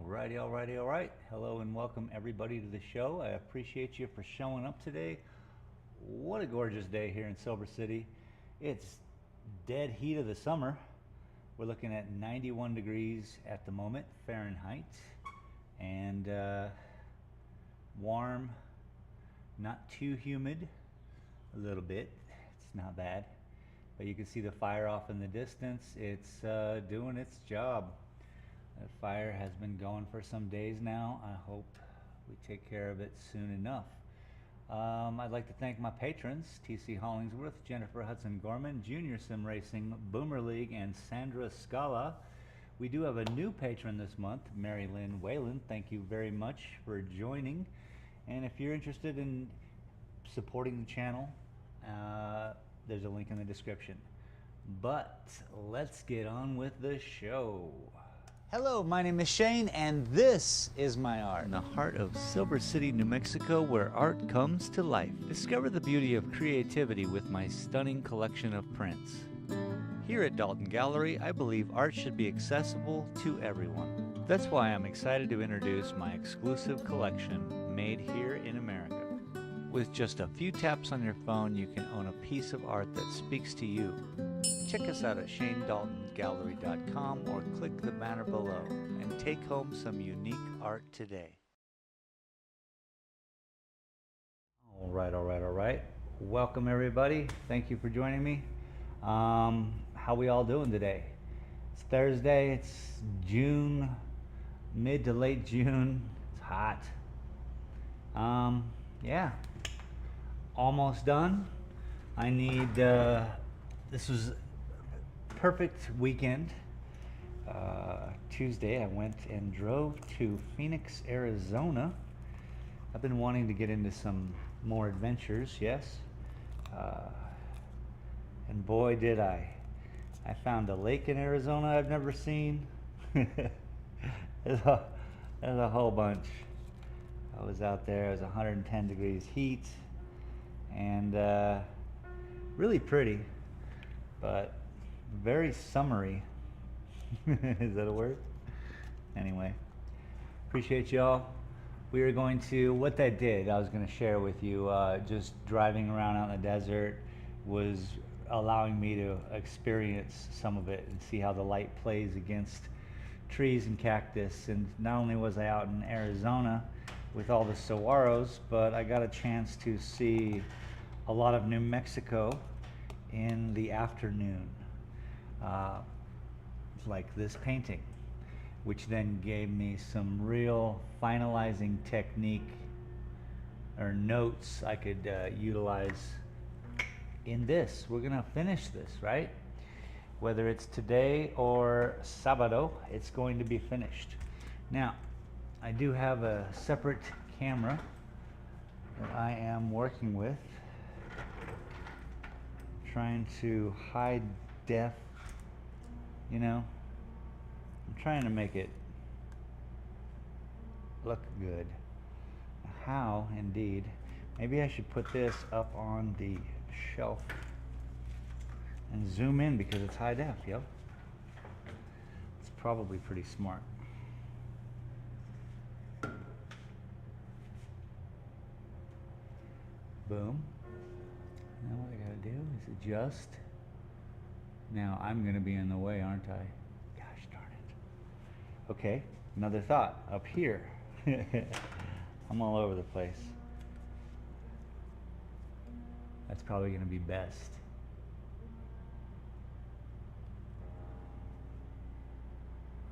All right. Hello and welcome everybody to the show. I appreciate you for showing up today. What a gorgeous day here in Silver City. It's dead heat of the summer. We're looking at 91 degrees at the moment, Fahrenheit, and warm, not too humid, a little bit. It's not bad, but you can see the fire off in the distance. It's doing its job. That fire has been going for some days now. I hope we take care of it soon enough. I'd like to thank my patrons, T.C. Hollingsworth, Jennifer Hudson Gorman, Junior Sim Racing, Boomer League, and Sandra Scala. We do have a new patron this month, Mary Lynn Whalen. Thank you very much for joining. And if you're interested in supporting the channel, there's a link in the description. But let's get on with the show. Hello, my name is Shane, and this is my art. In the heart of Silver City, New Mexico, where art comes to life. Discover the beauty of creativity with my stunning collection of prints. Here at Dalton Gallery, I believe art should be accessible to everyone. That's why I'm excited to introduce my exclusive collection, made here in America. With just a few taps on your phone, you can own a piece of art that speaks to you. Check us out at ShaneDaltonGallery.com or click the banner below and take home some unique art today. All right. Welcome everybody. Thank you for joining me. How we all doing today? It's Thursday. It's June, mid to late June. It's hot. Yeah, almost done. I need. This was perfect weekend. Tuesday I went and drove to Phoenix, Arizona. I've been wanting to get into some more adventures, yes. And boy did I. I found a lake in Arizona I've never seen. There's a whole bunch. I was out there, it was 110 degrees heat, and really pretty, but very summery. Is that a word? Anyway, appreciate y'all. We are going to, what that did, I was going to share with you, just driving around out in the desert was allowing me to experience some of it and see how the light plays against trees and cactus. And not only was I out in Arizona with all the saguaros, but I got a chance to see a lot of New Mexico in the afternoon. Like this painting, which then gave me some real finalizing technique or notes I could utilize in this. We're gonna finish this, right? Whether it's today or Sábado, it's going to be finished. Now, I do have a separate camera that I am working with, trying to high def, you know. I'm trying to make it look good. How, indeed. Maybe I should put this up on the shelf and zoom in because it's high def, yo. It's probably pretty smart. Boom. Now what I gotta do is adjust. Now I'm gonna be in the way, aren't I? Gosh darn it. Okay, another thought up here. I'm all over the place. That's probably gonna be best.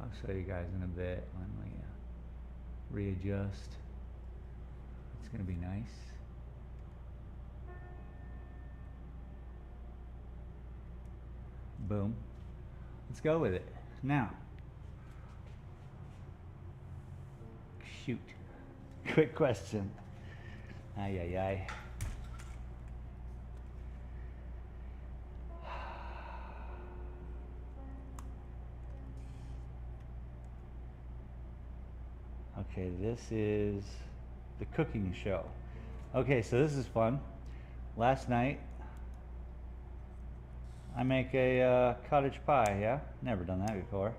I'll show you guys in a bit. Let me readjust. It's gonna be nice. Boom. Let's go with it. Now, shoot. Quick question. Ay, ay, ay. Okay, this is the cooking show. Okay, so this is fun. Last night, I make a cottage pie, yeah? Never done that before.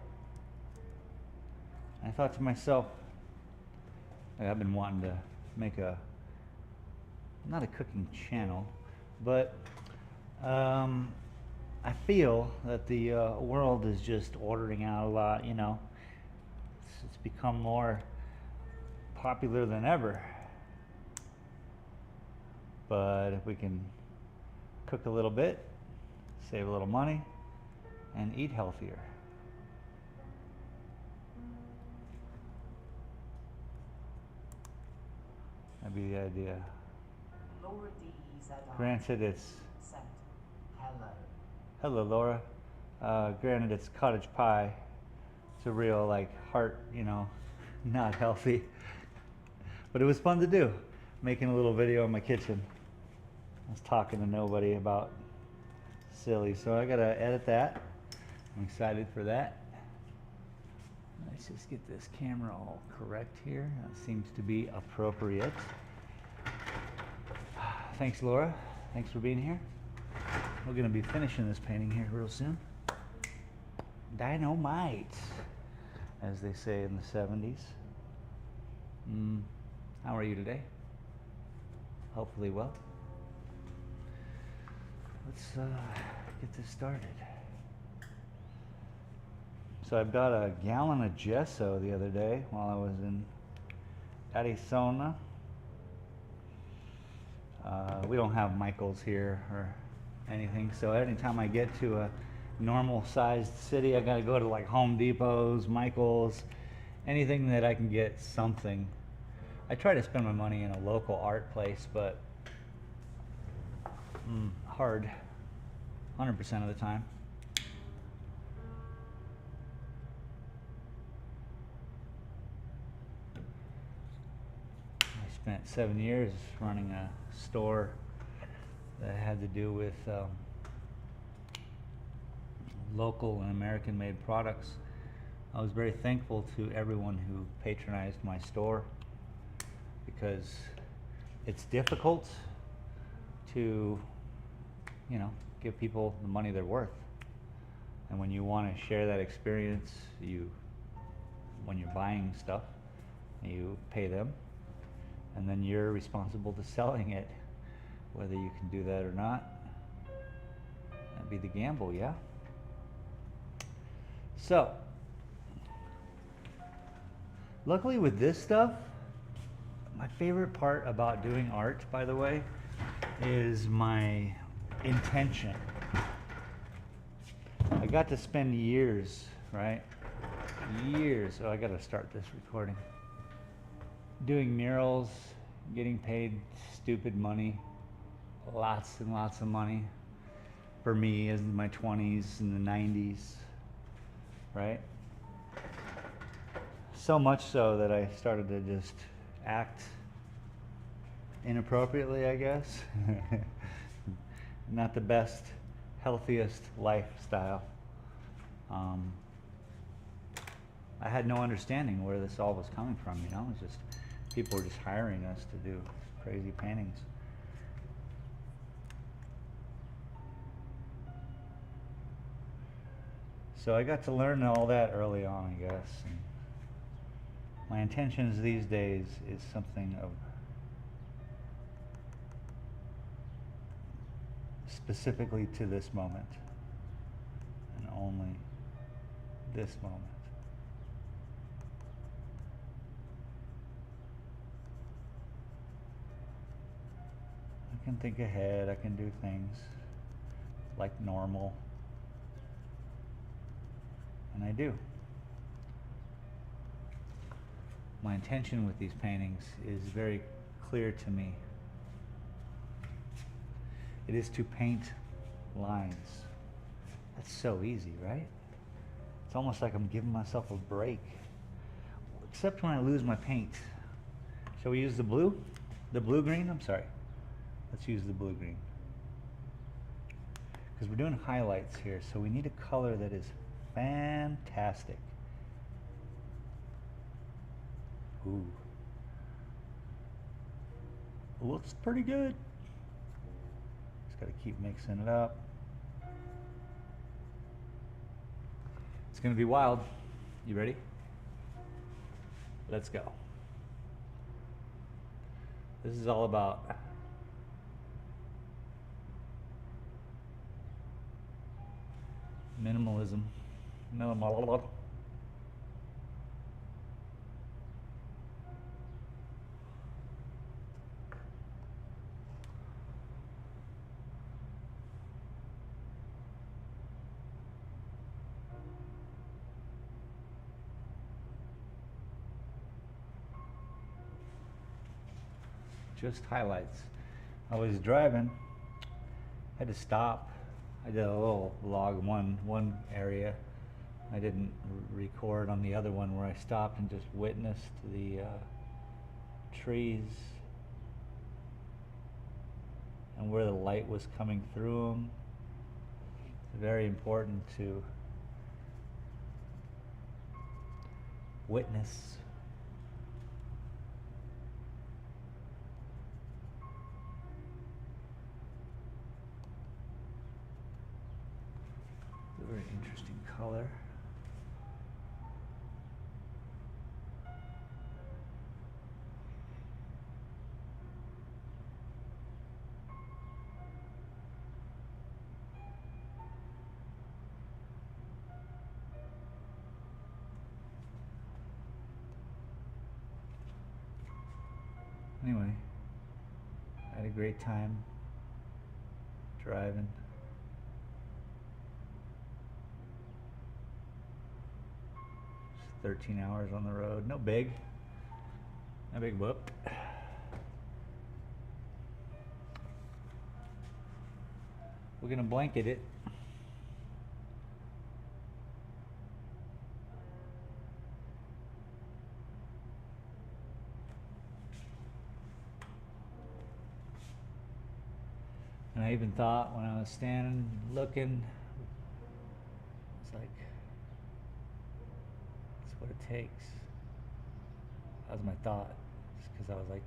I thought to myself, like, I've been wanting to make not a cooking channel, but I feel that the world is just ordering out a lot, you know. It's become more popular than ever. But if we can cook a little bit, save a little money, and eat healthier. That'd be the idea. Granted, it's... Hello. Hello, Laura. Granted, it's cottage pie. It's a real, like, heart, you know, not healthy. But it was fun to do, making a little video in my kitchen. I was talking to nobody about silly, so I gotta edit that. I'm excited for that. Let's just get this camera all correct here. That seems to be appropriate. Thanks, Laura. Thanks for being here. We're gonna be finishing this painting here real soon. Dynamite, as they say in the 70s. How are you today? Hopefully well. Let's get this started. So I bought a gallon of gesso the other day while I was in Arizona. We don't have Michael's here or anything, so anytime I get to a normal sized city, I gotta go to like Home Depot's, Michael's, anything that I can get something. I try to spend my money in a local art place, but hard 100% of the time. I spent 7 years running a store that had to do with local and American made products. I was very thankful to everyone who patronized my store, because it's difficult to, you know, give people the money they're worth. And when you want to share that experience, when you're buying stuff, you pay them, and then you're responsible to selling it, whether you can do that or not. That'd be the gamble, yeah? So, luckily with this stuff, my favorite part about doing art, by the way, is my intention. I got to spend years, right? Years. Oh, I gotta start this recording. Doing murals, getting paid stupid money, lots and lots of money for me in my 20s and the 90s, right? So much so that I started to just act inappropriately, I guess. Not the best, healthiest lifestyle. I had no understanding where this all was coming from, you know? It's just, people were just hiring us to do crazy paintings. So I got to learn all that early on, I guess. And my intentions these days is something of specifically to this moment, and only this moment. I can think ahead, I can do things like normal, and I do. My intention with these paintings is very clear to me. It is to paint lines. That's so easy, right? It's almost like I'm giving myself a break. Except when I lose my paint. Shall we use the blue? The blue-green? I'm sorry. Let's use the blue-green. Because we're doing highlights here, so we need a color that is fantastic. Ooh. Looks pretty good. Just gotta keep mixing it up. It's gonna be wild. You ready? Let's go. This is all about minimalism. Minimal. Just highlights. I was driving, had to stop. I did a little vlog one area. I didn't record on the other one where I stopped and just witnessed the trees and where the light was coming through them. It's very important to witness. It's a very interesting color. Anyway, I had a great time driving. Just 13 hours on the road. No big whoop. We're gonna blanket it. And I even thought when I was standing, looking, it's like, that's what it takes. That was my thought, just because I was like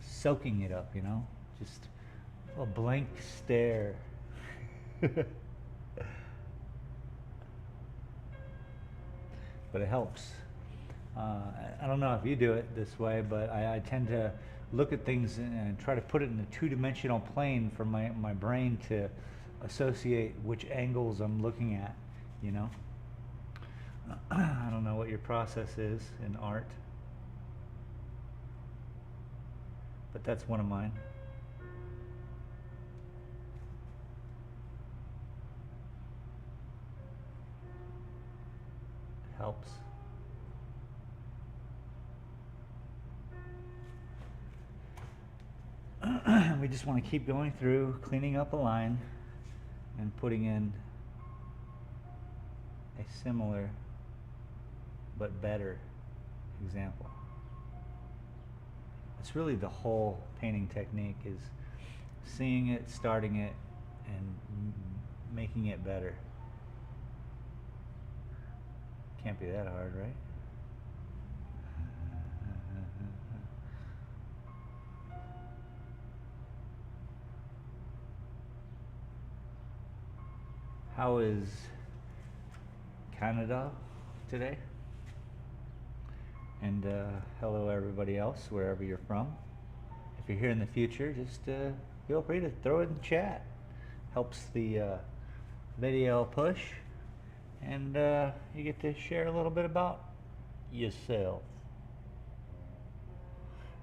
soaking it up, you know, just a blank stare. But it helps. I don't know if you do it this way, but I tend to look at things and try to put it in a two-dimensional plane for my brain to associate which angles I'm looking at, you know? I don't know what your process is in art, but that's one of mine. It helps. We just want to keep going through, cleaning up a line and putting in a similar but better example. It's really the whole painting technique, is seeing it, starting it, and making it better. Can't be that hard, right? How is Canada today? And hello everybody else, wherever you're from. If you're here in the future, just feel free to throw it in the chat. Helps the video push, and you get to share a little bit about yourself.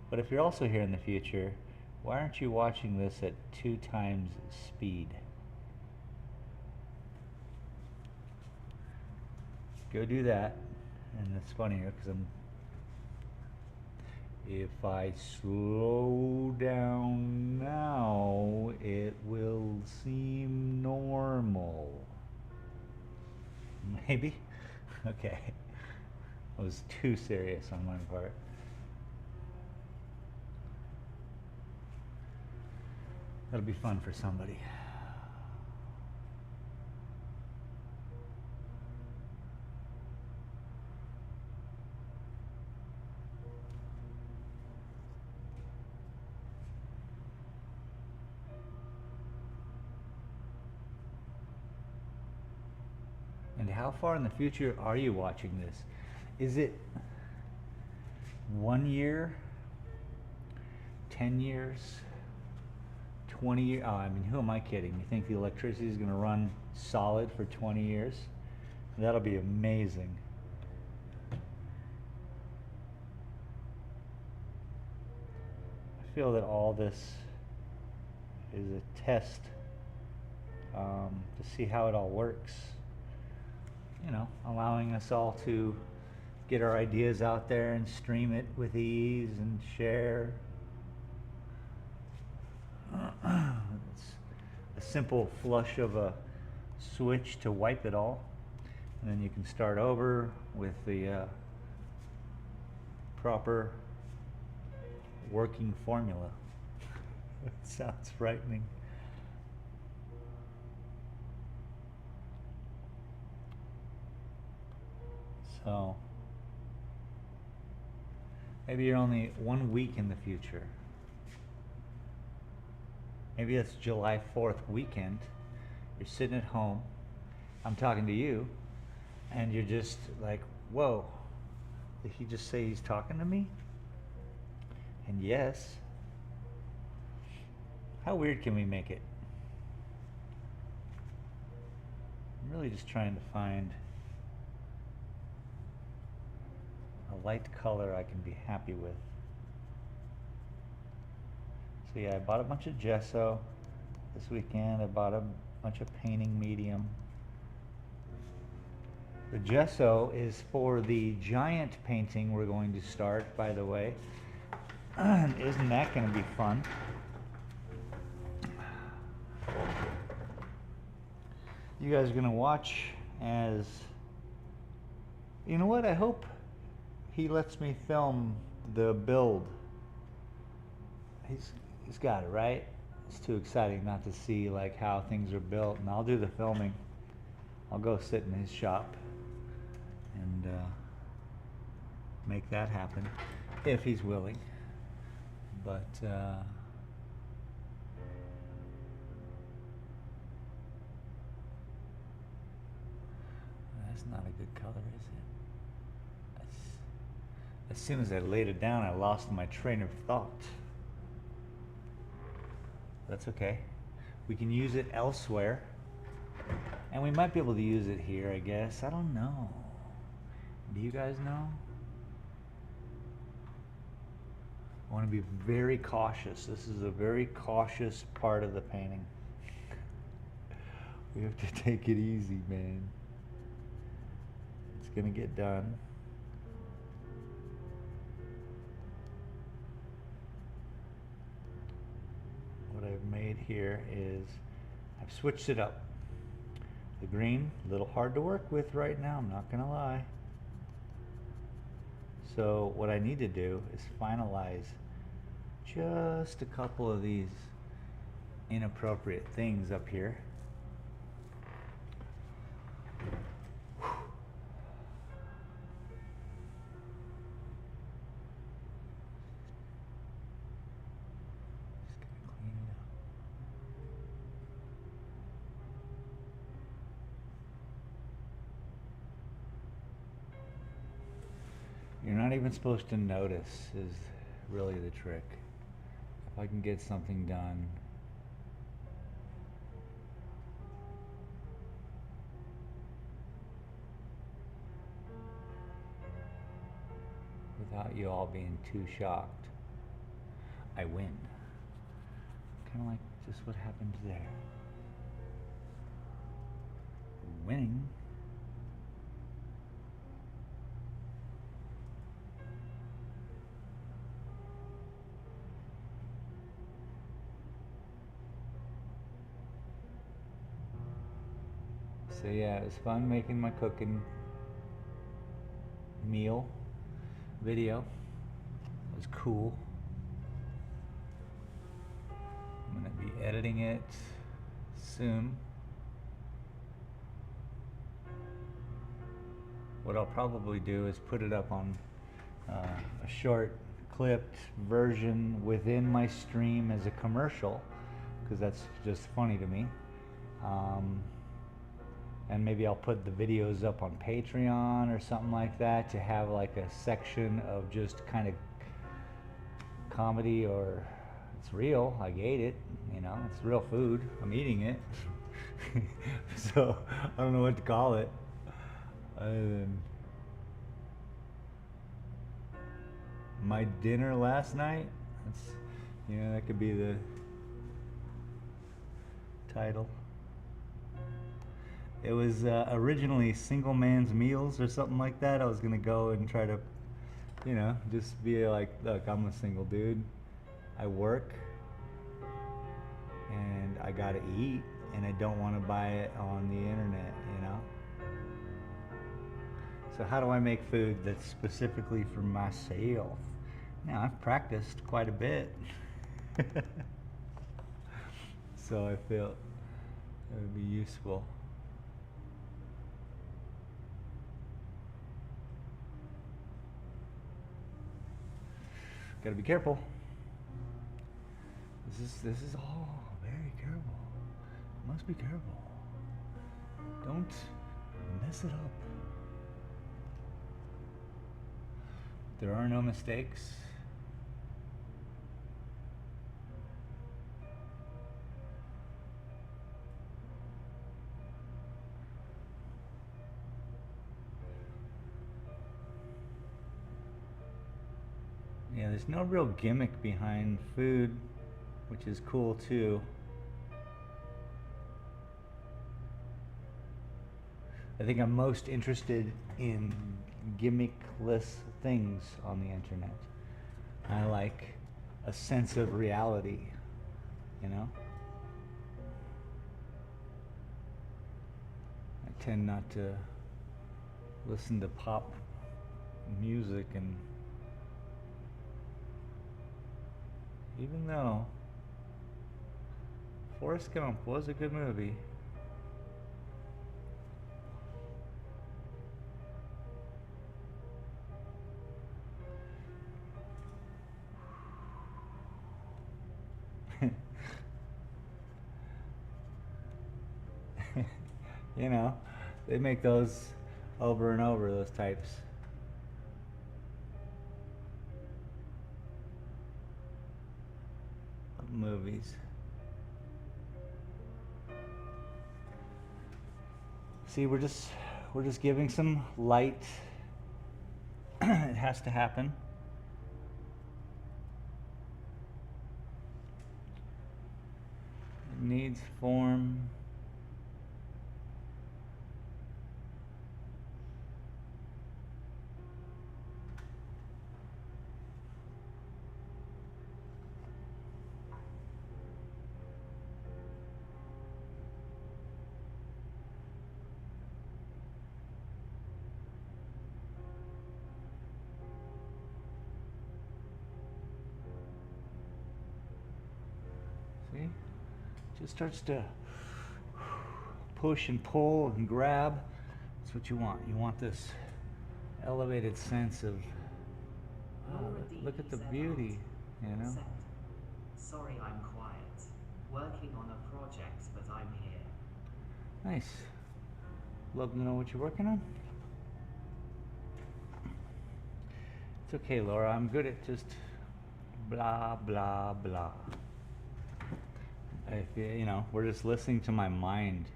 But if you're also here in the future, why aren't you watching this at 2 times speed? Go do that. And it's funnier because if I slow down now, it will seem normal. Maybe? Okay. I was too serious on my part. That'll be fun for somebody. And how far in the future are you watching this? Is it 1 year, 10 years, 20 years. Oh, I mean, who am I kidding? You think the electricity is going to run solid for 20 years? That'll be amazing. I feel that all this is a test to see how it all works. You know, allowing us all to get our ideas out there and stream it with ease and share. It's a simple flush of a switch to wipe it all, and then you can start over with the proper working formula. It sounds frightening. So maybe you're only 1 week in the future. Maybe it's July 4th weekend. You're sitting at home. I'm talking to you, and you're just like, whoa, did he just say he's talking to me? And yes. How weird can we make it? I'm really just trying to find a light color I can be happy with. So yeah, I bought a bunch of gesso this weekend. I bought a bunch of painting medium. The gesso is for the giant painting we're going to start, by the way. Isn't that going to be fun? You guys are going to watch as... You know what? I hope he lets me film the build. He's got it, right? It's too exciting not to see like how things are built, and I'll do the filming. I'll go sit in his shop and make that happen if he's willing. But that's not a good color, is it? As soon as I laid it down, I lost my train of thought. That's okay. We can use it elsewhere. And we might be able to use it here, I guess. I don't know. Do you guys know? I want to be very cautious. This is a very cautious part of the painting. We have to take it easy, man. It's gonna get done. What I've made here is I've switched it up. The green, a little hard to work with right now, I'm not gonna lie. So what I need to do is finalize just a couple of these inappropriate things up here. You're not even supposed to notice is really the trick. If I can get something done without you all being too shocked, I win. Kind of like just what happened there. Winning. So yeah, it was fun making my cooking meal video. It was cool. I'm gonna be editing it soon. What I'll probably do is put it up on a short clipped version within my stream as a commercial, because that's just funny to me. and maybe I'll put the videos up on Patreon or something like that to have like a section of just kind of comedy, or it's real, I ate it, you know, it's real food, I'm eating it. So I don't know what to call it other than my dinner last night. That's, you know, that could be the title. It was originally Single Man's Meals or something like that. I was gonna go and try to, you know, just be like, look, I'm a single dude, I work, and I gotta eat, and I don't want to buy it on the internet, you know? So how do I make food that's specifically for myself? Now, I've practiced quite a bit. So I feel it would be useful. Gotta be careful. This is all very careful. Must be careful. Don't mess it up. There are no mistakes. Yeah, there's no real gimmick behind food, which is cool too. I think I'm most interested in gimmickless things on the internet. I like a sense of reality, you know? I tend not to listen to pop music, and even though Forrest Gump was a good movie, you know, they make those over and over, those types. Of movies. See, we're just giving some light. It has to happen. It needs form. See? Just starts to push and pull and grab. That's what you want. You want this elevated sense of, oh, look at the beauty, you know? Sorry I'm quiet. Working on a project, but I'm here. Nice. Love to know what you're working on. It's okay, Laura. I'm good at just blah, blah, blah. If you know, we're just listening to my mind.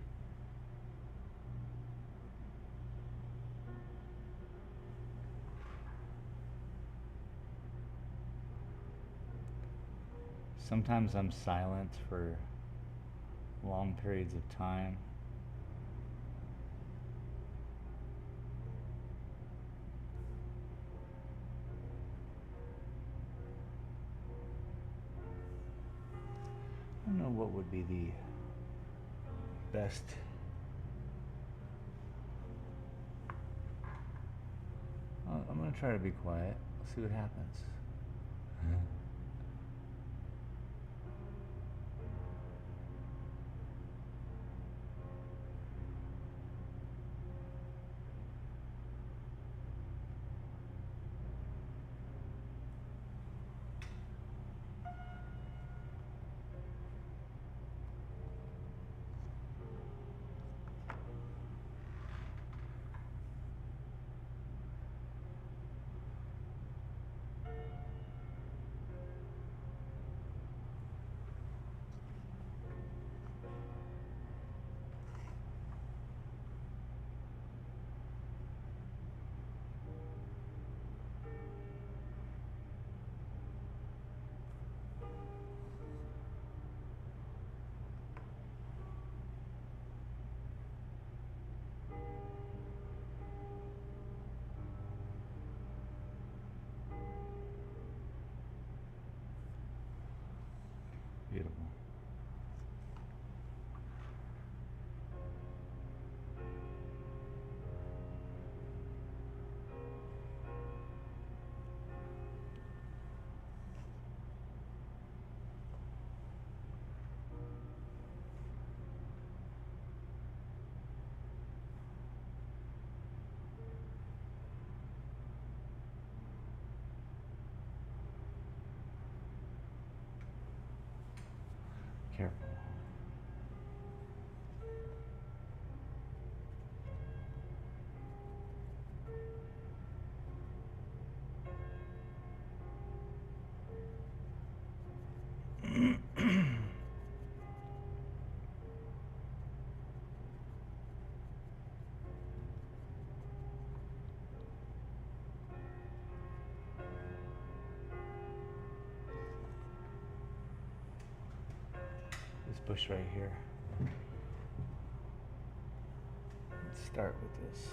Sometimes I'm silent for long periods of time. I don't know what would be the best. I'm gonna try to be quiet. Let's see what happens. Careful. This bush right here. Let's start with this.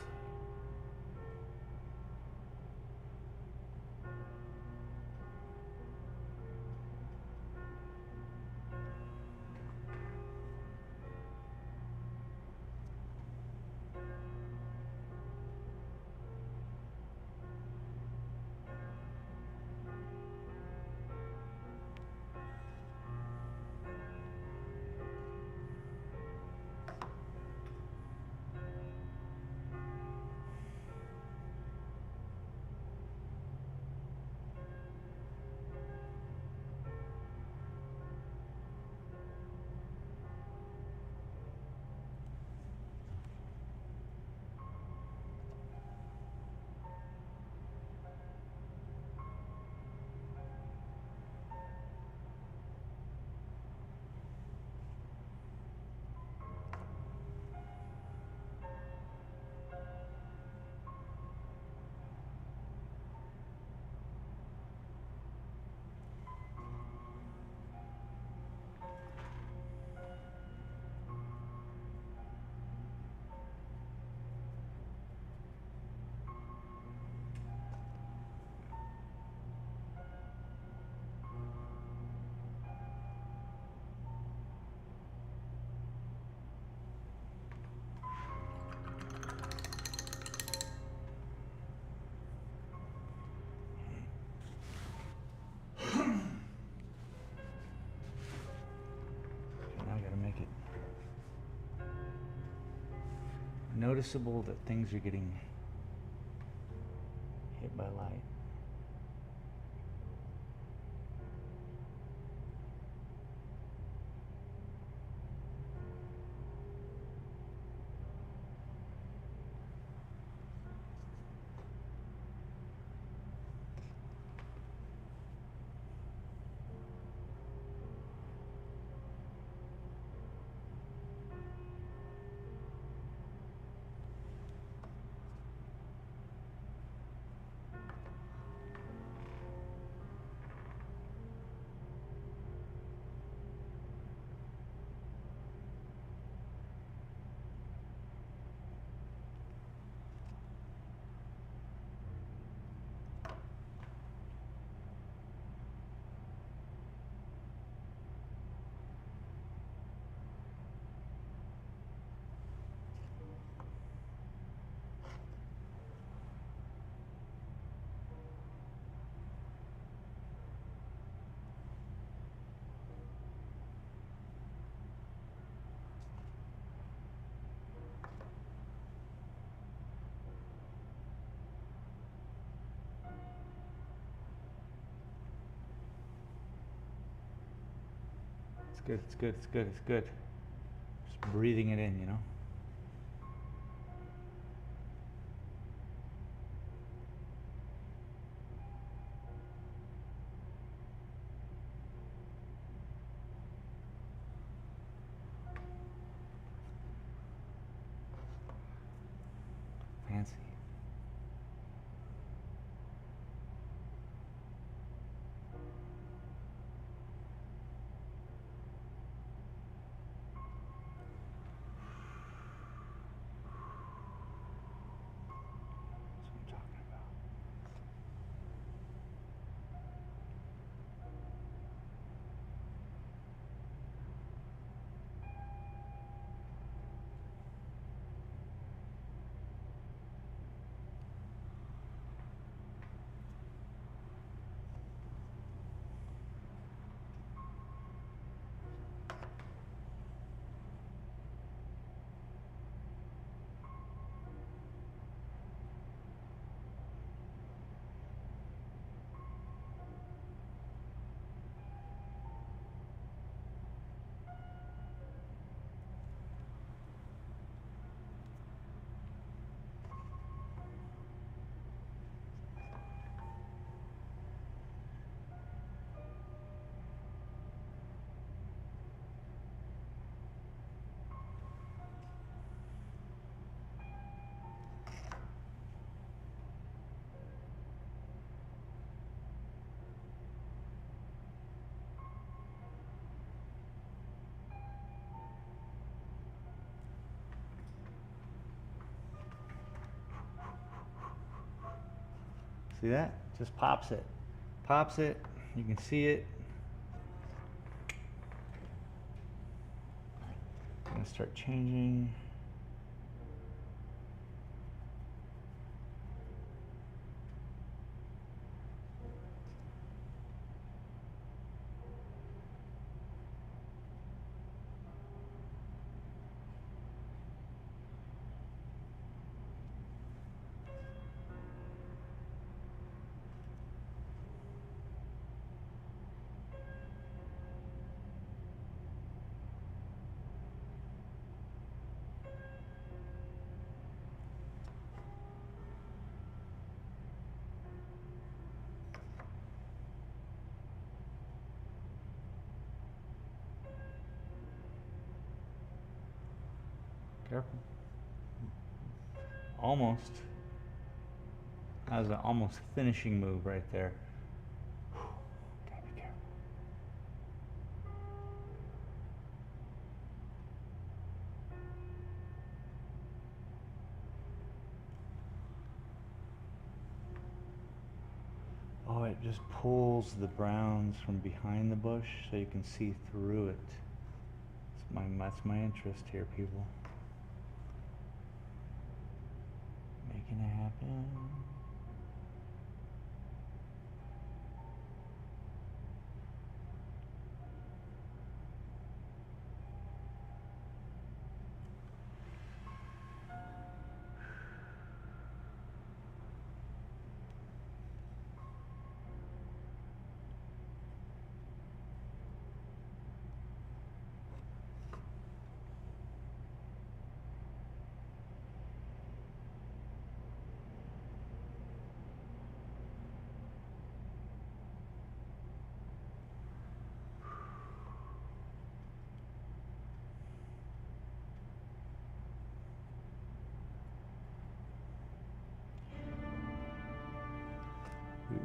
Now I gotta make it noticeable that things are getting hit by light. It's good, it's good, it's good, it's good. Just breathing it in, you know? Fancy. See that? Just pops it. Pops it. You can see it. I'm gonna start changing. Careful. Almost. That was an almost finishing move right there. Gotta be careful. Oh, it just pulls the browns from behind the bush so you can see through it. That's my interest here, people. Making it happen.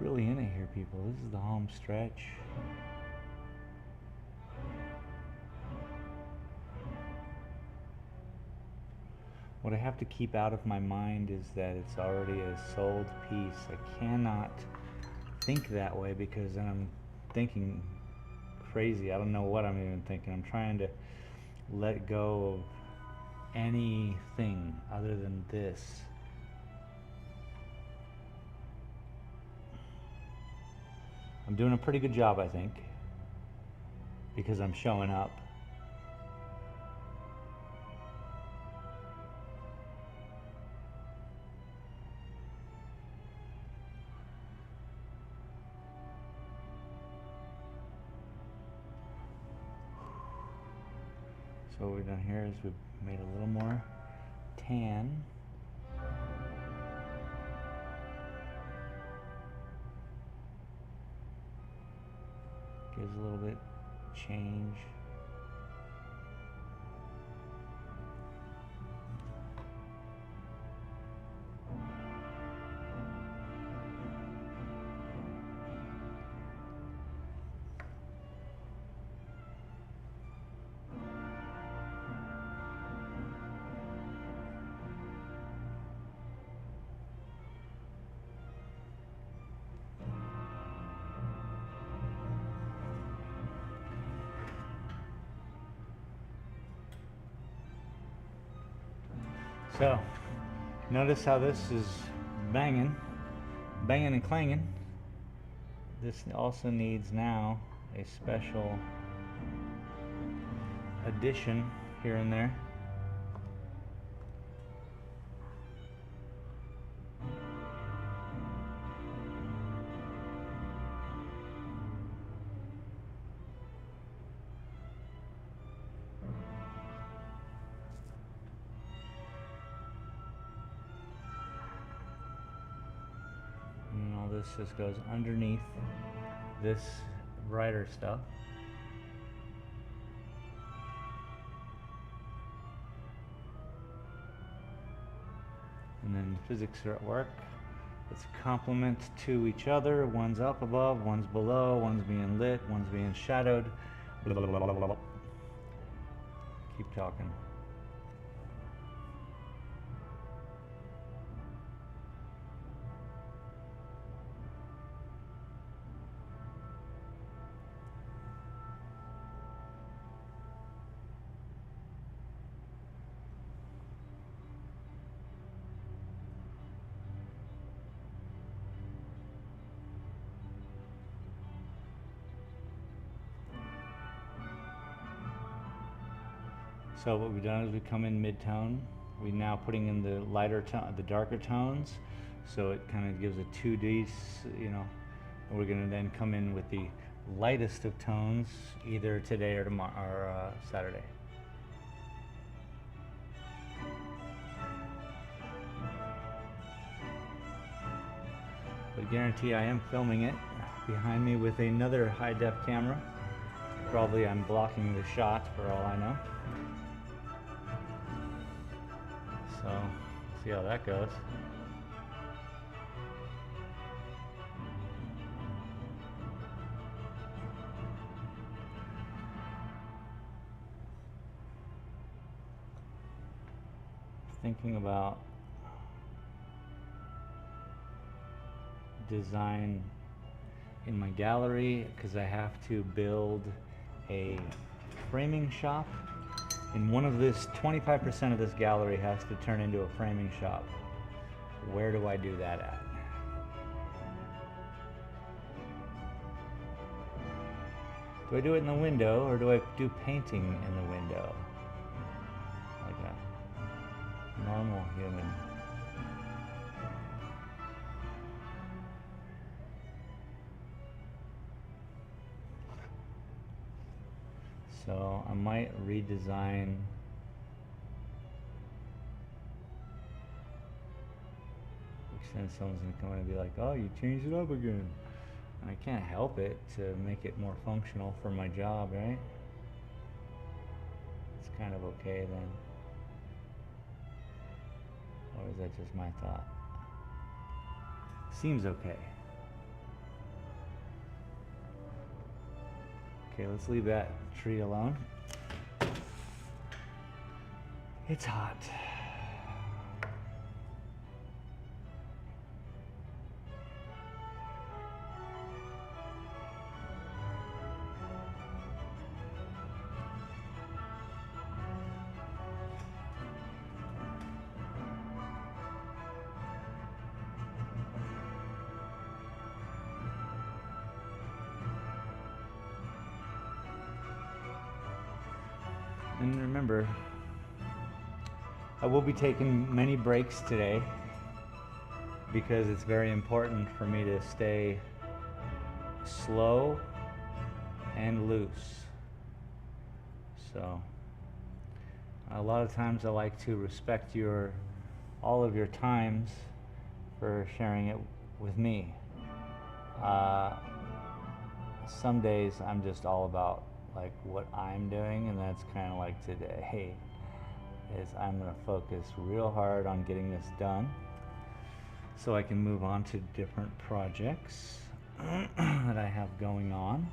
We're really in it here, people. This is the home stretch. What I have to keep out of my mind is that it's already a sold piece. I cannot think that way because then I'm thinking crazy. I don't know what I'm even thinking. I'm trying to let go of anything other than this. I'm doing a pretty good job, I think, because I'm showing up. So what we've done here is we've made a little more tan. Gives a little bit change. So, notice how this is banging and clanging. This also needs now a special addition here and there. This just goes underneath this brighter stuff. And then physics are at work. It's a complement to each other. One's up above, one's below, one's being lit, one's being shadowed. Blah, blah, blah, blah, blah. Keep talking. So what we've done is we come in mid-tone. We're now putting in the lighter tone, the darker tones, so it kind of gives a 2D, you know. And we're gonna then come in with the lightest of tones, either today or tomorrow or Saturday. But guarantee I am filming it behind me with another high-def camera. Probably I'm blocking the shot for all I know. So, see how that goes. Thinking about design in my gallery, because I have to build a framing shop. And one of this, 25% of this gallery has to turn into a framing shop. Where do I do that at? Do I do it in the window, or do I do painting in the window? Like a normal human. So I might redesign which then someone's gonna come in and be like, oh, you changed it up again. And I can't help it to make it more functional for my job, right? It's kind of okay then. Or is that just my thought? Seems okay. Okay, let's leave that tree alone. It's hot. And remember, I will be taking many breaks today because it's very important for me to stay slow and loose. So a lot of times I like to respect all of your times for sharing it with me. Some days I'm just all about like what I'm doing, and that's kind of like today is I'm going to focus real hard on getting this done so I can move on to different projects that I have going on.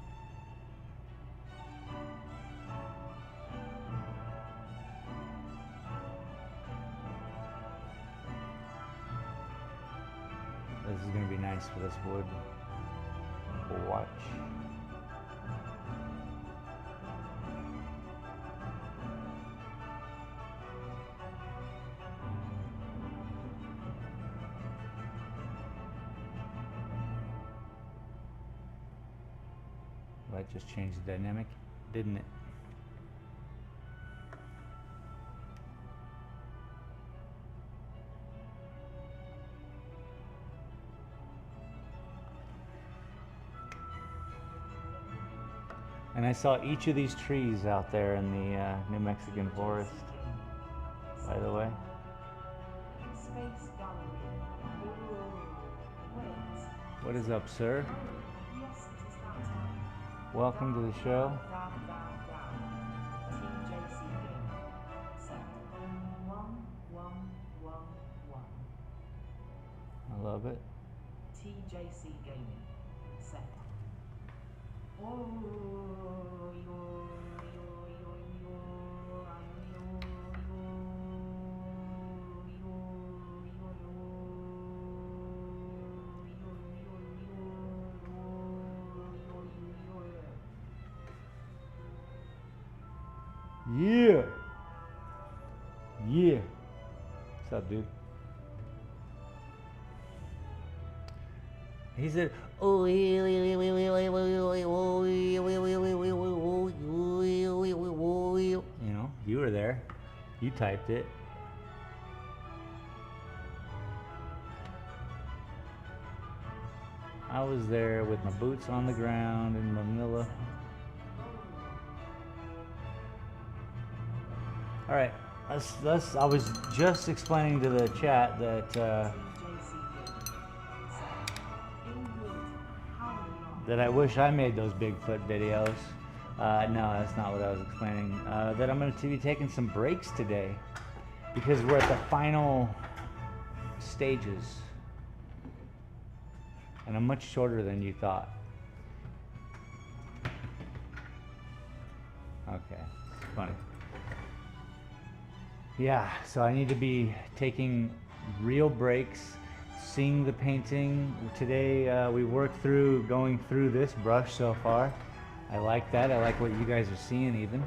This is going to be nice for this wood watch. That just changed the dynamic, didn't it? And I saw each of these trees out there in the New Mexican forest, by the way. Space gallery. Wait. What is up, sir? Yes, it is that time. Welcome to the show. Down. TJC game. Set. 1111. I love it. TJC gaming. Set. Yeah. Yeah. What's up, dude? He said, oh, you know, You were there. You typed it. I was there with my boots on the ground in Manila. All right, I was just explaining to the chat that I wish I made those Bigfoot videos. No, that's not what I was explaining. That I'm going to be taking some breaks today because we're at the final stages. And I'm much shorter than you thought. Okay, funny. Yeah, so I need to be taking real breaks, seeing the painting. Today we worked through going through this brush so far. I like that. I like what you guys are seeing even.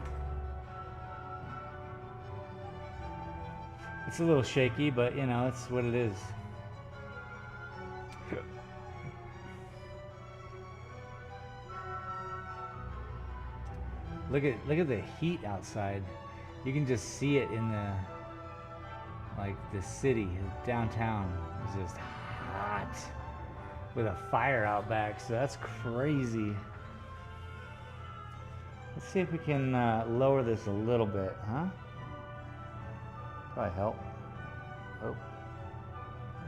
It's a little shaky, but you know, it's what it is. Look at the heat outside. You can just see it in the city, downtown is just hot with a fire out back, so that's crazy. Let's see if we can lower this a little bit, huh? Probably help. Oh,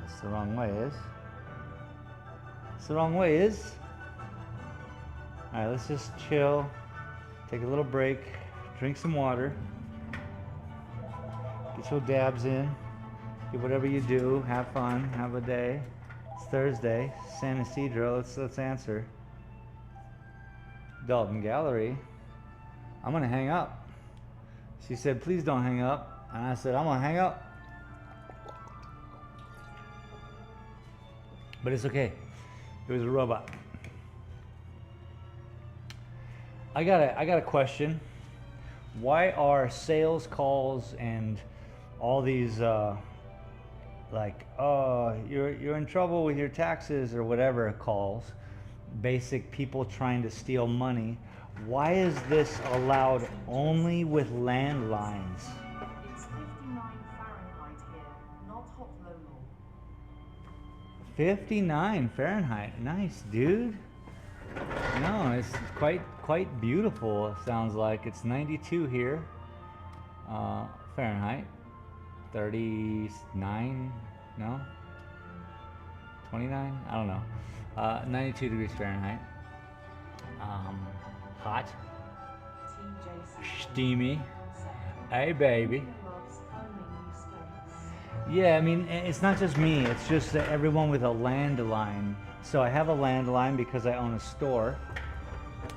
that's the wrong way, is? It's the wrong way, is? All right, let's just chill. Take a little break, drink some water, get your dabs in, get whatever you do, have fun, have a day. It's Thursday, San Isidro, let's answer. Dalton Gallery, I'm gonna hang up. She said, please don't hang up. And I said, I'm gonna hang up. But it's okay, it was a robot. I got a question. Why are sales calls and all these like, oh, you're in trouble with your taxes or whatever calls, basic people trying to steal money, why is this allowed only with landlines? It's 59 Fahrenheit here, not hot local. 59 Fahrenheit, nice dude. No, it's quite beautiful. It sounds like it's 92 here, Fahrenheit. 39, no, 29. I don't know. 92 degrees Fahrenheit. Hot, steamy. Hey, baby. Yeah, I mean, it's not just me. It's just everyone with a landline. So I have a landline because I own a store.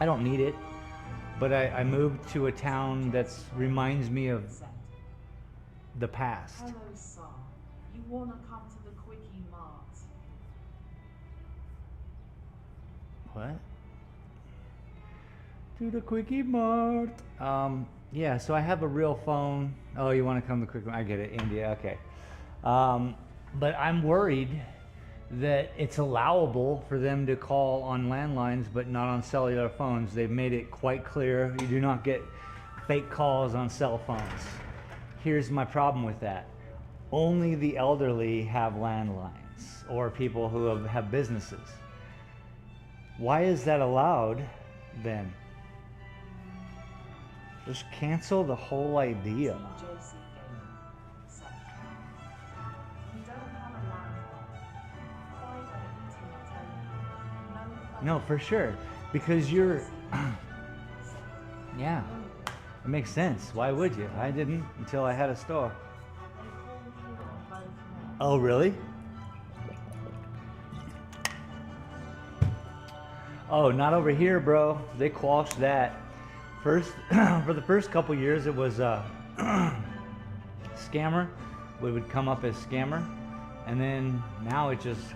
I don't need it, but I moved to a town that reminds me of the past. Hello, son. You wanna come to the Quickie Mart? What? To the Quickie Mart. Yeah, so I have a real phone. Oh, you want to come to Quickie Mart? I get it, India, okay. But I'm worried that it's allowable for them to call on landlines but not on cellular phones. They've made it quite clear you do not get fake calls on cell phones. Here's my problem with that. Only the elderly have landlines or people who have businesses. Why is that allowed then? Just cancel the whole idea. No, for sure. Because you're... yeah, it makes sense. Why would you? I didn't until I had a store. Oh, really? Oh, not over here, bro. They quashed that. First, for the first couple years, it was scammer. It would come up as scammer. And then now it just...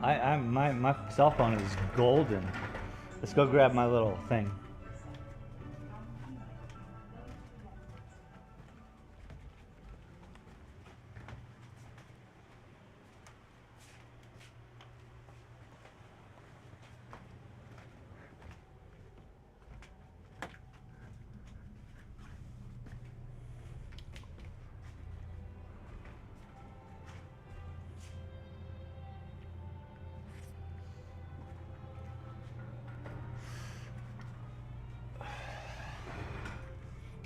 my cell phone is golden. Let's go grab my little thing.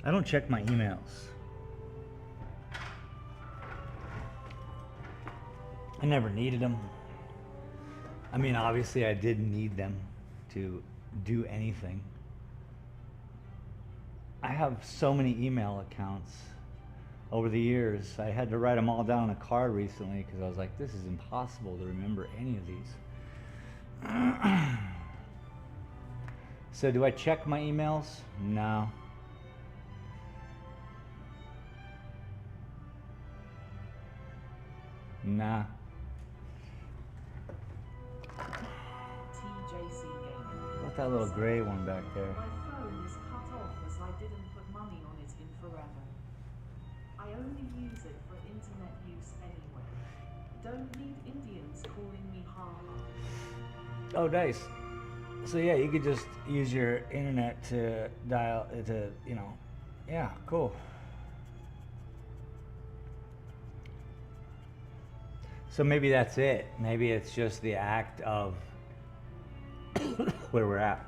I don't check my emails. I never needed them. I mean, obviously I did need them to do anything. I have so many email accounts over the years. I had to write them all down on a card recently because I was like, this is impossible to remember any of these. So do I check my emails? No. Nah. TJC Gaming. What that little gray one back there? My phone is cut off as I didn't put money on it in forever. I only use it for internet use anyway. Don't need Indians calling me haha. Oh, nice. So yeah, you could just use your internet to dial, yeah, cool. So maybe that's it. Maybe it's just the act of where we're at.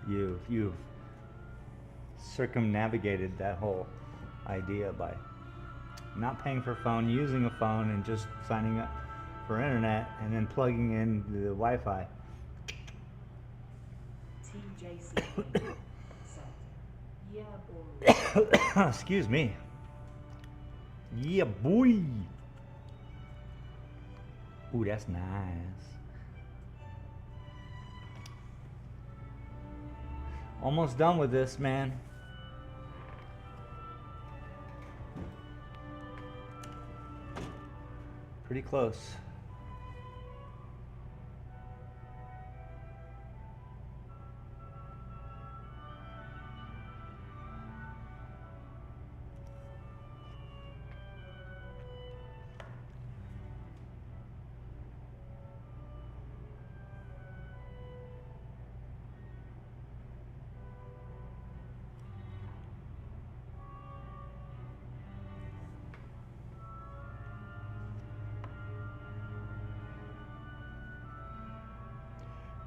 You've circumnavigated that whole idea by not paying for a phone, using a phone, and just signing up for internet and then plugging in the Wi-Fi. TJC Gaming said, yeah boy. Excuse me. Yeah, boy. Ooh, that's nice. Almost done with this, man. Pretty close.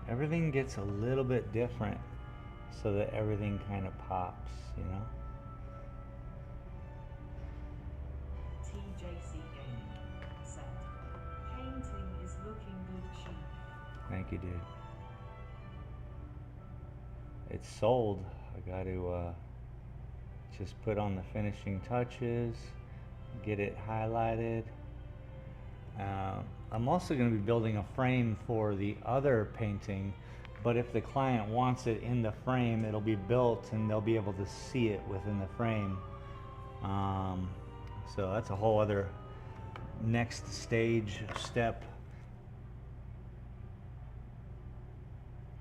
Everything gets a little bit different so that everything kind of pops, you know? TJC Gaming said, painting is looking good cheap. Thank you, dude. It's sold. I got to just put on the finishing touches, get it highlighted. I'm also going to be building a frame for the other painting, but if the client wants it in the frame, it'll be built and they'll be able to see it within the frame. So that's a whole other next step.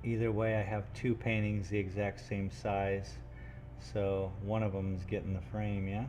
Either way, I have two paintings the exact same size, so one of them is getting the frame, yeah?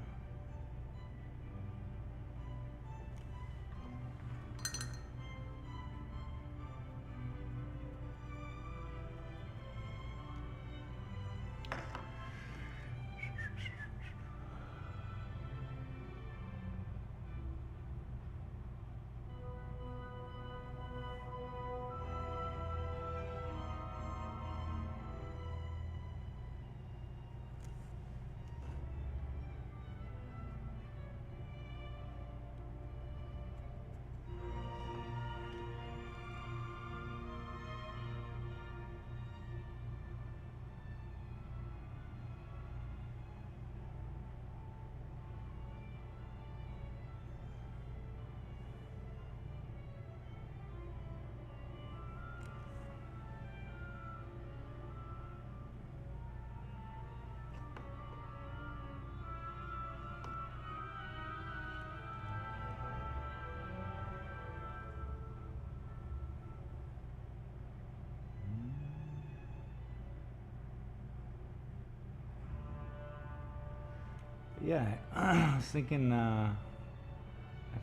Yeah, I was thinking, I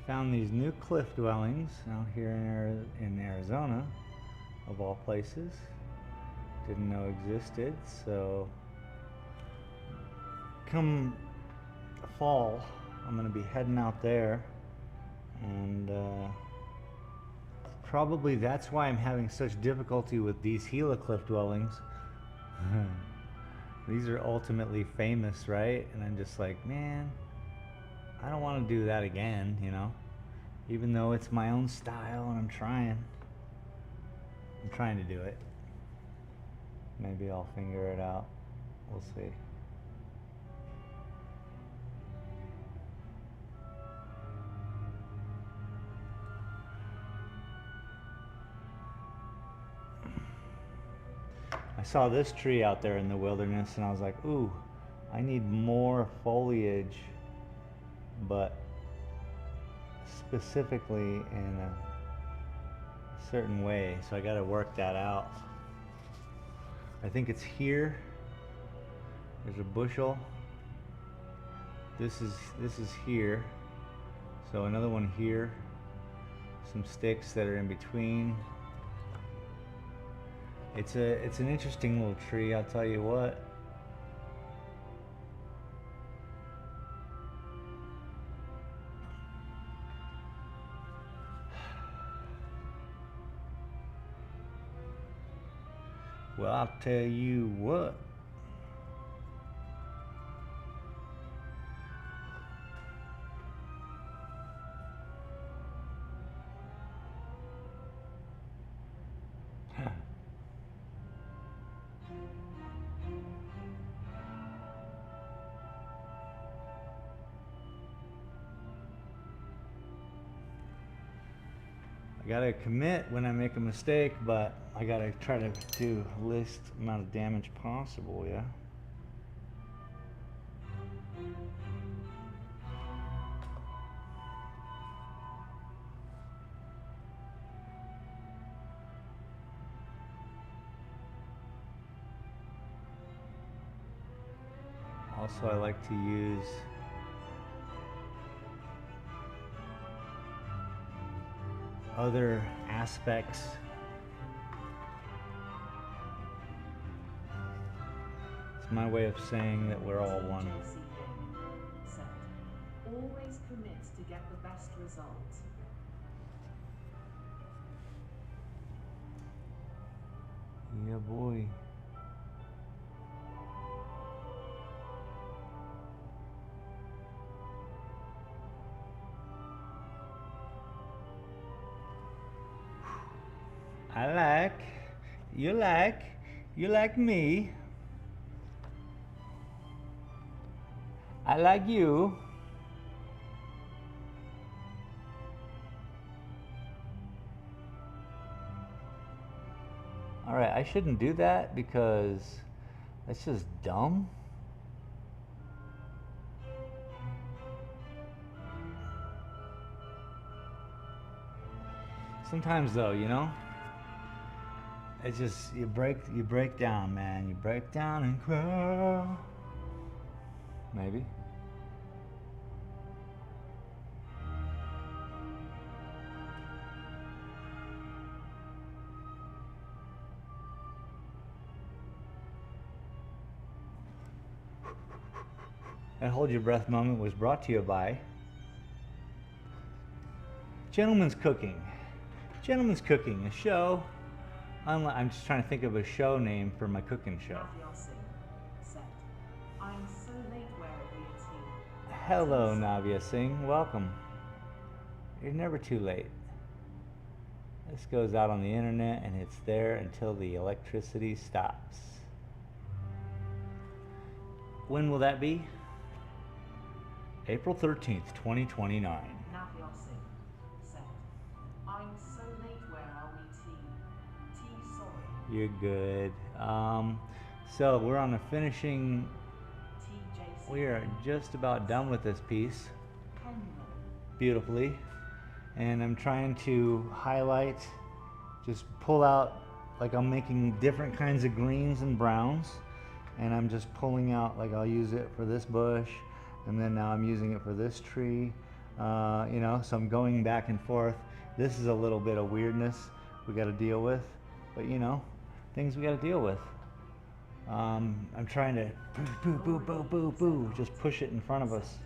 found these new cliff dwellings out here in Arizona, of all places. Didn't know existed, so come fall, I'm going to be heading out there, and probably that's why I'm having such difficulty with these Gila cliff dwellings. These are ultimately famous, right? And I'm just like, man, I don't want to do that again, you know? Even though it's my own style and I'm trying to do it. Maybe I'll figure it out. We'll see. I saw this tree out there in the wilderness and I was like, ooh, I need more foliage, but specifically in a certain way. So I got to work that out. I think it's here. There's a bushel. This is here. So another one here. Some sticks that are in between. It's an interesting little tree, I'll tell you what. Well, I'll tell you what. I gotta commit when I make a mistake, but I gotta try to do least amount of damage possible, yeah? Also, I like to use other aspects. It's my way of saying that we're all one. Said, always commit to get the best result. Yeah, boy. You like me. I like you. All right, I shouldn't do that because that's just dumb. Sometimes though, you know, it's just you break down, man. You break down and cry. Maybe. That hold your breath moment was brought to you by Gentleman's Cooking. Gentleman's Cooking, a show. I'm just trying to think of a show name for my cooking show. Said, I'm so late, where are we at? Hello, Navia Singh. Welcome. You're never too late. This goes out on the internet and it's there until the electricity stops. When will that be? April 13th, 2029. Navia said, I'm so late, where are we? Sorry. You're good. So we're on the finishing. We are just about done with this piece. Beautifully. And I'm trying to highlight, just pull out, like I'm making different kinds of greens and browns. And I'm just pulling out, like I'll use it for this bush. And then now I'm using it for this tree. You know, so I'm going back and forth. This is a little bit of weirdness we got to deal with. But you know, things we got to deal with. I'm trying to boo, just push it in front of us.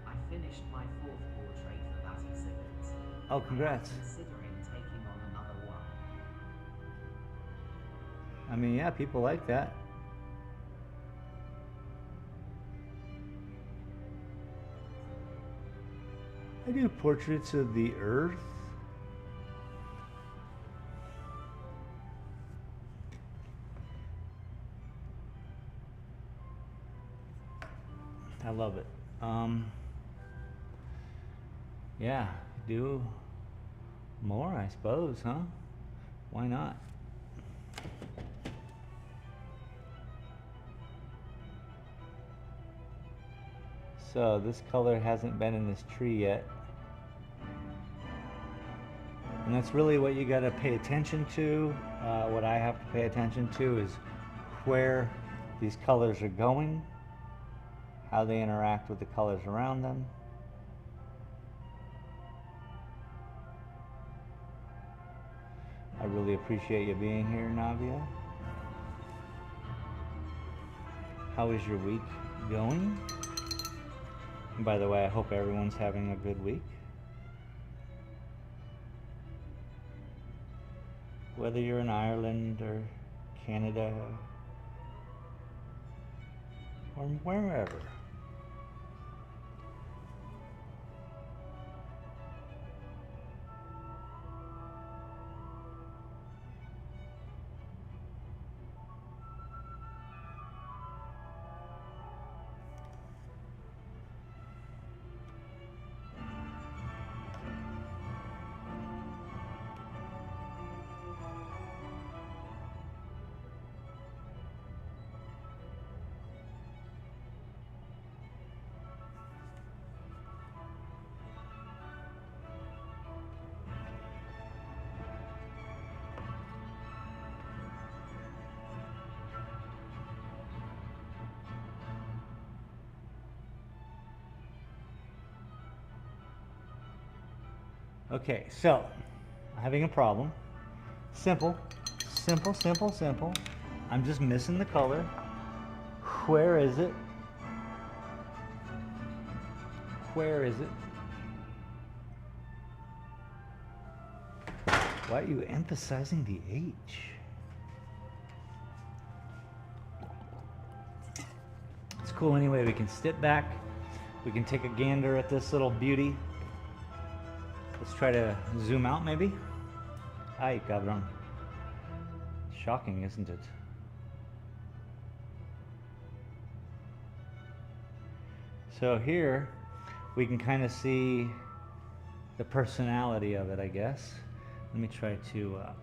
I finished my 4th portrait for that exhibit. Oh, congrats. I'm considering taking on another one. I mean, yeah, people like that. I do portraits of the earth. I love it. Yeah, do more, I suppose, huh? Why not? So this color hasn't been in this tree yet. And that's really what you gotta pay attention to. What I have to pay attention to is where these colors are going, how they interact with the colors around them. I really appreciate you being here, Navia. How is your week going? And by the way, I hope everyone's having a good week. Whether you're in Ireland or Canada or wherever. Okay, so I'm having a problem. Simple, simple, simple, simple. I'm just missing the color. Where is it? Where is it? Why are you emphasizing the H? It's cool anyway. We can step back. We can take a gander at this little beauty. Let's try to zoom out maybe. Ay, cabrón. Shocking, isn't it? So here we can kind of see the personality of it, I guess. Let me try to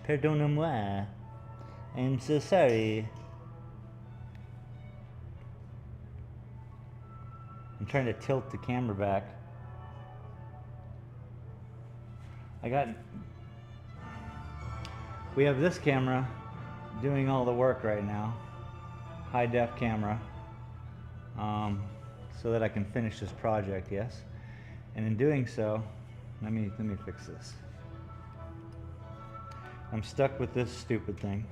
pardonnez-moi. I'm so sorry. I'm trying to tilt the camera back. We have this camera doing all the work right now. High def camera. So that I can finish this project, yes. And in doing so, let me fix this. I'm stuck with this stupid thing.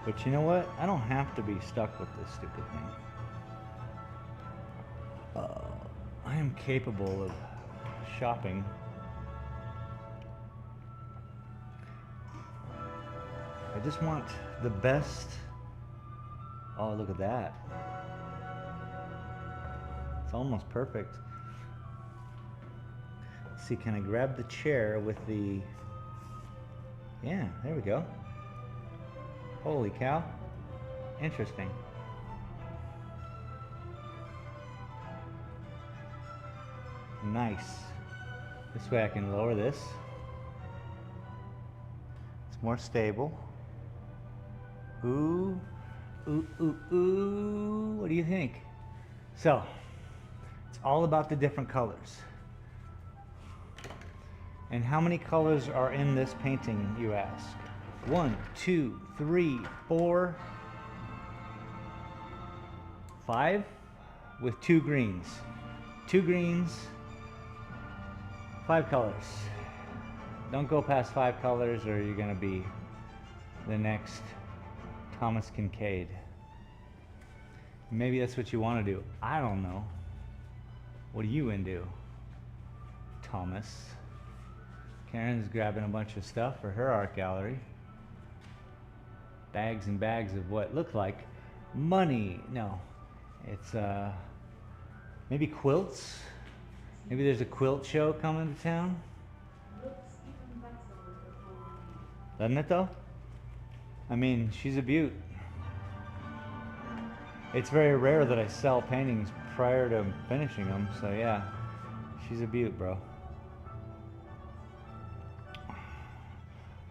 But you know what? I don't have to be stuck with this stupid thing. I am capable of shopping. I just want the best. Oh, look at that. It's almost perfect. Let's see, can I grab the chair with the... Yeah, there we go. Holy cow. Interesting. Nice. This way I can lower this. It's more stable. Ooh, ooh, ooh, ooh. What do you think? So, it's all about the different colors. And how many colors are in this painting, you ask? 1, 2, 3, 4, 5 with 2 greens. 2 greens, 5 colors. Don't go past 5 colors or you're gonna be the next Thomas Kincaid. Maybe that's what you want to do. I don't know. What are you into, Thomas? Karen's grabbing a bunch of stuff for her art gallery. Bags and bags of what look like money. No, it's Maybe quilts. Maybe there's a quilt show coming to town. Looks even better with the full view. Doesn't it though? I mean, she's a beaut. It's very rare that I sell paintings prior to finishing them, so yeah, she's a beaut, bro.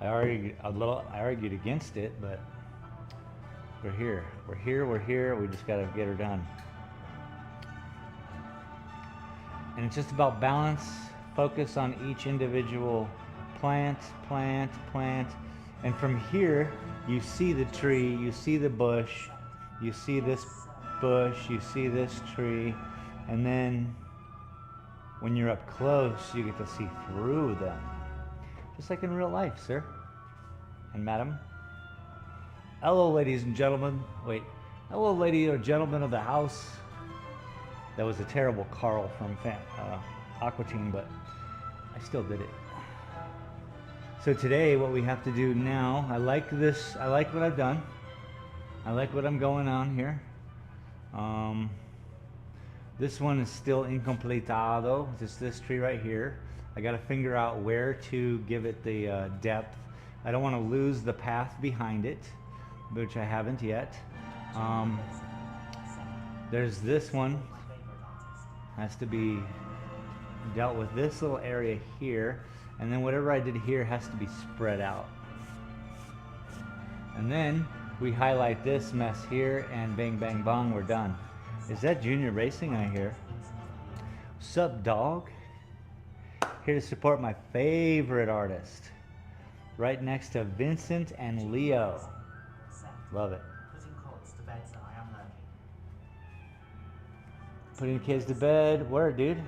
I argued against it, but we're here. We just gotta get her done. And it's just about balance, focus on each individual plant. And from here, you see the tree, you see the bush, you see this bush, you see this tree, and then when you're up close, you get to see through them. Just like in real life, sir and madam. Hello, ladies and gentlemen. Wait, hello, lady or gentlemen of the house. That was a terrible Carl from Aqua Teen, but I still did it. So today, what we have to do now, I like this, I like what I've done. I like what I'm going on here. This one is still incompletado, just this tree right here. I gotta figure out where to give it the depth. I don't wanna lose the path behind it, which I haven't yet. There's this one, has to be dealt with this little area here, and then whatever I did here has to be spread out. And then we highlight this mess here, and bang bang bong, we're done. Is that Junior Racing I hear? Sup, dog? Here to support my favorite artist, right next to Vincent and Leo. Love it. Putting courts to bed, so I am lurking. Putting the kids to bed. Word, dude.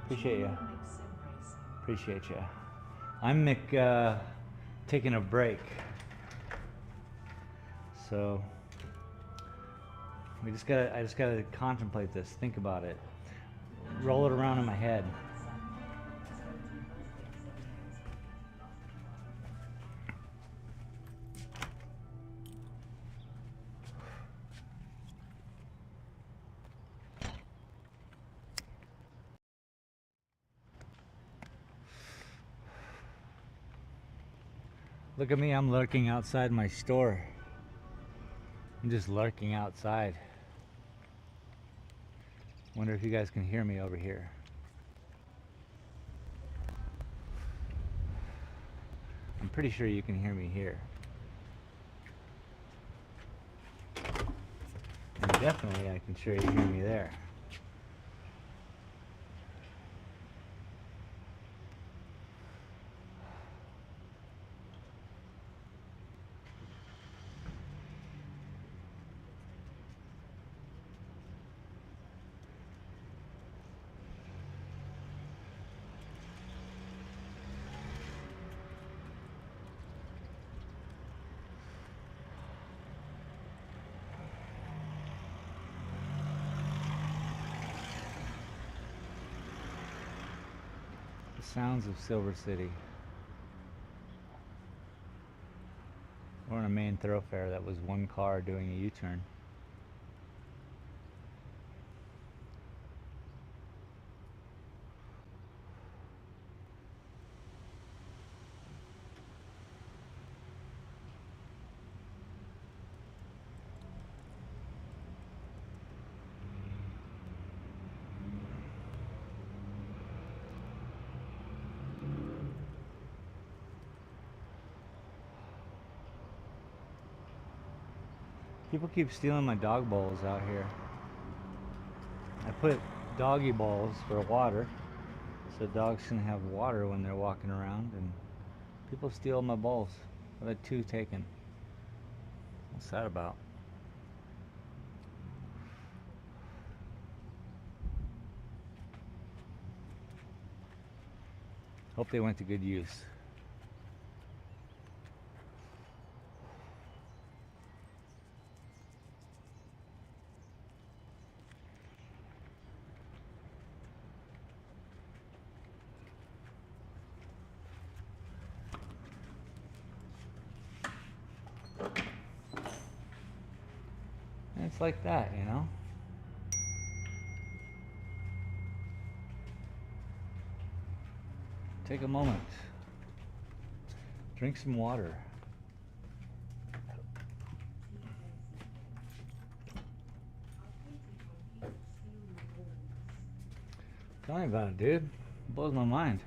Appreciate you. Appreciate you. I'm taking a break. So I just gotta contemplate this, think about it, roll it around in my head. Look at me, I'm lurking outside my store. I'm just lurking outside. Wonder if you guys can hear me over here. I'm pretty sure you can hear me here. And definitely I can sure you hear me there. Sounds of Silver City. We're on a main thoroughfare that was one car doing a U-turn. People keep stealing my dog bowls out here. I put doggy bowls for water, so dogs can have water when they're walking around, and people steal my bowls. I've had 2 taken. What's that about? Hope they went to good use. It's like that, you know? take a moment. Drink some water. Tell me about it, dude. It blows my mind.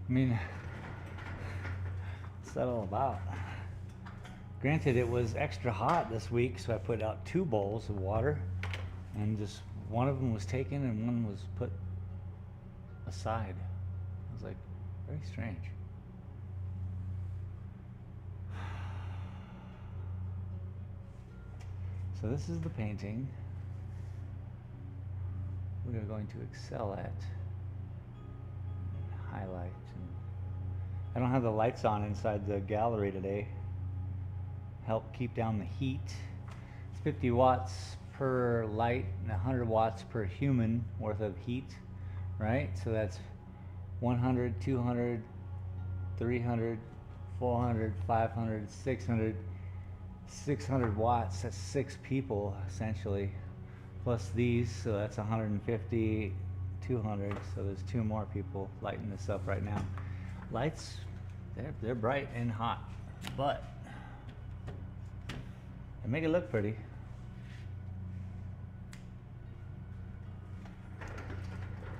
I mean, what's that all about? Granted, it was extra hot this week, so I put out 2 bowls of water, and just one of them was taken and one was put aside. I was like, very strange. So this is the painting we are going to excel at, highlight. And I don't have the lights on inside the gallery today. Help keep down the heat. It's 50 watts per light and 100 watts per human worth of heat, right? So that's 100, 200, 300, 400, 500, 600, 600 watts. That's 6 people essentially, plus these, so that's 150, 200. So there's 2 more people lighting this up right now. Lights, they're bright and hot, but they make it look pretty.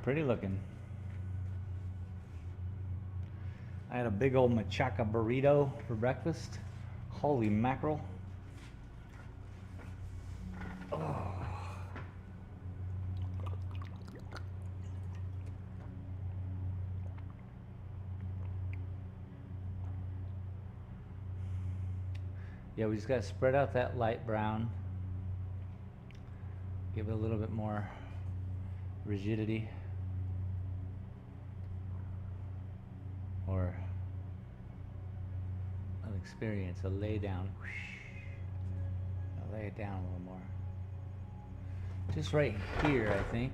Pretty looking. I had a big old machaca burrito for breakfast. Holy mackerel. Oh. Yeah, we just got to spread out that light brown. Give it a little bit more rigidity. Or an experience, a lay down. I'll lay it down a little more. Just right here, I think.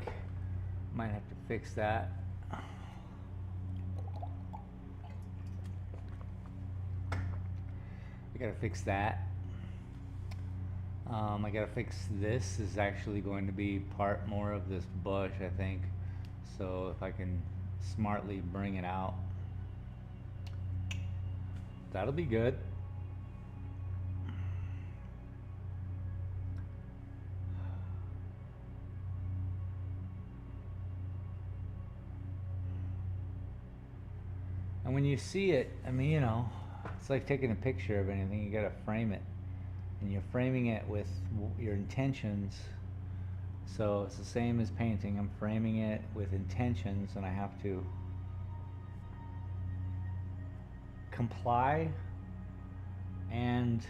Might have to fix that. I gotta fix that. I gotta fix this. Is actually going to be part more of this bush, I think. So if I can smartly bring it out, that'll be good. And when you see it, I mean, you know, it's like taking a picture of anything. You gotta frame it, and you're framing it with your intentions. So it's the same as painting. I'm framing it with intentions, and I have to comply and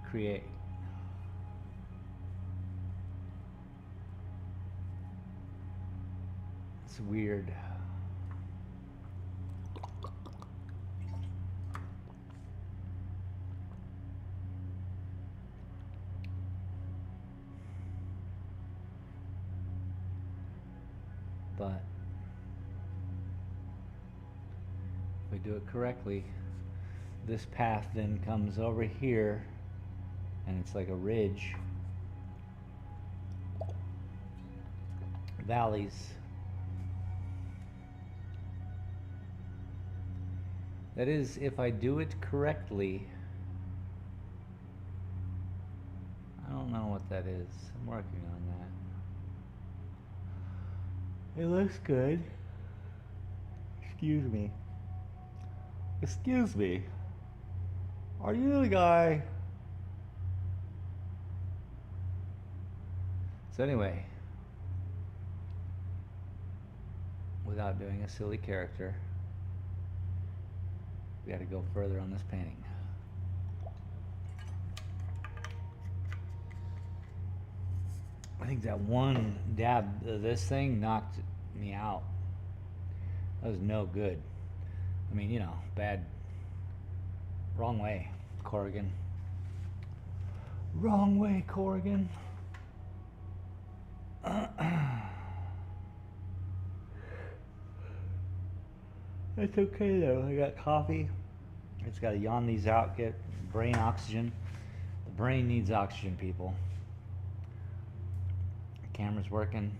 create. It's weird. But if we do it correctly, this path then comes over here, and it's like a ridge, valleys. That is, if I do it correctly. I don't know what that is. I'm working on that. It looks good. Excuse me. Excuse me. Are you the guy? So anyway, without doing a silly character, we got to go further on this painting. I think that one dab of this thing knocked me out. That was no good. I mean, you know, bad. Wrong way, Corrigan. Wrong way, Corrigan. It's okay though. I got coffee. I just gotta yawn these out, get brain oxygen. The brain needs oxygen, people. Camera's working.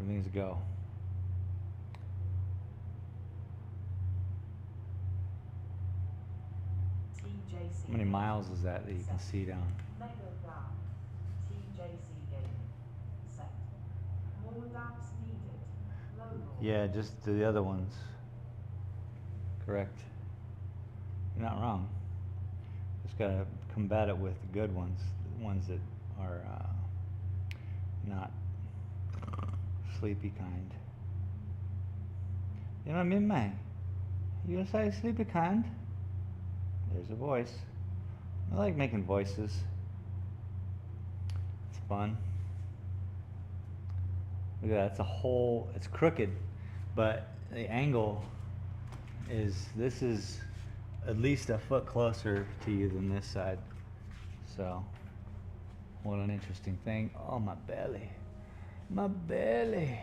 Everything's a go. TJC. How many miles is that you can see down? Mega Gap. TJC Gaming. Set. More laps needed. Low. Yeah, just the other ones. Correct. You're not wrong. Just gotta combat it with the good ones, the ones that are not sleepy kind. You know what I mean, man? You gonna say sleepy kind? There's a voice. I like making voices. It's fun. Look at that, it's a whole, it's crooked, but the angle is, this is at least a foot closer to you than this side. So, what an interesting thing. Oh, my belly. My belly.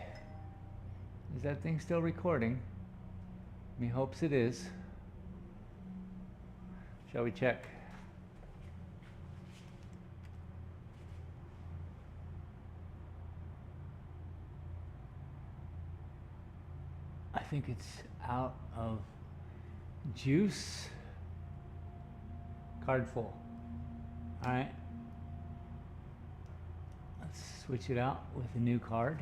Is that thing still recording? Me hopes it is. Shall we check? I think it's out of juice. Card full. All right. Let's switch it out with a new card.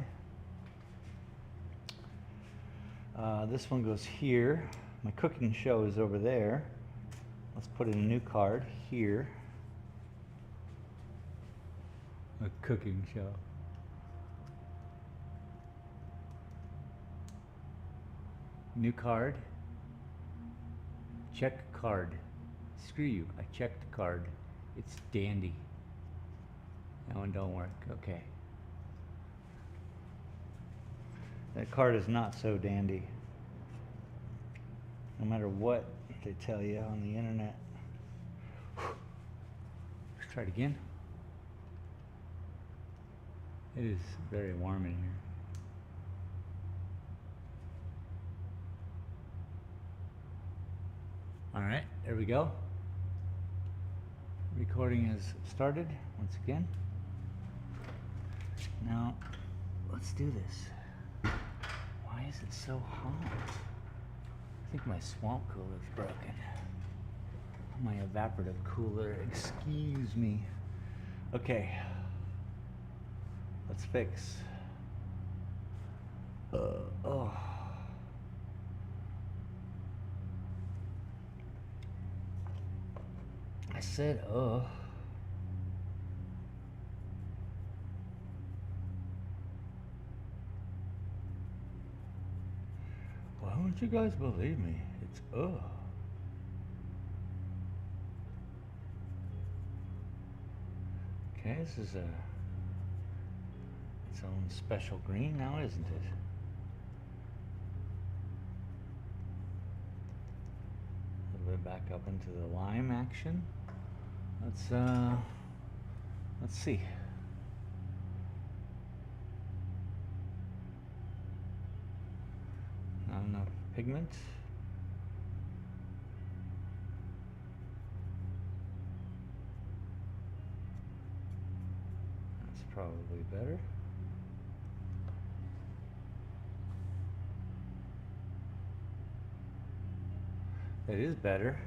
This one goes here. My cooking show is over there. Let's put in a new card here. A cooking show. New card. Check card. Screw you. I checked card. It's dandy. That one don't work. Okay. That card is not so dandy. No matter what they tell you on the internet. Let's try it again. It is very warm in here. All right, there we go. Recording has started once again. Now, let's do this. Why is it so hot? I think my swamp cooler is broken. My evaporative cooler, excuse me. Okay, let's fix. Oh. I said, oh. Why won't you guys believe me? It's, oh. Okay, this is its own special green now, isn't it? A little bit back up into the lime action. Let's see. Not enough pigment. That's probably better. It is better.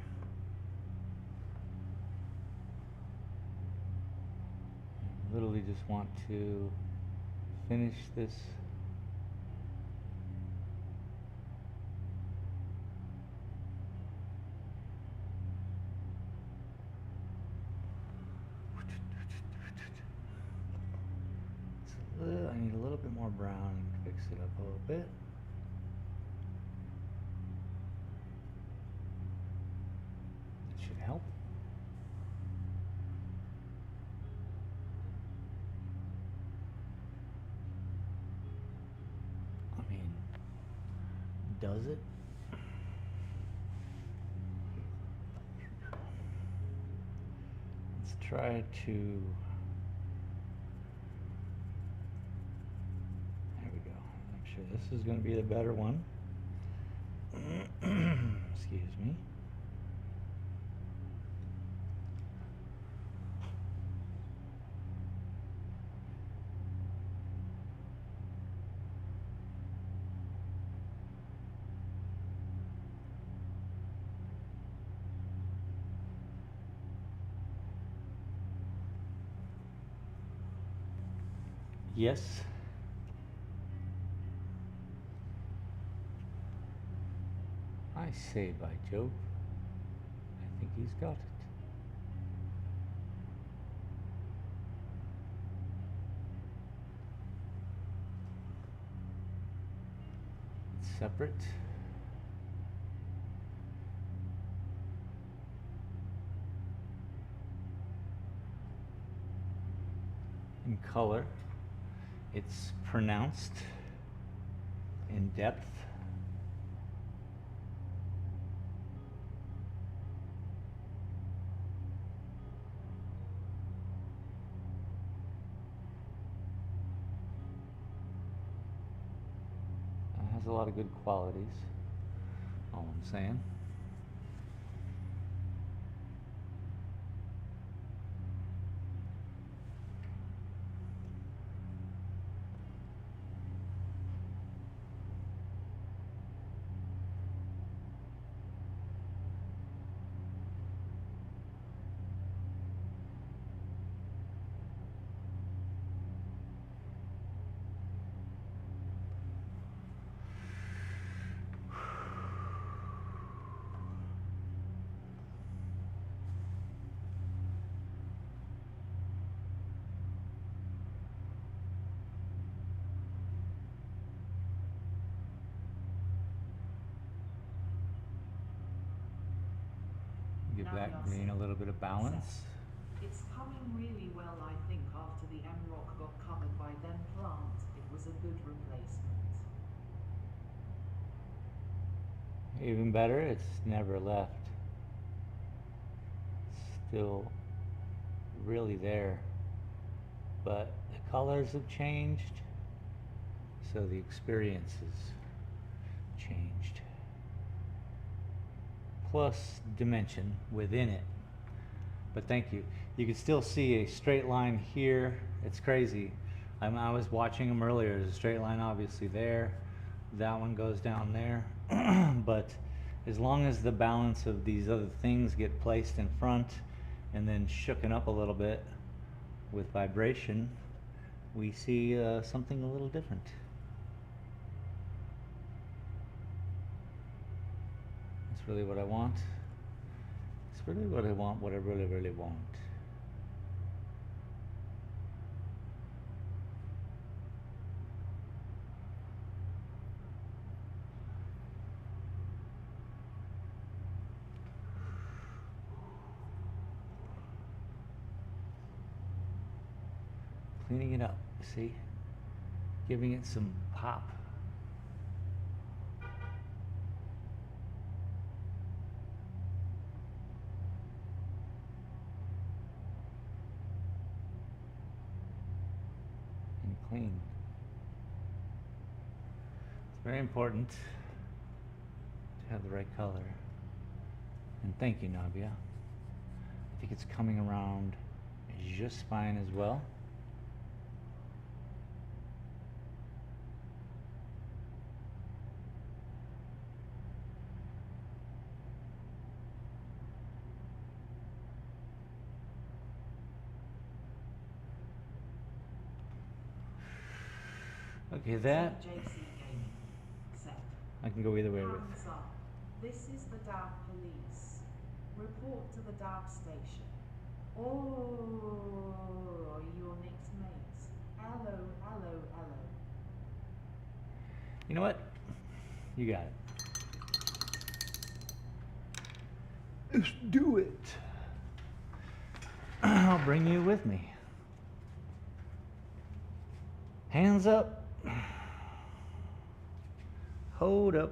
Literally just want to finish this. I need a little bit more brown and fix it up a little bit. That should help. I mean, does it? Let's try to. This is going to be the better one. Excuse me. Yes. I say, by Jove, I think he's got it. It's separate. In color, it's pronounced. In depth, it has a lot of good qualities, all I'm saying. Give Now that we are green a set. little bit of balance. It's coming really well, I think. After the M-Rock got covered by them plant, it was a good replacement. Even better, it's never left. Still really there. But the colors have changed, so the experience has changed. Plus dimension within it. But thank you. You can still see a straight line here. It's crazy. I was watching them earlier. There's a straight line obviously there. That one goes down there. But as long as the balance of these other things get placed in front and then shooken up a little bit with vibration, we see something a little different. That's really what I want. It's really what I want, what I really, really want. Cleaning it up, see? Giving it some pop. And clean. It's very important to have the right color. And thank you, Nabia. I think it's coming around just fine as well. Okay, that JC Gaming. Set. I can go either way with. Hands up. This is the DAB police. Report to the DAB station. Oh, your nicked mates. Hello, hello, hello. You know what? You got it. Let's do it. I'll bring you with me. Hands up. Hold up.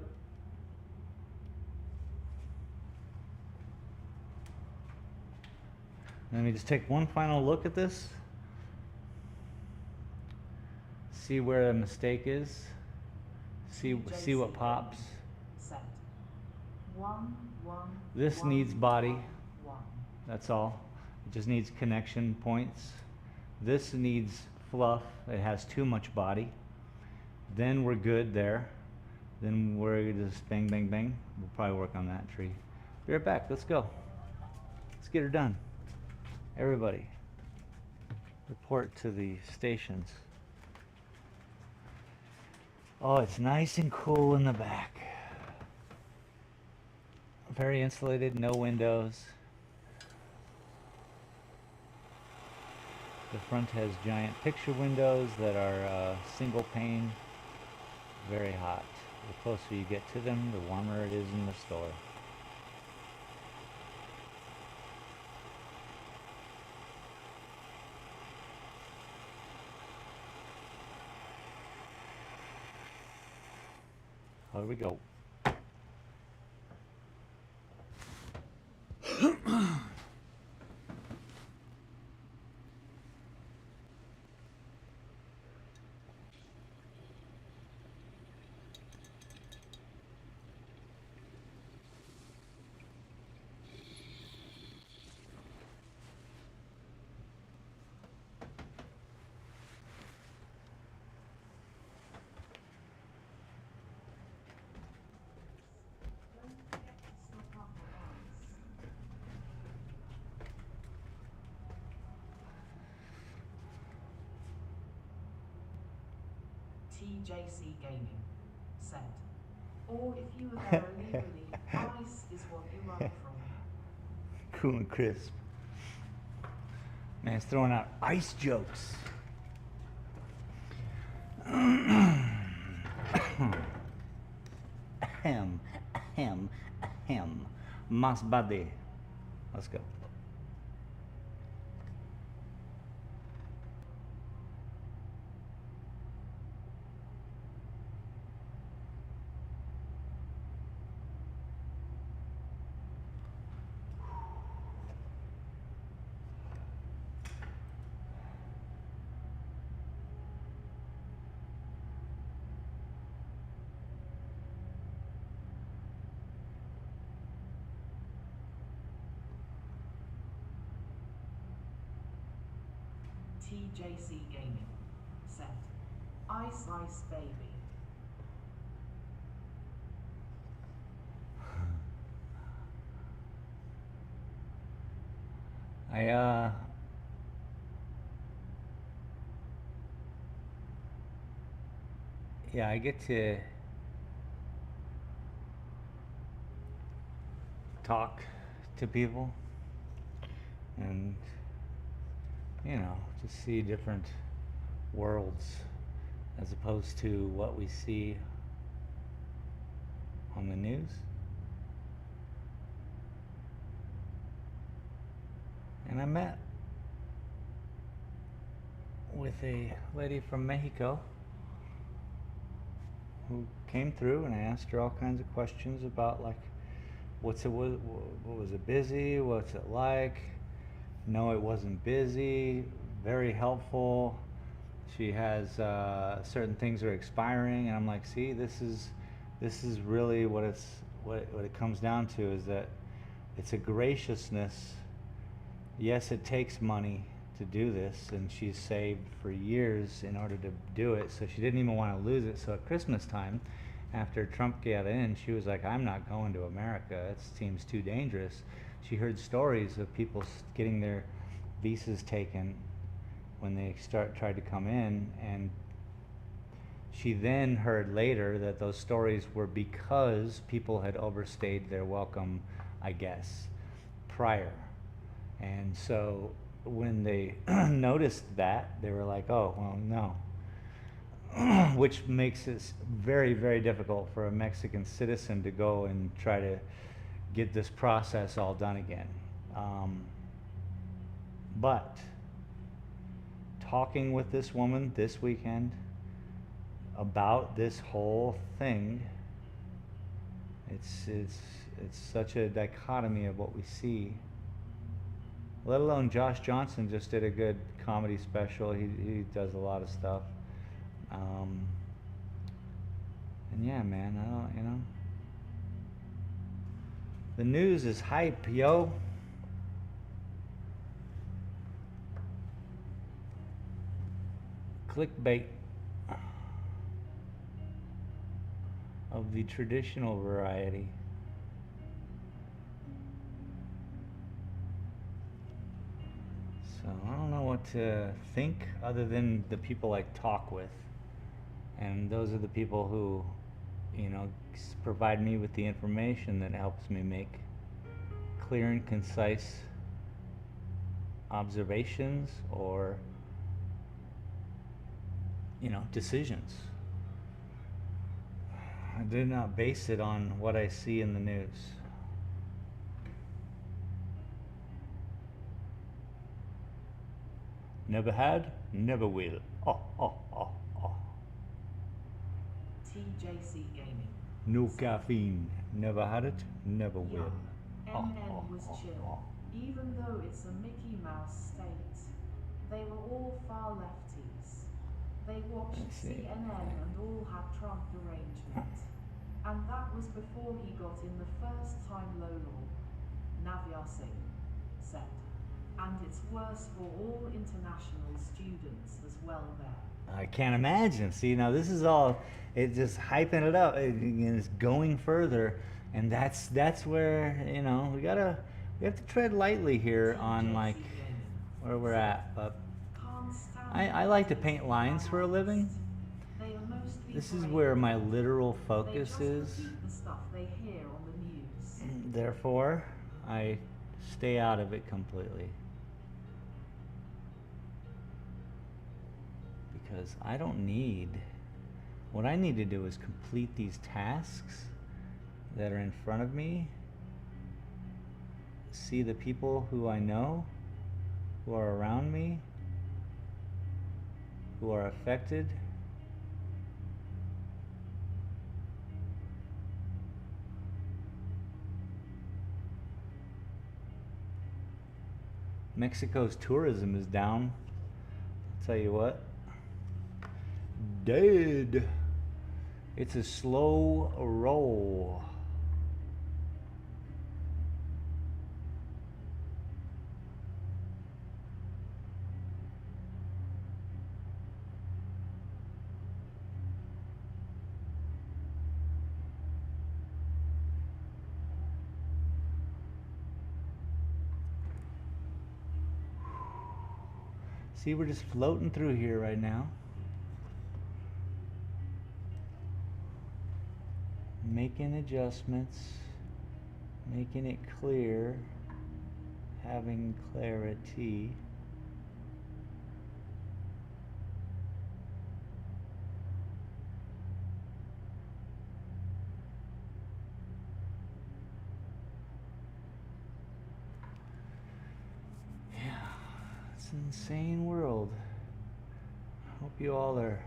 Let me just take one final look at this. See where a mistake is. See what pops. Set. 1, 1. This 1, needs body. 1, 1. That's all. It just needs connection points. This needs fluff. It has too much body. Then we're good there. Then we're just bang, bang, bang. We'll probably work on that tree. Be right back. Let's go. Let's get her done. Everybody, report to the stations. Oh, it's nice and cool in the back. Very insulated, no windows. The front has giant picture windows that are single pane, very hot. The closer you get to them, the warmer it is in the store. Here we go. Don't forget to stock up on ice. TJC Gaming said. Or if you were there illegally, ice is what you run from. Cool and crisp. Man, it's throwing out ice jokes. Ahem, ahem, ahem. Mas bade. Let's go. TJC Gaming said. Ice Ice Baby. I yeah, I get to talk to people and just see different worlds as opposed to what we see on the news. And I met with a lady from Mexico who came through, and I asked her all kinds of questions about, like, what was it busy? What's it like? No, it wasn't busy. Very helpful. She has certain things are expiring, and I'm like, see, this is really what it comes down to, is that it's a graciousness. Yes, it takes money to do this, and she's saved for years in order to do it, so she didn't even want to lose it. So at Christmas time, after Trump got in, she was like, I'm not going to America. It seems too dangerous. She heard stories of people getting their visas taken when they tried to come in, and she then heard later that those stories were because people had overstayed their welcome, I guess, prior. And so when they noticed that, they were like, oh, well, no. Which makes it very, very difficult for a Mexican citizen to go and try to get this process all done again. But talking with this woman this weekend about this whole thing, it's such a dichotomy of what we see. Let alone Josh Johnson just did a good comedy special. He does a lot of stuff. And yeah, man, I don't. The news is hype, yo. Clickbait of the traditional variety. So I don't know what to think other than the people I talk with. And those are the people who, provide me with the information that helps me make clear and concise observations or, decisions. I do not base it on what I see in the news. Never had, never will. Oh, oh, oh, oh. TJC Gaming. No caffeine. Never had it, never Yeah, will. NN was chill. Even though it's a Mickey Mouse state, they were all far lefties. They watched I see. CNN and all had Trump derangement. And that was before he got in the first time Lolo, Navya Singh, said. And it's worse for all international students as well there. I can't imagine. See, now this is all, it's just hyping it up. It's going further. And that's where, we have to tread lightly here on like where we're at. But I like to paint lines for a living. This is where my literal focus is. The stuff they hear on the news. Therefore, I stay out of it completely. Because I don't need, what I need to do is complete these tasks that are in front of me, see the people who I know, who are around me, who are affected, Mexico's tourism is down. I'll tell you what. Dead. It's a slow roll. See, we're just floating through here right now. Making adjustments, making it clear, having clarity. It's an insane world. I hope you all are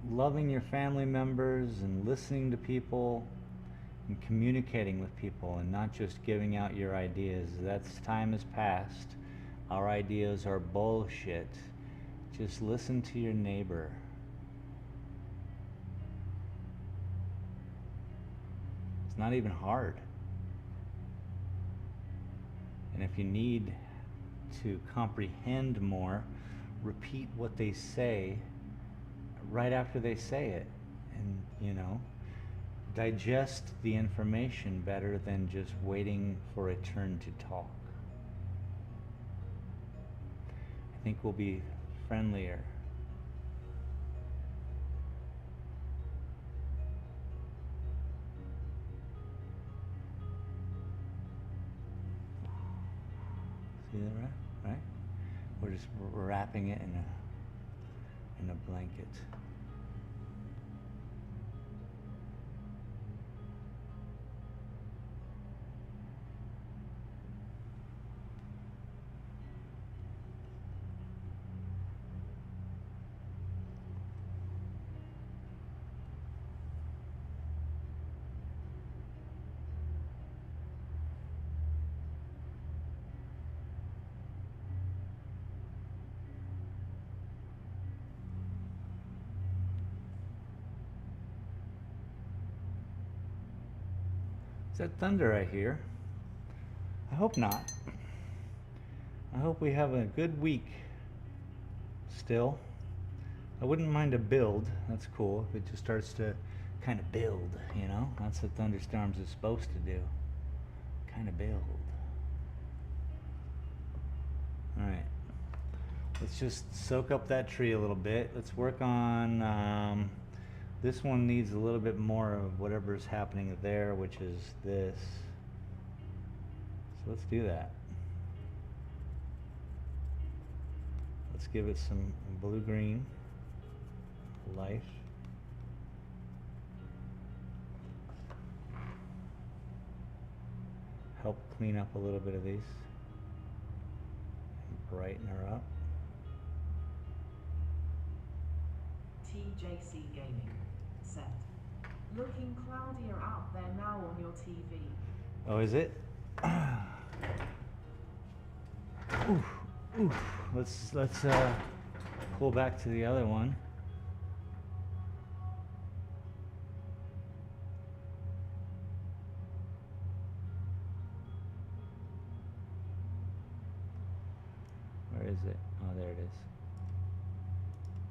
loving your family members and listening to people and communicating with people and not just giving out your ideas. That's time has passed. Our ideas are bullshit. Just listen to your neighbor. It's not even hard. And if you need to comprehend more, repeat what they say right after they say it, and digest the information better than just waiting for a turn to talk. I think we'll be friendlier. See that, right? We're just wrapping it in a blanket. Is that thunder I hear? I hope not. I hope we have a good week still. I wouldn't mind a build. That's cool. If it just starts to kind of build, That's what thunderstorms is supposed to do. Kind of build. Alright. let's just soak up that tree a little bit. Let's work on, this one needs a little bit more of whatever's happening there, which is this. So let's do that. Let's give it some blue-green life. Help clean up a little bit of these. Brighten her up. TJC Gaming. Set. Looking cloudier out there now on your TV. Oh, is it? Oof, oof. Let's pull back to the other one. Where is it? Oh, there it is.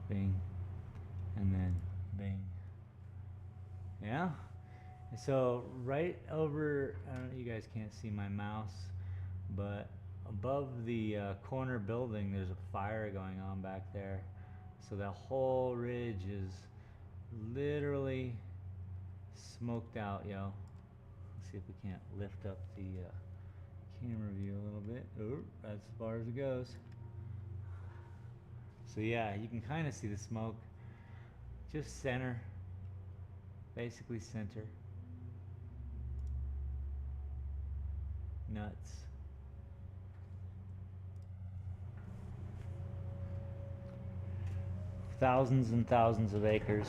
Bing. And then bing. Yeah? So right over, I don't know, you guys can't see my mouse, but above the corner building, there's a fire going on back there. So that whole ridge is literally smoked out, yo. Let's see if we can't lift up the camera view a little bit. Oh, that's as far as it goes. So yeah, you can kind of see the smoke. Just center, basically center. Nuts. Thousands and thousands of acres.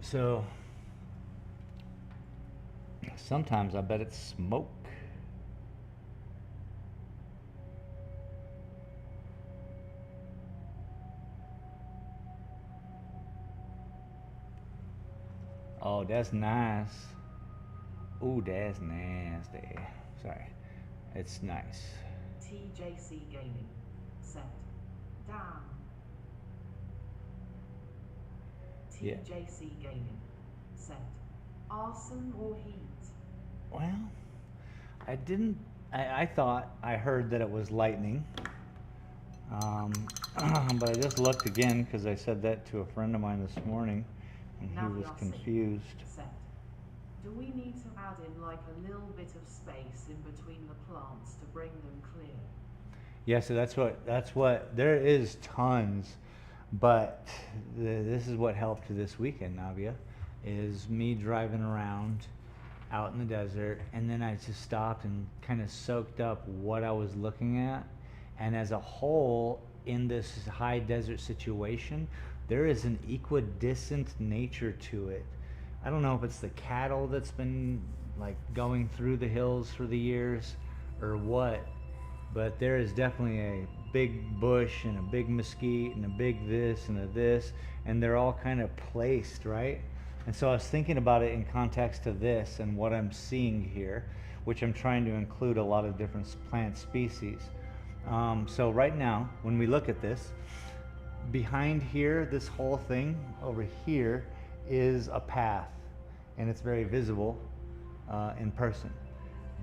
So sometimes I bet it's smoke. Oh, that's nice. Ooh, that's nasty. Sorry. It's nice. TJC Gaming. Set. Down. Yeah. TJC Gaming. Set. Arson or heat? Well, I thought I heard that it was lightning. But I just looked again because I said that to a friend of mine this morning and he was confused. Set. Do we need to add in like a little bit of space in between the plants to bring them clear? Yeah, so that's what, there is tons, but this is what helped this weekend, Navia, is me driving around out in the desert, and then I just stopped and kind of soaked up what I was looking at. And as a whole, in this high desert situation, there is an equidistant nature to it. I don't know if it's the cattle that's been like going through the hills for the years or what, but there is definitely a big bush and a big mesquite and a big this and a this, and they're all kind of placed, right? And so I was thinking about it in context of this and what I'm seeing here, which I'm trying to include a lot of different plant species. So right now, when we look at this, behind here, this whole thing over here is a path, and it's very visible in person.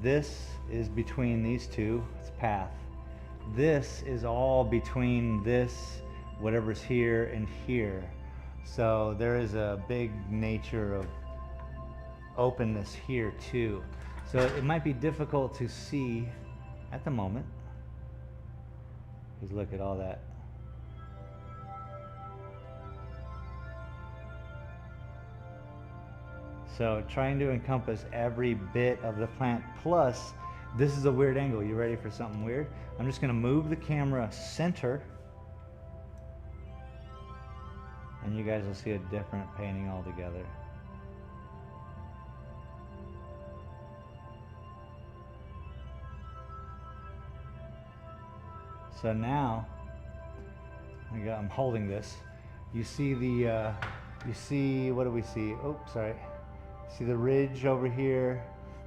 This is between these two, it's path. This is all between this, whatever's here and here. So there is a big nature of openness here too. So it might be difficult to see at the moment. Because look at all that. So trying to encompass every bit of the plant. Plus, this is a weird angle. You ready for something weird? I'm just going to move the camera center. And you guys will see a different painting altogether. So now, I'm holding this. You see the, you see, what do we see? Oh, sorry. See the ridge over here.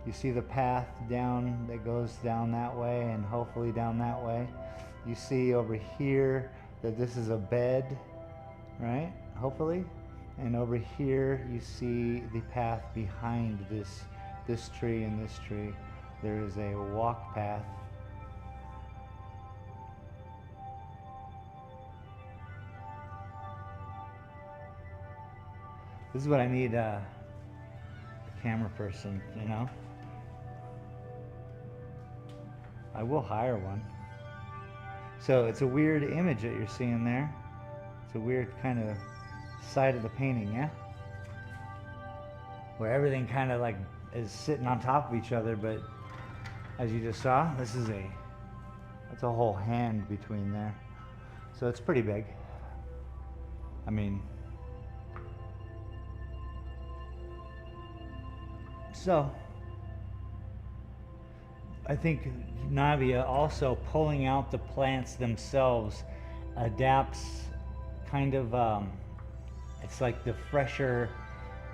You see the path down that goes down that way and hopefully down that way. You see over here that this is a bed, right? Hopefully. And over here you see the path behind this tree and this tree. There is a walk path. This is what I need a camera person, you know? I will hire one. So it's a weird image that you're seeing there. It's a weird kind of side of the painting, yeah? Where everything kind of like is sitting on top of each other, but as you just saw, that's a whole hand between there. So it's pretty big. I mean, so I think Navia also pulling out the plants themselves adapts kind of, it's like the fresher,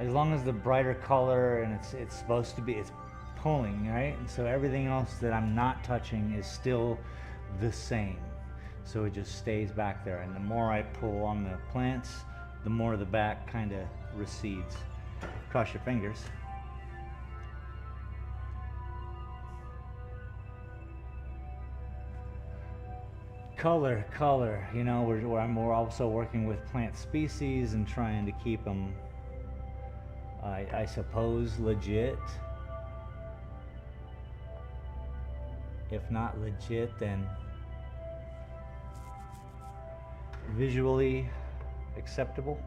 as long as the brighter color and it's supposed to be, it's pulling, right? And so everything else that I'm not touching is still the same. So it just stays back there. And the more I pull on the plants, the more the back kind of recedes. Cross your fingers. Color, you know, we're also working with plant species and trying to keep them, I suppose, legit. If not legit, then visually acceptable.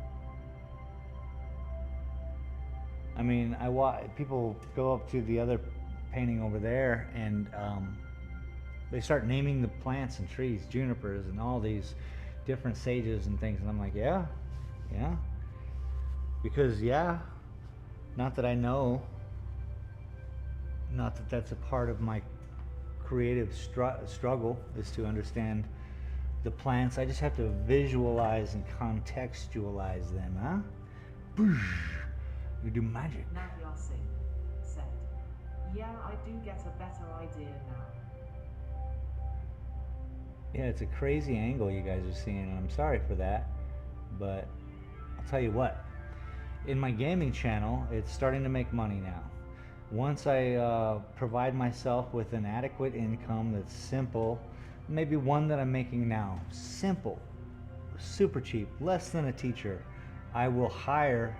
I mean, people go up to the other painting over there and they start naming the plants and trees, junipers and all these different sages and things, and I'm like, yeah, because not that I know, not that that's a part of my creative struggle is to understand the plants. I just have to visualize and contextualize them, huh? Boosh. We do magic. Navya Singh said, "Yeah, I do get a better idea now." Yeah, it's a crazy angle you guys are seeing, and I'm sorry for that, but I'll tell you what, in my gaming channel, it's starting to make money now. Once I provide myself with an adequate income that's simple, maybe one that I'm making now, simple, super cheap, less than a teacher, I will hire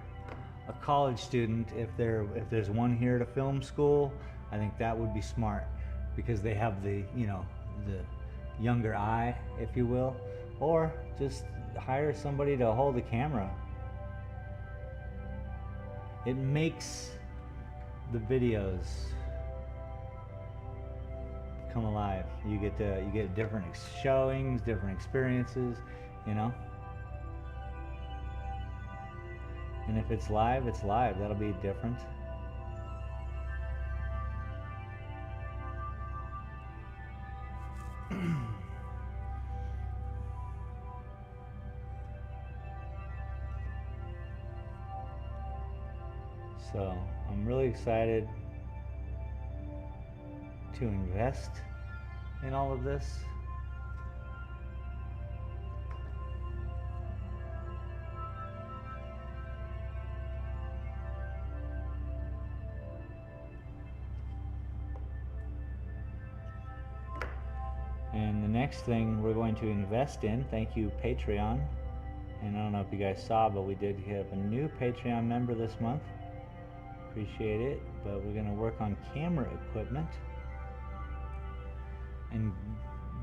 a college student if there's one here at a film school. I think that would be smart because they have the younger eye, if you will, or just hire somebody to hold the camera. It makes the videos come alive. You get different showings, different experiences, you know. And if it's live, it's live. That'll be different. So I'm really excited to invest in all of this. And the next thing we're going to invest in, thank you Patreon, and I don't know if you guys saw, but we did have a new Patreon member this month. Appreciate it. But we're going to work on camera equipment and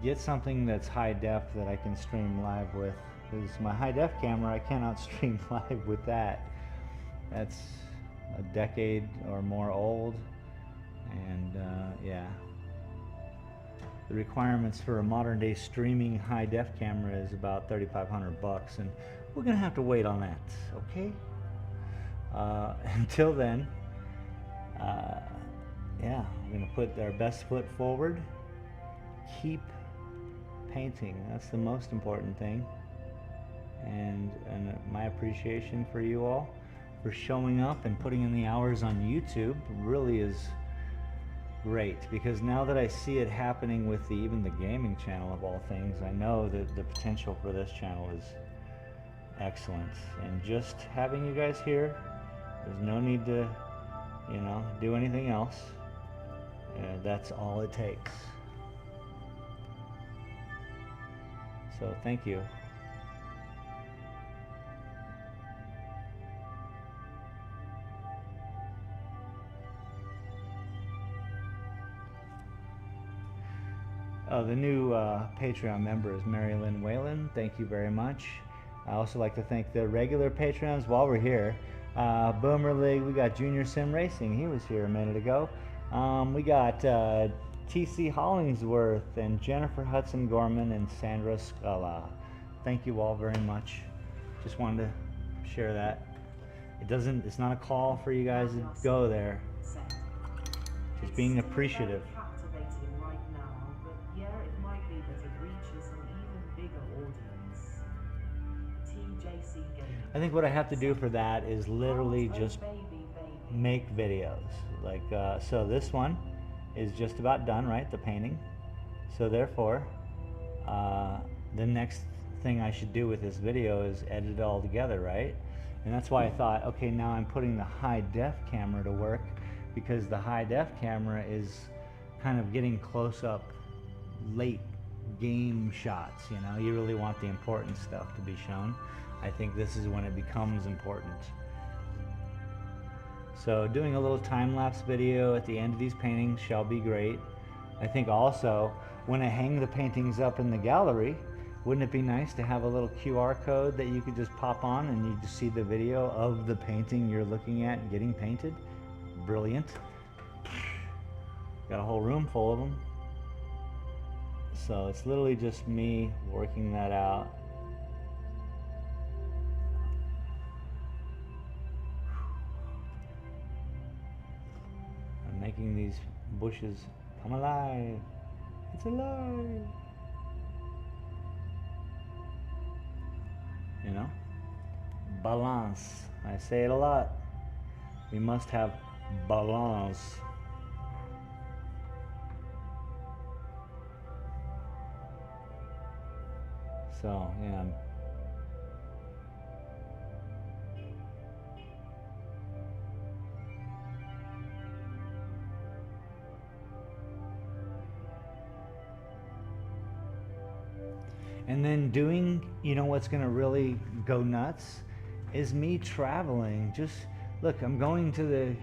get something that's high def that I can stream live with, because my high def camera, I cannot stream live with that. That's a decade or more old, and yeah, the requirements for a modern day streaming high def camera is about $3,500, and we're gonna have to wait on that, okay? Until then, yeah, we're gonna put our best foot forward, keep painting. That's the most important thing. And my appreciation for you all for showing up and putting in the hours on YouTube really is great, because now that I see it happening with even the gaming channel of all things, I know that the potential for this channel is excellent. And just having you guys here, there's no need to, you know, do anything else. That's all it takes. So thank you. Oh, the new Patreon member is Marilyn Whalen. Thank you very much. I also like to thank the regular Patreons while we're here. Boomer League, we got Junior Sim Racing. He was here a minute ago. We got T.C. Hollingsworth and Jennifer Hudson Gorman and Sandra Scala. Thank you all very much. Just wanted to share that. It's not a call for you guys to go there. Just being appreciative. I think what I have to do for that is literally just make videos. Like, so this one is just about done, right? The painting. So therefore, the next thing I should do with this video is edit it all together, right? And that's why I thought, okay, now I'm putting the high def camera to work, because the high def camera is kind of getting close up late game shots, you know? You really want the important stuff to be shown. I think this is when it becomes important. So doing a little time-lapse video at the end of these paintings shall be great. I think also when I hang the paintings up in the gallery, wouldn't it be nice to have a little QR code that you could just pop on and you just see the video of the painting you're looking at getting painted? Brilliant. Got a whole room full of them. So it's literally just me working that out. I'm making these bushes come alive. It's alive. You know? Balance. I say it a lot. We must have balance. So, yeah. And then doing, you know what's going to really go nuts is me traveling. Just look, I'm going to the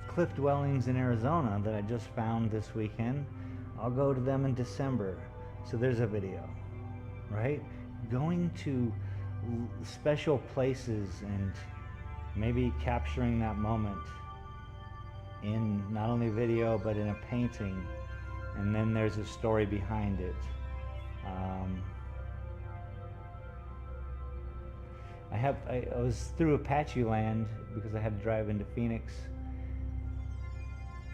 cliff dwellings in Arizona that I just found this weekend. I'll go to them in December. So there's a video, right? Going to special places and maybe capturing that moment in not only video but in a painting, and then there's a story behind it. I was through Apache land because I had to drive into Phoenix,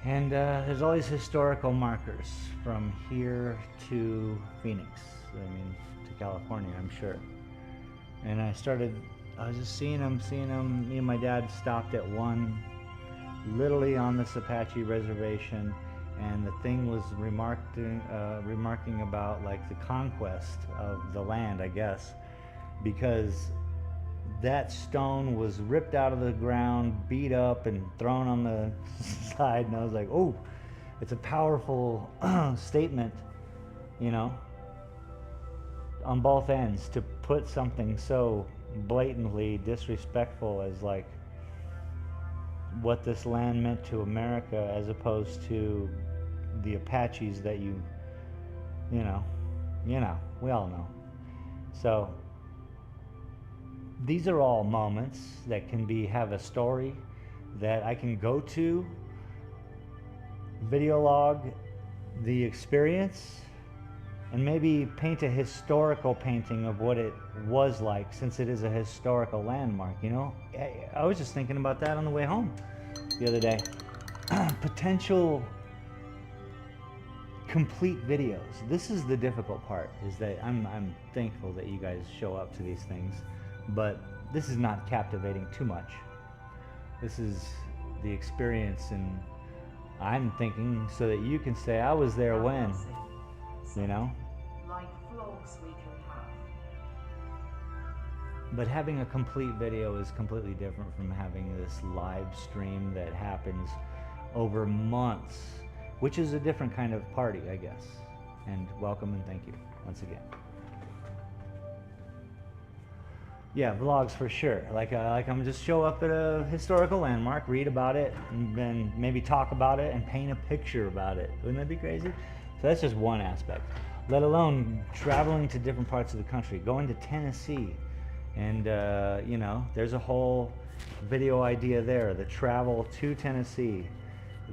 and there's always historical markers from here to Phoenix, I mean to California, I'm sure. And I was just seeing them. Me and my dad stopped at one literally on this Apache reservation, and the thing was remarking about like the conquest of the land, I guess, because that stone was ripped out of the ground, beat up, and thrown on the side. And I was like, oh, it's a powerful statement, you know, on both ends, to put something so blatantly disrespectful as like what this land meant to America, as opposed to the Apaches that you know, we all know. So these are all moments that can have a story that I can go to, video log the experience, and maybe paint a historical painting of what it was like, since it is a historical landmark, you know? I was just thinking about that on the way home the other day. Potential complete videos. This is the difficult part, is that I'm thankful that you guys show up to these things, but this is not captivating too much. This is the experience, and I'm thinking so that you can say, I was there when, you know? Like vlogs we can have. But having a complete video is completely different from having this live stream that happens over months, which is a different kind of party, I guess. And welcome and thank you once again. Yeah, vlogs for sure. Like I'm just show up at a historical landmark, read about it, and then maybe talk about it and paint a picture about it. Wouldn't that be crazy? So that's just one aspect. Let alone traveling to different parts of the country, going to Tennessee, and you know, there's a whole video idea there. The travel to Tennessee,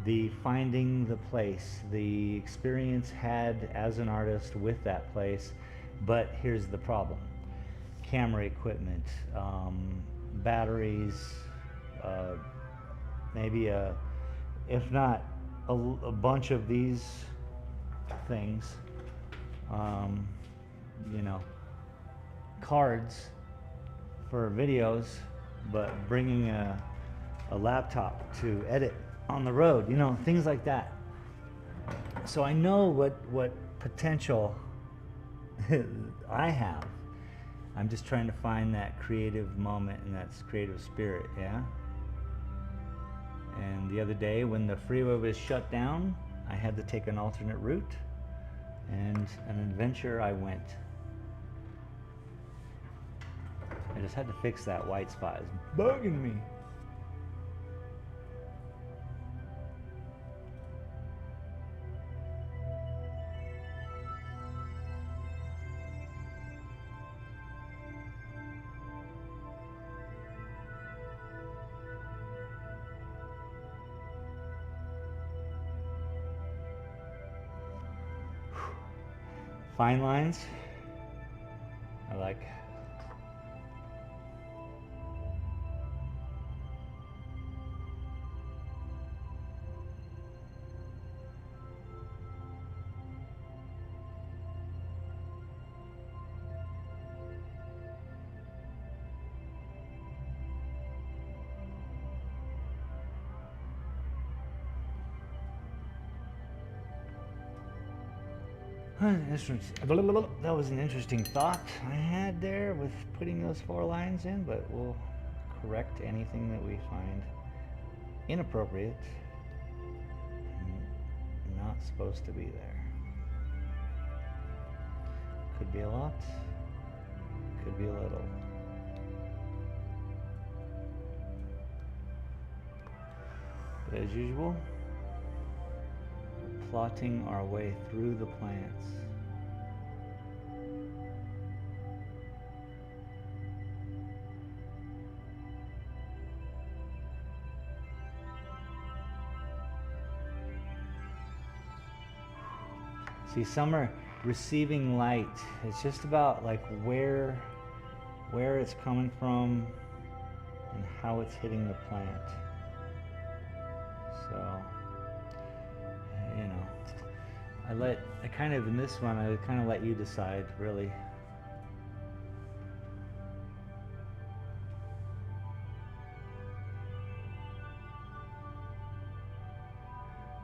the finding the place, the experience had as an artist with that place. But here's the problem. Camera equipment, batteries, maybe if not a bunch of these things, you know, cards for videos, but bringing a laptop to edit on the road, you know, things like that. So I know what potential I have. I'm just trying to find that creative moment and that creative spirit, yeah? And the other day when the freeway was shut down, I had to take an alternate route, and an adventure I went. I just had to fix that white spot. It's bugging me. Fine lines, I like. That was an interesting thought I had there with putting those 4 lines in, but we'll correct anything that we find inappropriate and not supposed to be there. Could be a lot, could be a little. But as usual, plotting our way through the plants. See, some are receiving light. It's just about like where it's coming from and how it's hitting the plant. So, you know, I kind of, in this one, I kind of let you decide, really.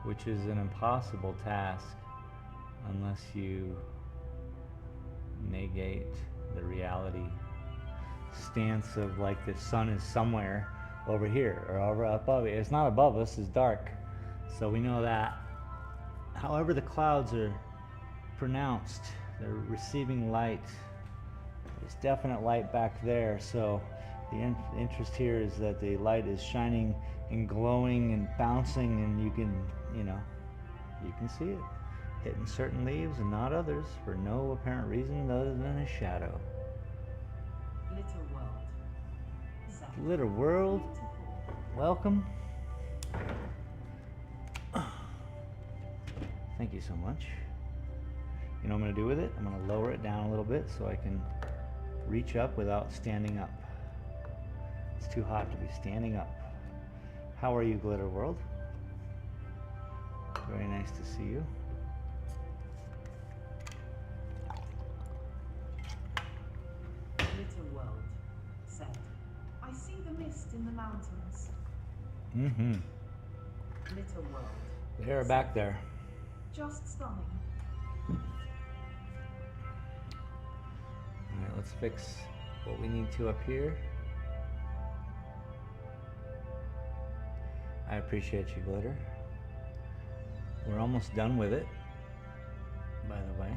Which is an impossible task unless you negate the reality stance of like the sun is somewhere over here or over above it. It's not above us, it's dark. So we know that. However, the clouds are pronounced, they're receiving light. There's definite light back there. So the interest here is that the light is shining and glowing and bouncing, and you can, you know, you can see it hitting certain leaves and not others for no apparent reason other than a shadow. Little world. Little world. Welcome. Thank you so much. You know what I'm going to do with it? I'm going to lower it down a little bit so I can reach up without standing up. It's too hot to be standing up. How are you, Glitter World? Very nice to see you. Little world said, I see the mist in the mountains. Mm-hmm. Little world. They're back there. Just stunning. Alright, let's fix what we need to up here. I appreciate you, Glitter. We're almost done with it, by the way.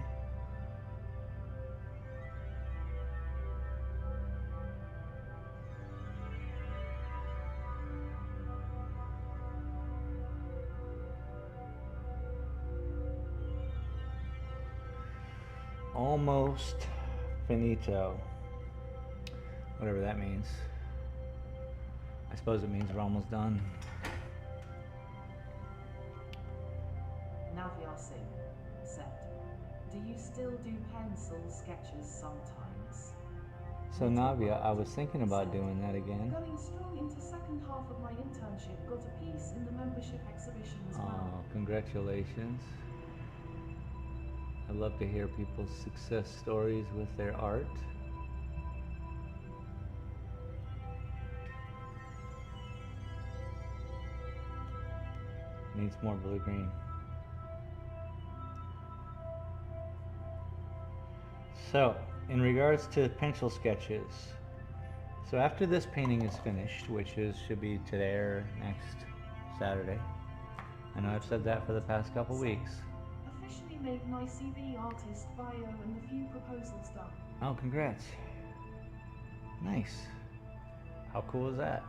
Almost finito. Whatever that means. I suppose it means we're almost done. Navya Singh, set. Do you still do pencil sketches sometimes? So Navya, I was thinking about doing that again. Going strong into second half of my internship, got a piece in the membership exhibition as well. Oh, congratulations. I love to hear people's success stories with their art. Needs more blue-green. So, in regards to pencil sketches, so after this painting is finished, which should be today or next Saturday, I know I've said that for the past couple weeks. Officially made my CV, artist, bio, and a few proposals done. Oh, congrats. Nice. How cool is that?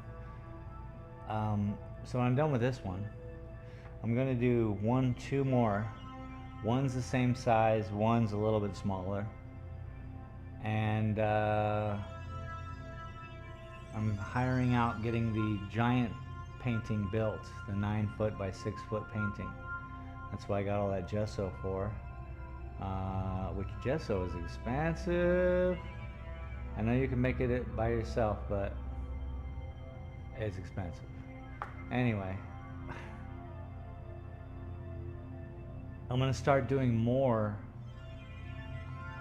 So when I'm done with this one, I'm gonna do two more. One's the same size, one's a little bit smaller. And I'm hiring out getting the giant painting built, the 9-foot by 6-foot painting. That's why I got all that gesso for. Which gesso is expensive. I know you can make it by yourself, but it's expensive. Anyway, I'm gonna start doing more,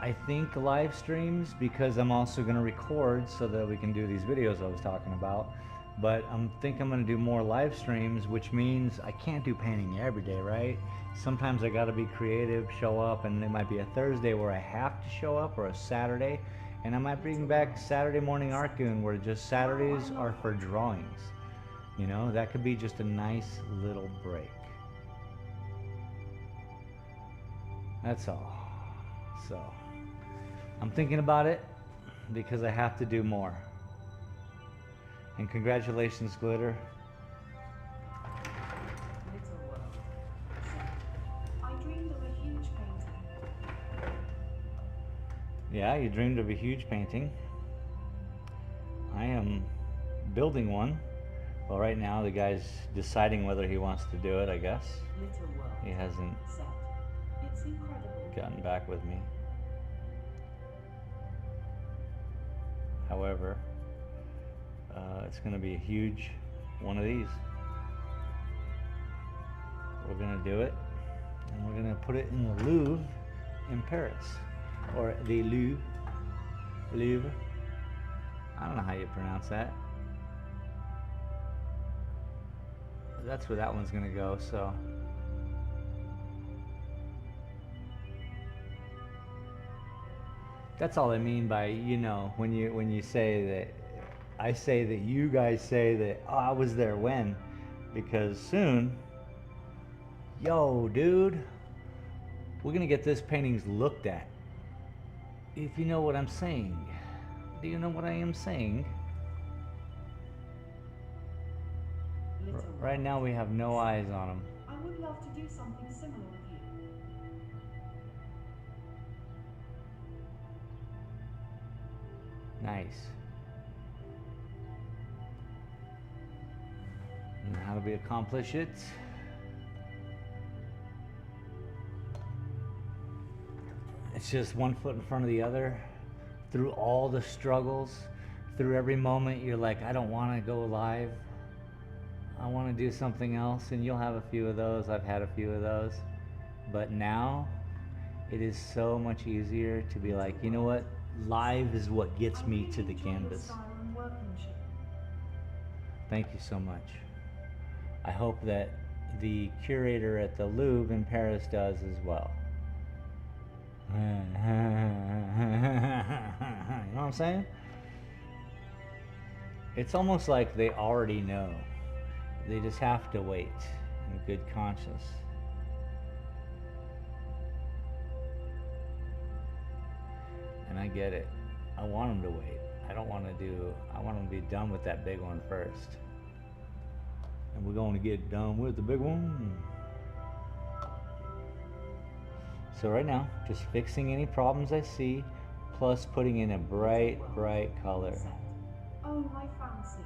I think, live streams, because I'm also gonna record so that we can do these videos I was talking about. But I'm gonna do more live streams, which means I can't do painting every day, right? Sometimes I gotta be creative, show up, and it might be a Thursday where I have to show up, or a Saturday, and I might bring back Saturday morning art goon, where just Saturdays are for drawings. You know, that could be just a nice little break. That's all. So, I'm thinking about it because I have to do more. And congratulations, Glitter. Little world. Set. I dreamed of a huge painting. Yeah, you dreamed of a huge painting. I am building one. Well, right now the guy's deciding whether he wants to do it, I guess. Little world. He hasn't Set. It's incredible. gotten back with me. However, it's going to be a huge one of these. We're going to do it, and we're going to put it in the Louvre in Paris, or the Louvre. I don't know how you pronounce that. That's where that one's going to go. So that's all I mean by, you know, when you say that, I say that you guys say that, oh, I was there when, because soon, yo, dude, we're gonna get this paintings looked at. If you know what I'm saying. Do you know what I am saying? Right now we have no eyes on them. I would love to do something similar with you. Nice. And how do we accomplish it? It's just one foot in front of the other, through all the struggles, through every moment you're like, I don't want to go live. I want to do something else, and you'll have a few of those. I've had a few of those. But now, it is so much easier to be like, you know what? Live is what gets me to the canvas. Thank you so much. I hope that the curator at the Louvre in Paris does as well. You know what I'm saying? It's almost like they already know. They just have to wait in good conscience. And I get it. I want them to wait. I want them to be done with that big one first. And we're going to get done with the big one. So right now, just fixing any problems I see, plus putting in a bright color. Oh, my fancy.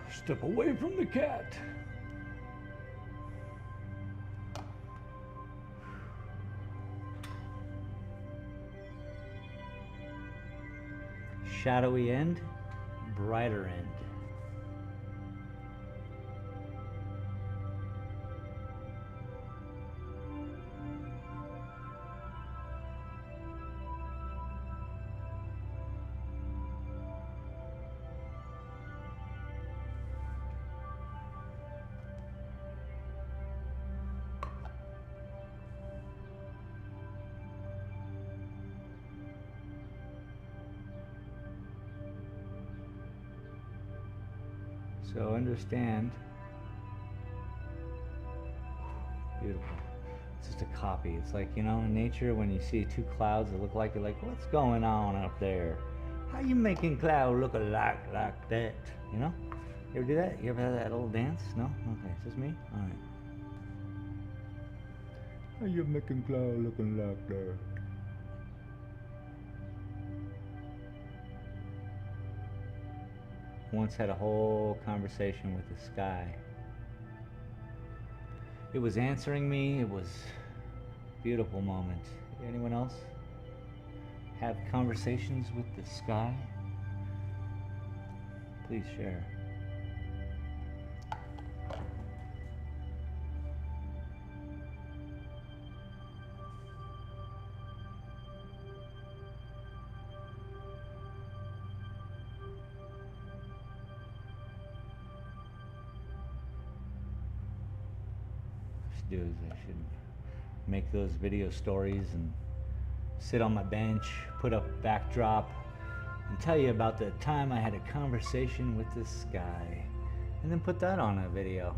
Step away from the cat. Shadowy end, brighter end. So understand, beautiful. It's just a copy. It's like, you know, in nature when you see two clouds that look like, you're like, what's going on up there? How you making cloud look alike like that? You know? You ever do that? You ever have that little dance? No? Okay, it's just me? Alright. How you making cloud looking like that? Once had a whole conversation with the sky. It was answering me. It was a beautiful moment. Anyone else have conversations with the sky? Please share. Do is I should make those video stories and sit on my bench, put up a backdrop, and tell you about the time I had a conversation with the sky, and then put that on a video.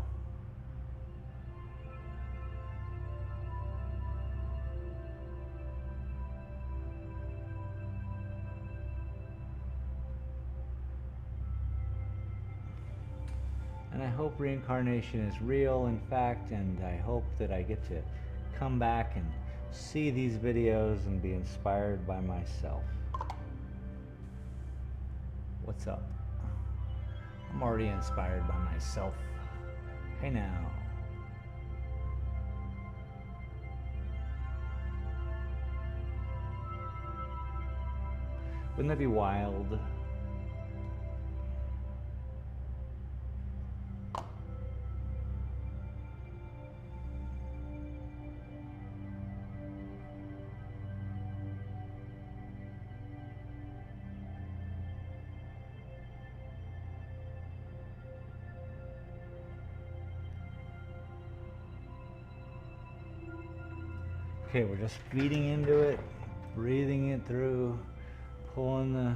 And I hope reincarnation is real, in fact, and I hope that I get to come back and see these videos and be inspired by myself. What's up? I'm already inspired by myself. Hey now. Wouldn't that be wild? Okay, we're just feeding into it, breathing it through, pulling the,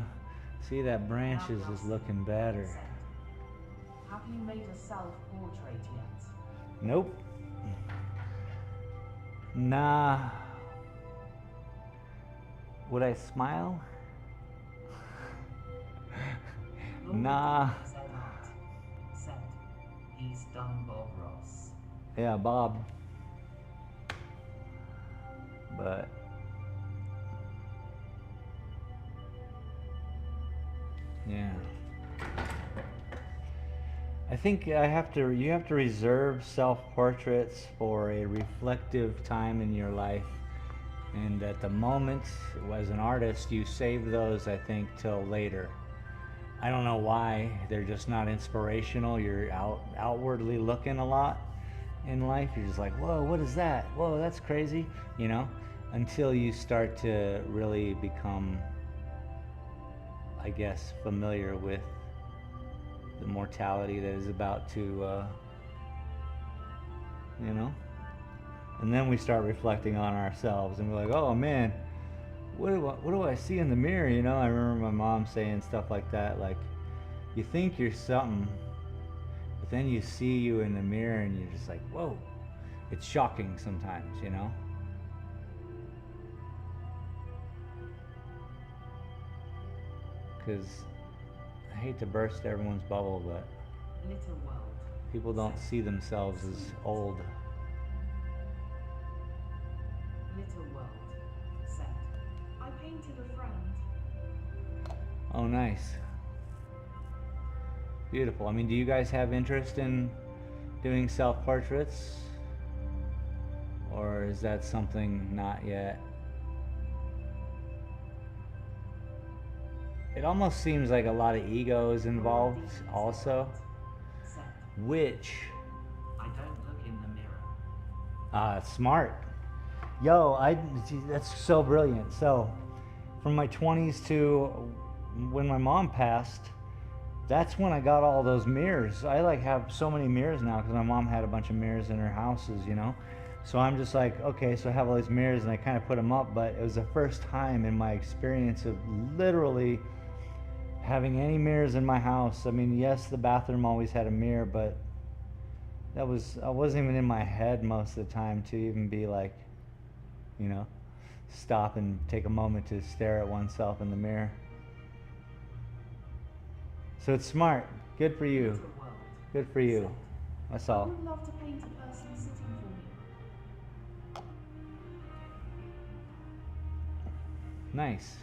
see that branch is just looking better. Have you made a self-portrait yet? Nope. Nah. Would I smile? Lord Nah. Said Art. Said. He's done Bob Ross. Yeah, Bob. But yeah. I think you have to reserve self-portraits for a reflective time in your life. And at the moment, as an artist, you save those, I think, till later. I don't know why. They're just not inspirational. You're outwardly looking a lot in life. You're just like, whoa, what is that? Whoa, that's crazy. You know, until you start to really become, I guess, familiar with the mortality that is about to, you know. And then we start reflecting on ourselves, and we're like, oh man, what do I see in the mirror? You know, I remember my mom saying stuff like that, like, you think you're something, but then you see you in the mirror, and you're just like, whoa. It's shocking sometimes, you know. Because I hate to burst everyone's bubble, but Little world. people don't see themselves as old. Little world. Said. I painted a friend. Oh, nice. Beautiful. I mean, do you guys have interest in doing self-portraits? Or is that something not yet? It almost seems like a lot of ego is involved also, Said. which, I don't look in the mirror. smart. Yo, that's so brilliant. So, from my 20s to when my mom passed, that's when I got all those mirrors. I like have so many mirrors now because my mom had a bunch of mirrors in her houses, you know. So I'm just like, okay, so I have all these mirrors and I kind of put them up, but it was the first time in my experience of literally having any mirrors in my house. I mean, yes, the bathroom always had a mirror, but I wasn't even in my head most of the time to even be like, you know, stop and take a moment to stare at oneself in the mirror. So it's smart. Good for you. Little world. Good for you. That's I all. would love to paint a person sitting for me. Nice.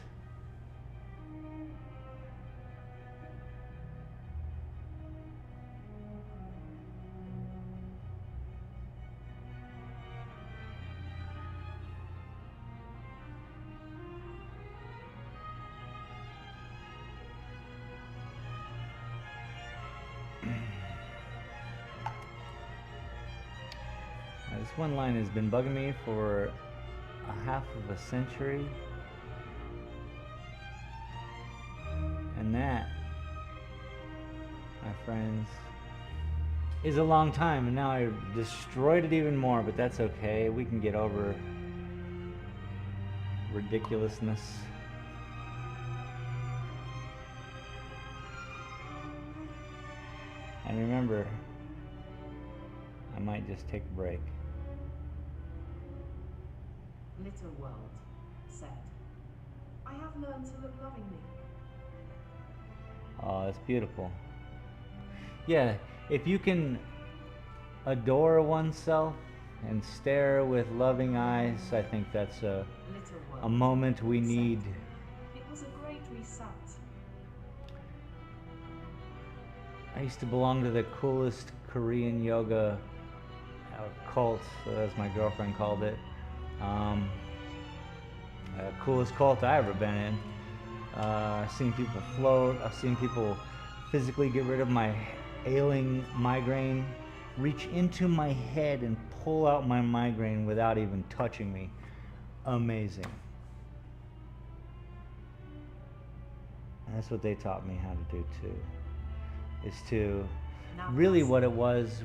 This one line has been bugging me for a half of a century. And that, my friends, is a long time. And now I destroyed it even more, but that's okay. We can get over ridiculousness. And remember, I might just take a break. Little world. Said. I have learned to look lovingly. Oh, it's beautiful. Yeah, if you can adore oneself and stare with loving eyes, I think that's Little world. a moment we need. It was a great reset. I used to belong to the coolest Korean yoga cult, as my girlfriend called it. Coolest cult I ever been in. I've seen people float. I've seen people physically get rid of my ailing migraine, reach into my head and pull out my migraine without even touching me. Amazing. And that's what they taught me how to do too. Is to Now really that's what it. it was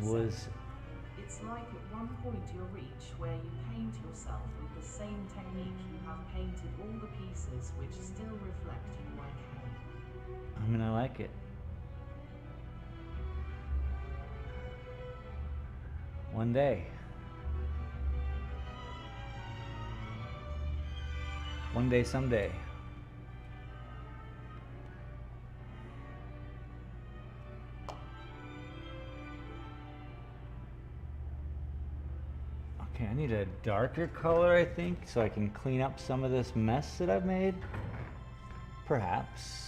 It's like at one point you'll reach where you paint yourself with the same technique you have painted all the pieces which still reflect you like him. I mean, I like it. One day. One day, someday. Okay, I need a darker color, I think, so I can clean up some of this mess that I've made. Perhaps.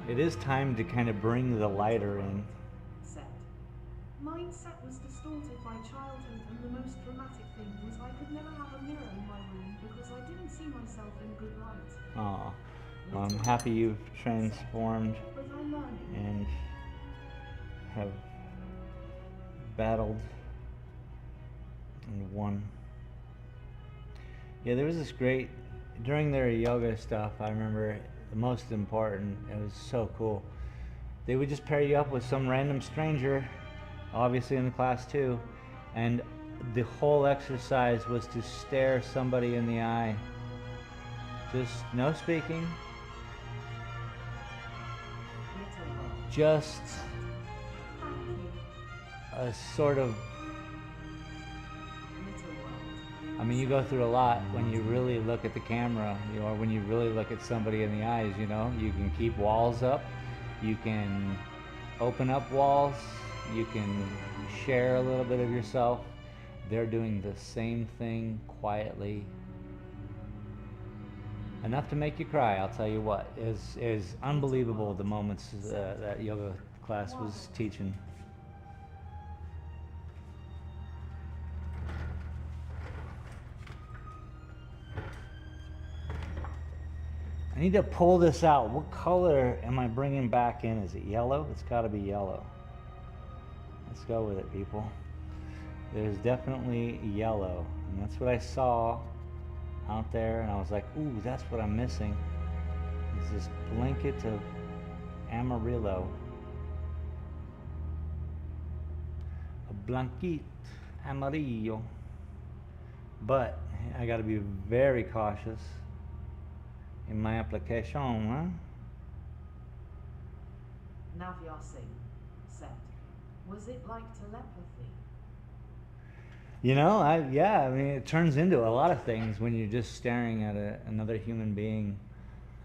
It is time to kind of bring the lighter in. Said. Mindset was distorted by childhood, and the most dramatic thing was I could never have a mirror in my room because I didn't see myself in good light. Oh, well, I'm happy you've transformed But I'm learning. and have battled and won. Yeah, there was this great, during their yoga stuff, I remember the most important, it was so cool. They would just pair you up with some random stranger, obviously in the class too, and the whole exercise was to stare somebody in the eye. Just no speaking, just a sort of, I mean, you go through a lot when you really look at the camera, or when you really look at somebody in the eyes, you know. You can keep walls up, you can open up walls, you can share a little bit of yourself. They're doing the same thing quietly. Enough to make you cry, I'll tell you what. Is unbelievable, the moments that yoga class was teaching. I need to pull this out. What color am I bringing back in? Is it yellow? It's got to be yellow. Let's go with it, people. There's definitely yellow, and that's what I saw out there, and I was like, ooh, that's what I'm missing. Is this blanket of amarillo. A blanket amarillo. But I got to be very cautious in my application, huh? Navyar Singh said, was it like telepathy? You know, I mean, it turns into a lot of things when you're just staring at another human being,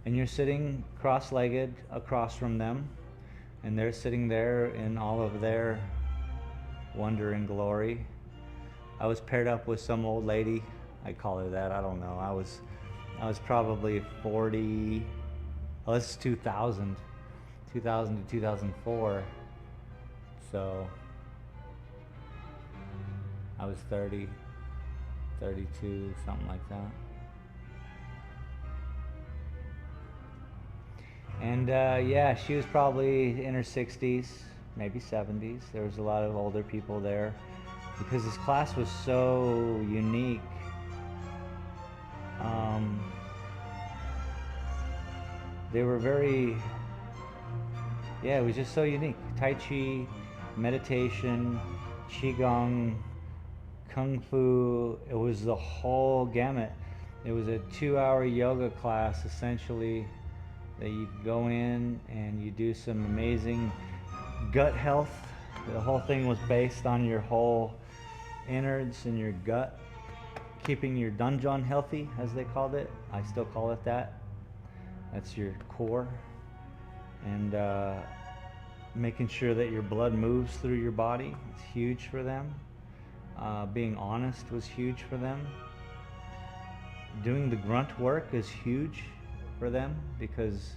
and you're sitting cross-legged across from them, and they're sitting there in all of their wonder and glory. I was paired up with some old lady. I call her that. I don't know. I was probably 40. Well, this is 2000 to 2004. So I was 30, 32, something like that. And yeah, she was probably in her 60s, maybe 70s. There was a lot of older people there because this class was so unique. They were very, yeah, it was just so unique. Tai Chi, meditation, Qigong, Kung Fu, it was the whole gamut. It was a 2-hour yoga class, essentially, that you go in and you do some amazing gut health. The whole thing was based on your whole innards and your gut, keeping your donjon healthy, as they called it. I still call it that. That's your core. And making sure that your blood moves through your body. It's huge for them. Being honest was huge for them. Doing the grunt work is huge for them, because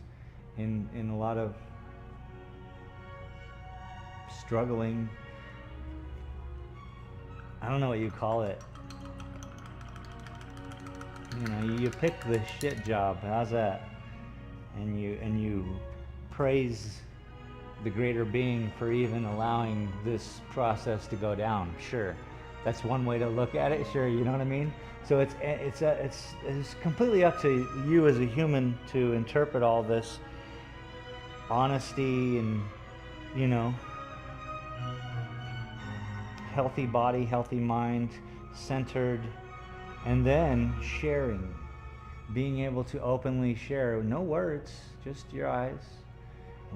in a lot of struggling, I don't know what you call it. You know, you pick the shit job. How's that? And you praise the greater being for even allowing this process to go down. Sure, that's one way to look at it. Sure, you know what I mean. So it's completely up to you as a human to interpret all this honesty and, you know, healthy body, healthy mind, centered, and then sharing. being able to openly share, no words, just your eyes.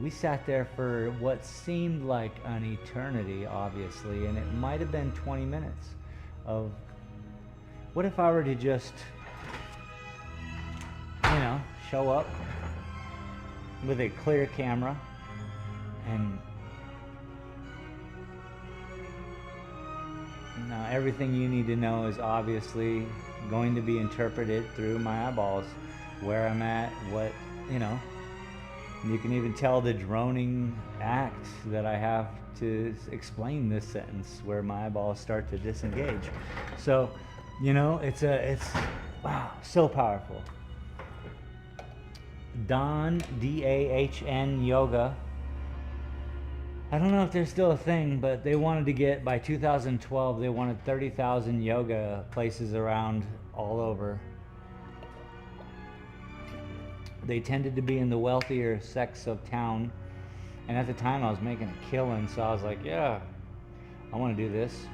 We sat there for what seemed like an eternity, obviously, and it might have been 20 minutes of, what if I were to just, show up with a clear camera and now everything you need to know is obviously going to be interpreted through my eyeballs, where I'm at, what, you can even tell the droning act that I have to explain this sentence where my eyeballs start to disengage. So, it's wow, so powerful. Don, D-A-H-N Yoga. I don't know if there's still a thing, but they wanted to get, by 2012, they wanted 30,000 yoga places around all over. They tended to be in the wealthier sects of town. And at the time I was making a killing, so I was like, yeah, I want to do this.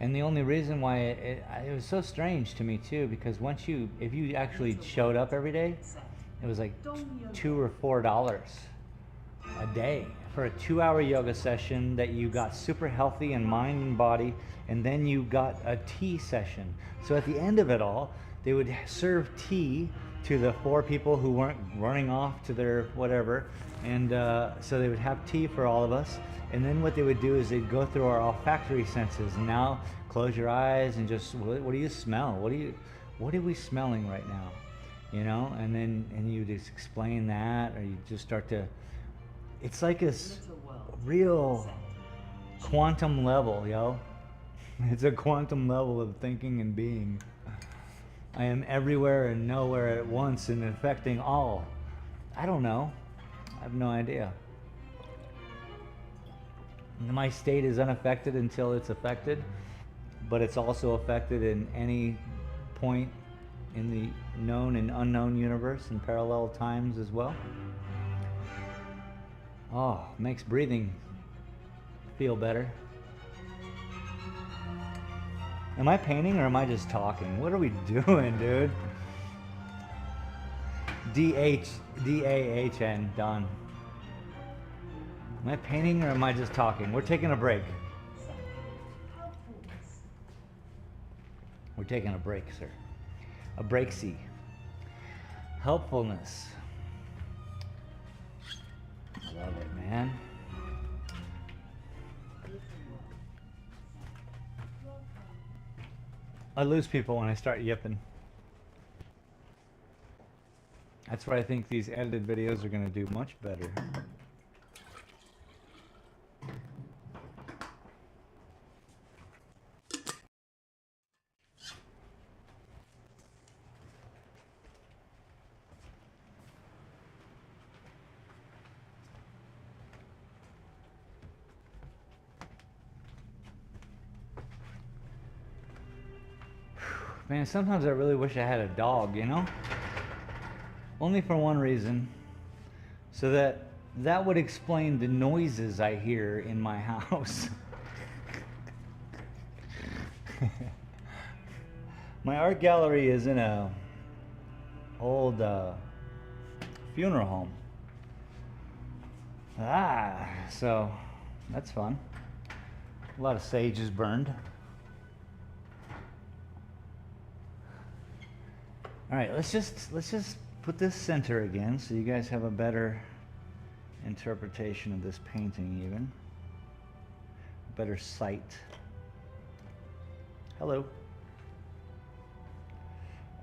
And the only reason why it was so strange to me too, because if you actually showed up every day, it was like $2 or $4 a day for a 2-hour yoga session that you got super healthy in mind and body, and then you got a tea session. So at the end of it all, they would serve tea to the 4 people who weren't running off to their whatever, and so they would have tea for all of us. And then what they would do is they'd go through our olfactory senses. And now close your eyes and just, what do you smell? What are we smelling right now? And you just explain that, or you just start to, it's like a real quantum level, yo. It's a quantum level of thinking and being. I am everywhere and nowhere at once and affecting all. I don't know. I have no idea. My state is unaffected until it's affected, but it's also affected in any point in the known and unknown universe in parallel times as well. Oh, makes breathing feel better. Am I painting or am I just talking? What are we doing, dude? D-A-H-N, Don. Am I painting or am I just talking? We're taking a break. We're taking a break, sir. A break-see. Helpfulness. I love it, man. I lose people when I start yipping. That's why I think these edited videos are going to do much better. Man, sometimes I really wish I had a dog, Only for one reason. So that would explain the noises I hear in my house. My art gallery is in a old funeral home. So that's fun. A lot of sage is burned. All right, let's just put this center again so you guys have a better interpretation of this painting even. A better sight. Hello.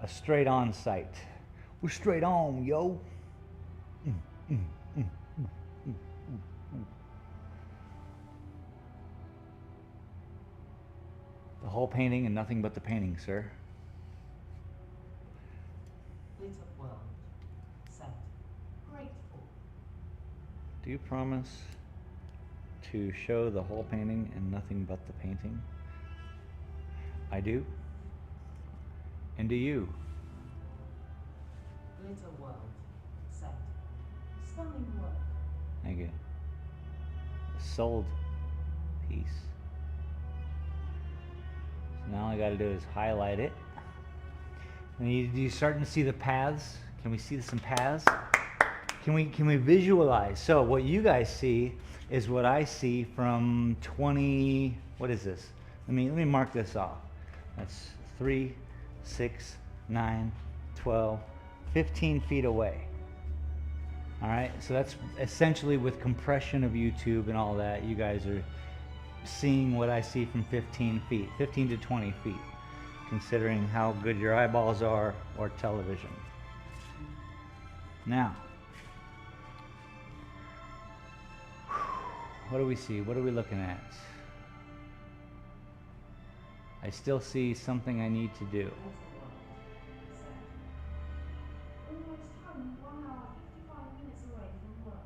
A straight on sight. We're straight on, yo. The whole painting and nothing but the painting, sir. Lit up world. Set. Grateful. Do you promise to show the whole painting and nothing but the painting? I do. And do you? Lit a world. Set. Stunning work. Thank you. A sold piece. So now all I gotta do is highlight it. And you starting to see the paths? Can we see some paths? Can we visualize? So what you guys see is what I see from 20, what is this? Let me mark this off. That's 3, 6, 9, 12, 15 feet away. All right, so that's essentially with compression of YouTube and all that, you guys are seeing what I see from 15 feet, 15 to 20 feet, considering how good your eyeballs are or television. Now, what do we see? What are we looking at? I still see something I need to do. Almost home, 1 hour, 55 minutes away from work.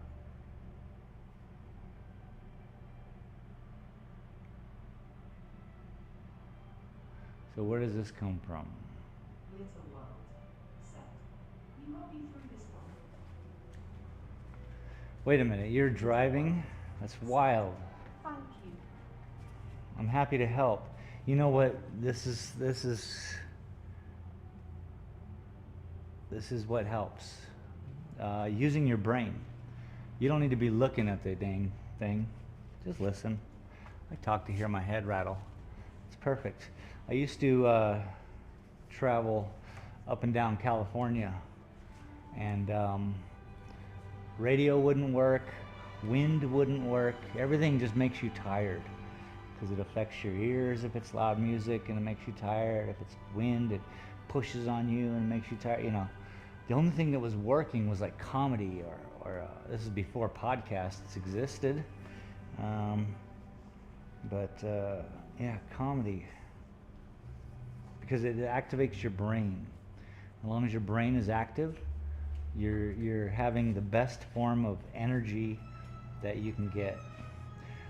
So where does this come from? Little world, said. You got me through this one. Wait a minute, you're driving? That's wild. Thank you. I'm happy to help. You know what? This is what helps. Using your brain. You don't need to be looking at the dang thing. Just listen. I talk to hear my head rattle. It's perfect. I used to travel up and down California, and radio wouldn't work, wind wouldn't work. Everything just makes you tired because it affects your ears if it's loud music, and it makes you tired. If it's wind, it pushes on you and makes you tired. You know, the only thing that was working was like comedy, or this is before podcasts existed. Yeah, comedy, because it activates your brain. As long as your brain is active, you're having the best form of energy that you can get.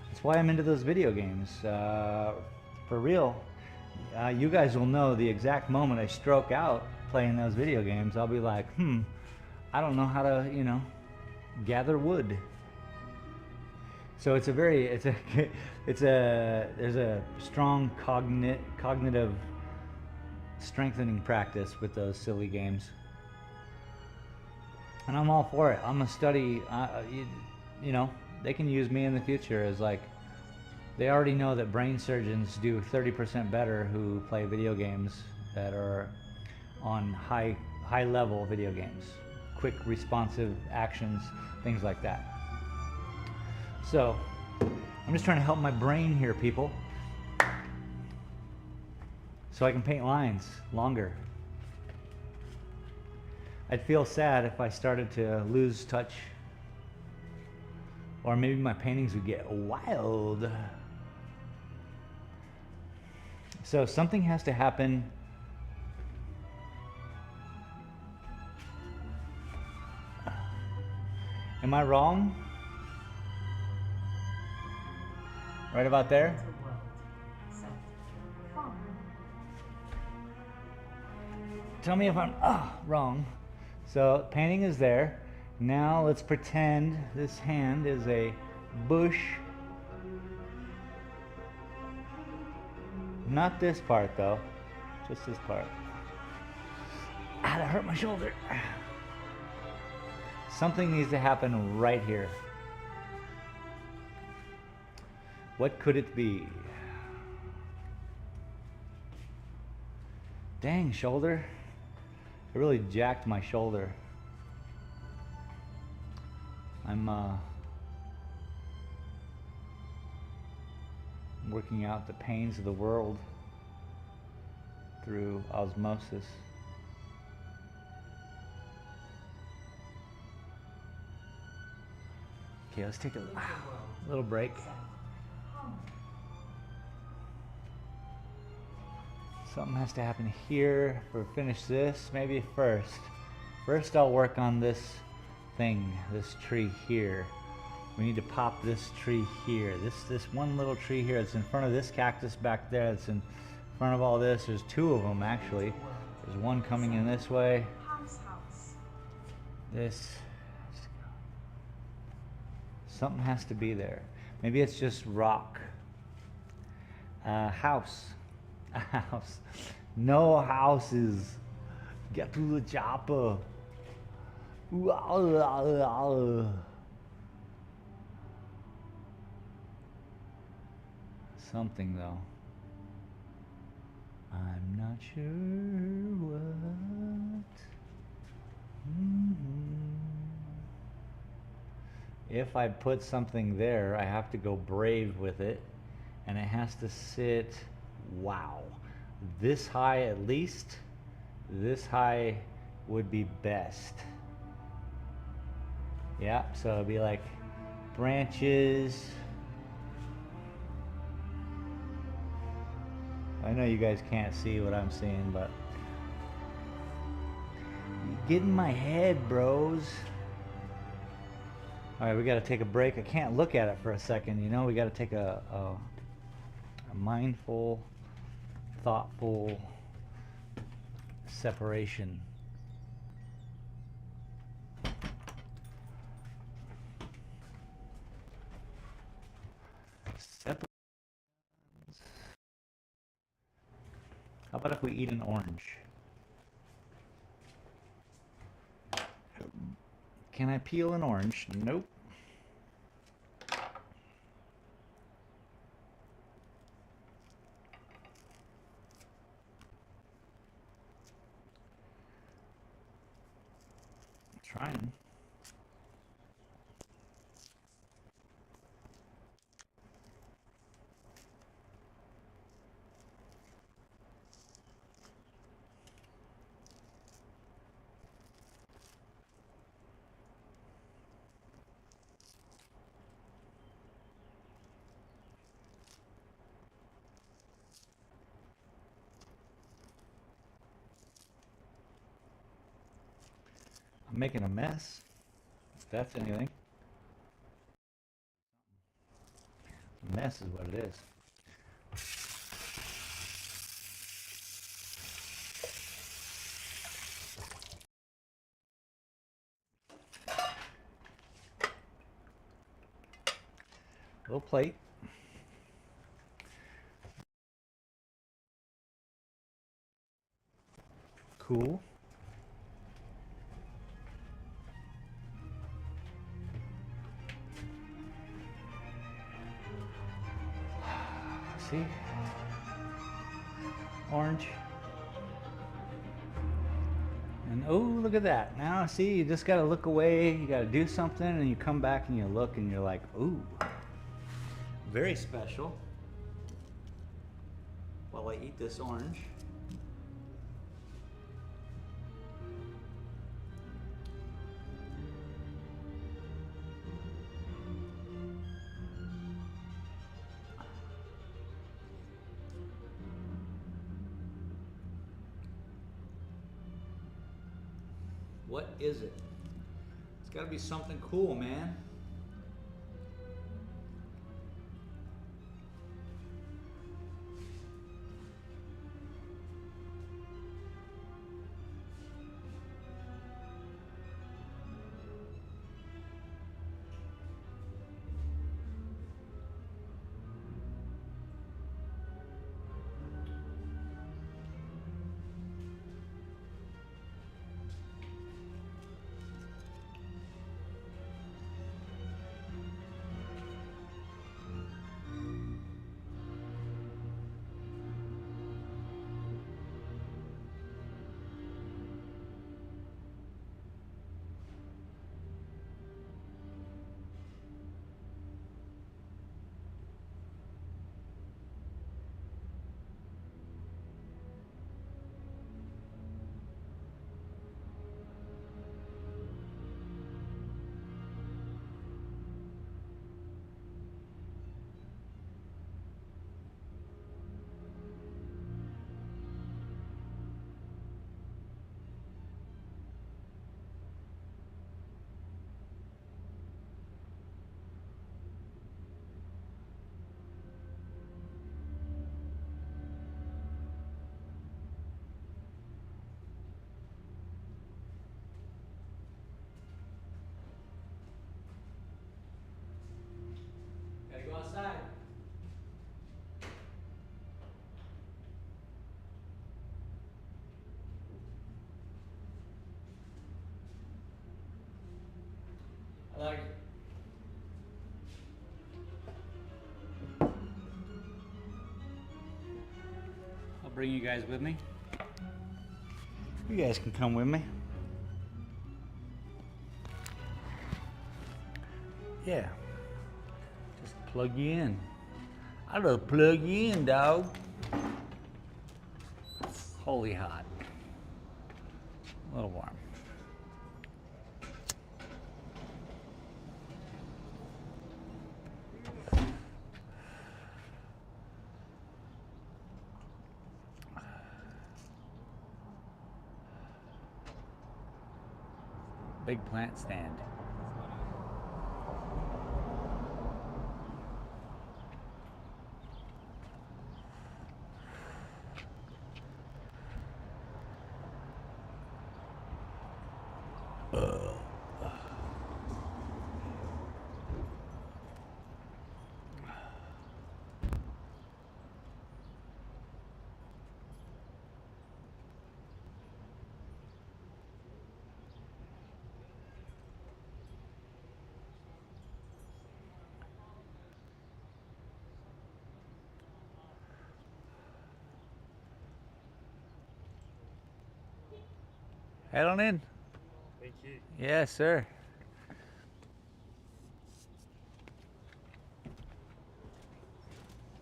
That's why I'm into those video games. For real, you guys will know the exact moment I stroke out playing those video games. I'll be like, I don't know how to, gather wood. So there's a strong cognitive strengthening practice with those silly games. And I'm all for it. I'm a study, they can use me in the future as like, they already know that brain surgeons do 30% better who play video games that are on high level video games. Quick responsive actions, things like that. So, I'm just trying to help my brain here, people. So I can paint lines longer. I'd feel sad if I started to lose touch. Or maybe my paintings would get wild. So something has to happen. Am I wrong? Right about there? Little world, said. Fun. Tell me if I'm wrong. So painting is there. Now let's pretend this hand is a bush. Not this part though, just this part. That hurt my shoulder. Something needs to happen right here. What could it be? Dang, shoulder. It really jacked my shoulder. I'm working out the pains of the world through osmosis. Okay, let's take a little break. Something has to happen here for finish this. Maybe first. First I'll work on this thing, this tree here. We need to pop this tree here. This one little tree here that's in front of this cactus back there, that's in front of all this. There's two of them actually. There's one coming in this way. House. This. Something has to be there. Maybe it's just rock. House. A house. No houses. Get to the chopper. Something though. I'm not sure what. If I put something there, I have to go brave with it, and it has to sit, wow, this high at least. This high would be best. Yeah, so it'd be like branches. I know you guys can't see what I'm seeing, but get in my head, bros. All right, we got to take a break. I can't look at it for a second, you know. We got to take a mindful, thoughtful separation. How about if we eat an orange? Can I peel an orange? Nope. Trying. I'm making a mess, if that's anything. A mess is what it is. Little plate. Cool. See? Orange. And oh, look at that. Now, see, you just gotta look away, you gotta do something, and you come back and you look and you're like, ooh, very special. While I eat this orange. What is it? It's gotta be something cool, man. bring you guys with me. You guys can come with me. Yeah. Just plug you in. I just plug you in, dog. Holy hot. A little warm. Big plant stand. Head on in. Thank you. Yes, sir.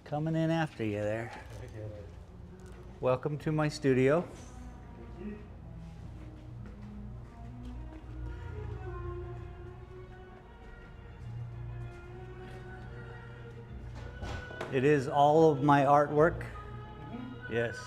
Coming in after you there. Welcome to my studio. Thank you. It is all of my artwork. Yes.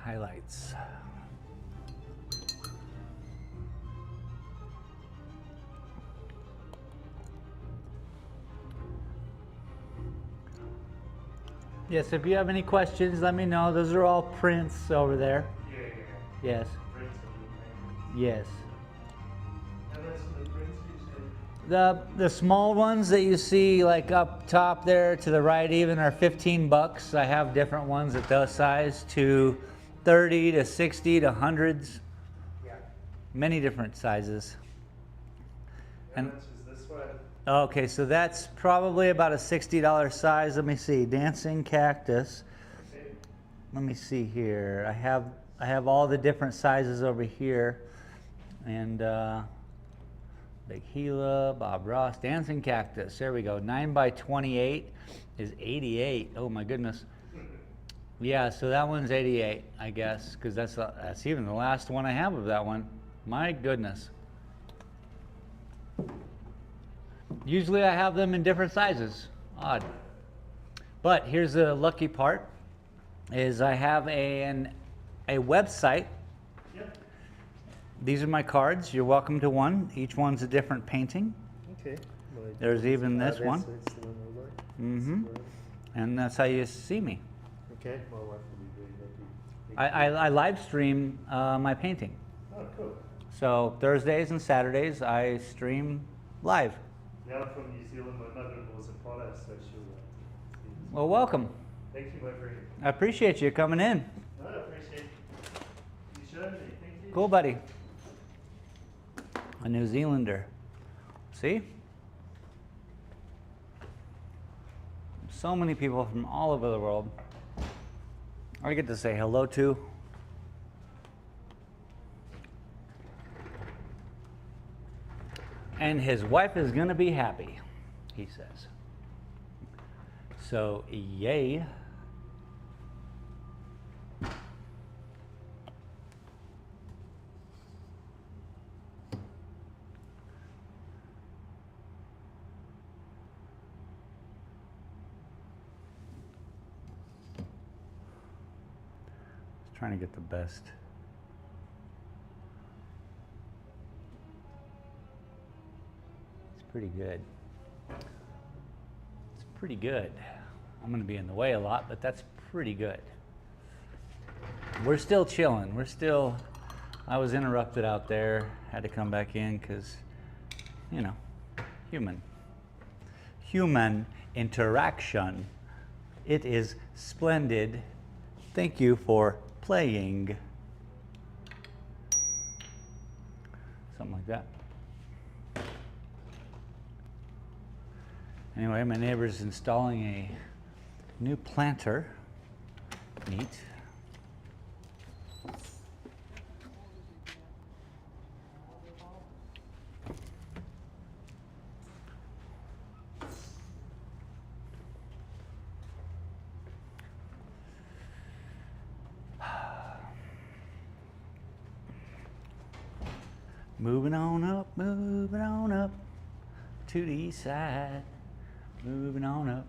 Highlights. Yes, if you have any questions, let me know. Those are all prints over there. Yeah. Yes. Prints of the Yes. And that's the prints you said? The small ones that you see like up top there to the right even are 15 bucks. I have different ones at those size to 30 to 60 to hundreds. Yeah. Many different sizes. How And much is this one? okay, so that's probably about a $60 size. Let me see. Dancing cactus. Okay. Let me see here. I have all the different sizes over here. And big gila, Bob Ross, dancing cactus. There we go. 9 by 28 is 88. Oh my goodness. Yeah, so that one's 88, I guess, because that's even the last one I have of that one. My goodness. Usually I have them in different sizes. Odd. But here's the lucky part, is I have a website. Yep. These are my cards. You're welcome to one. Each one's a different painting. Okay. There's even this that's one. It's the one I like. Mm-hmm. And that's how you see me. Okay. My wife will be very happy. I live stream my painting. Oh, cool. So Thursdays and Saturdays I stream live. Now I'm from New Zealand. My mother-in-law's a potter, so she'll see this. Well, welcome. Thank you, my friend. I appreciate you coming in. No, I appreciate you showing me. Thank you. Cool, buddy. A New Zealander. See? So many people from all over the world I get to say hello to. And his wife is gonna be happy, he says. So, yay. Trying to get the best. It's pretty good. It's pretty good. I'm going to be in the way a lot, but that's pretty good. We're still chilling. I was interrupted out there. Had to come back in because, you know, human interaction. It is splendid. Thank you for playing. Something like that. Anyway, my neighbor's installing a new planter. Neat. Moving on up to the east side. Moving on up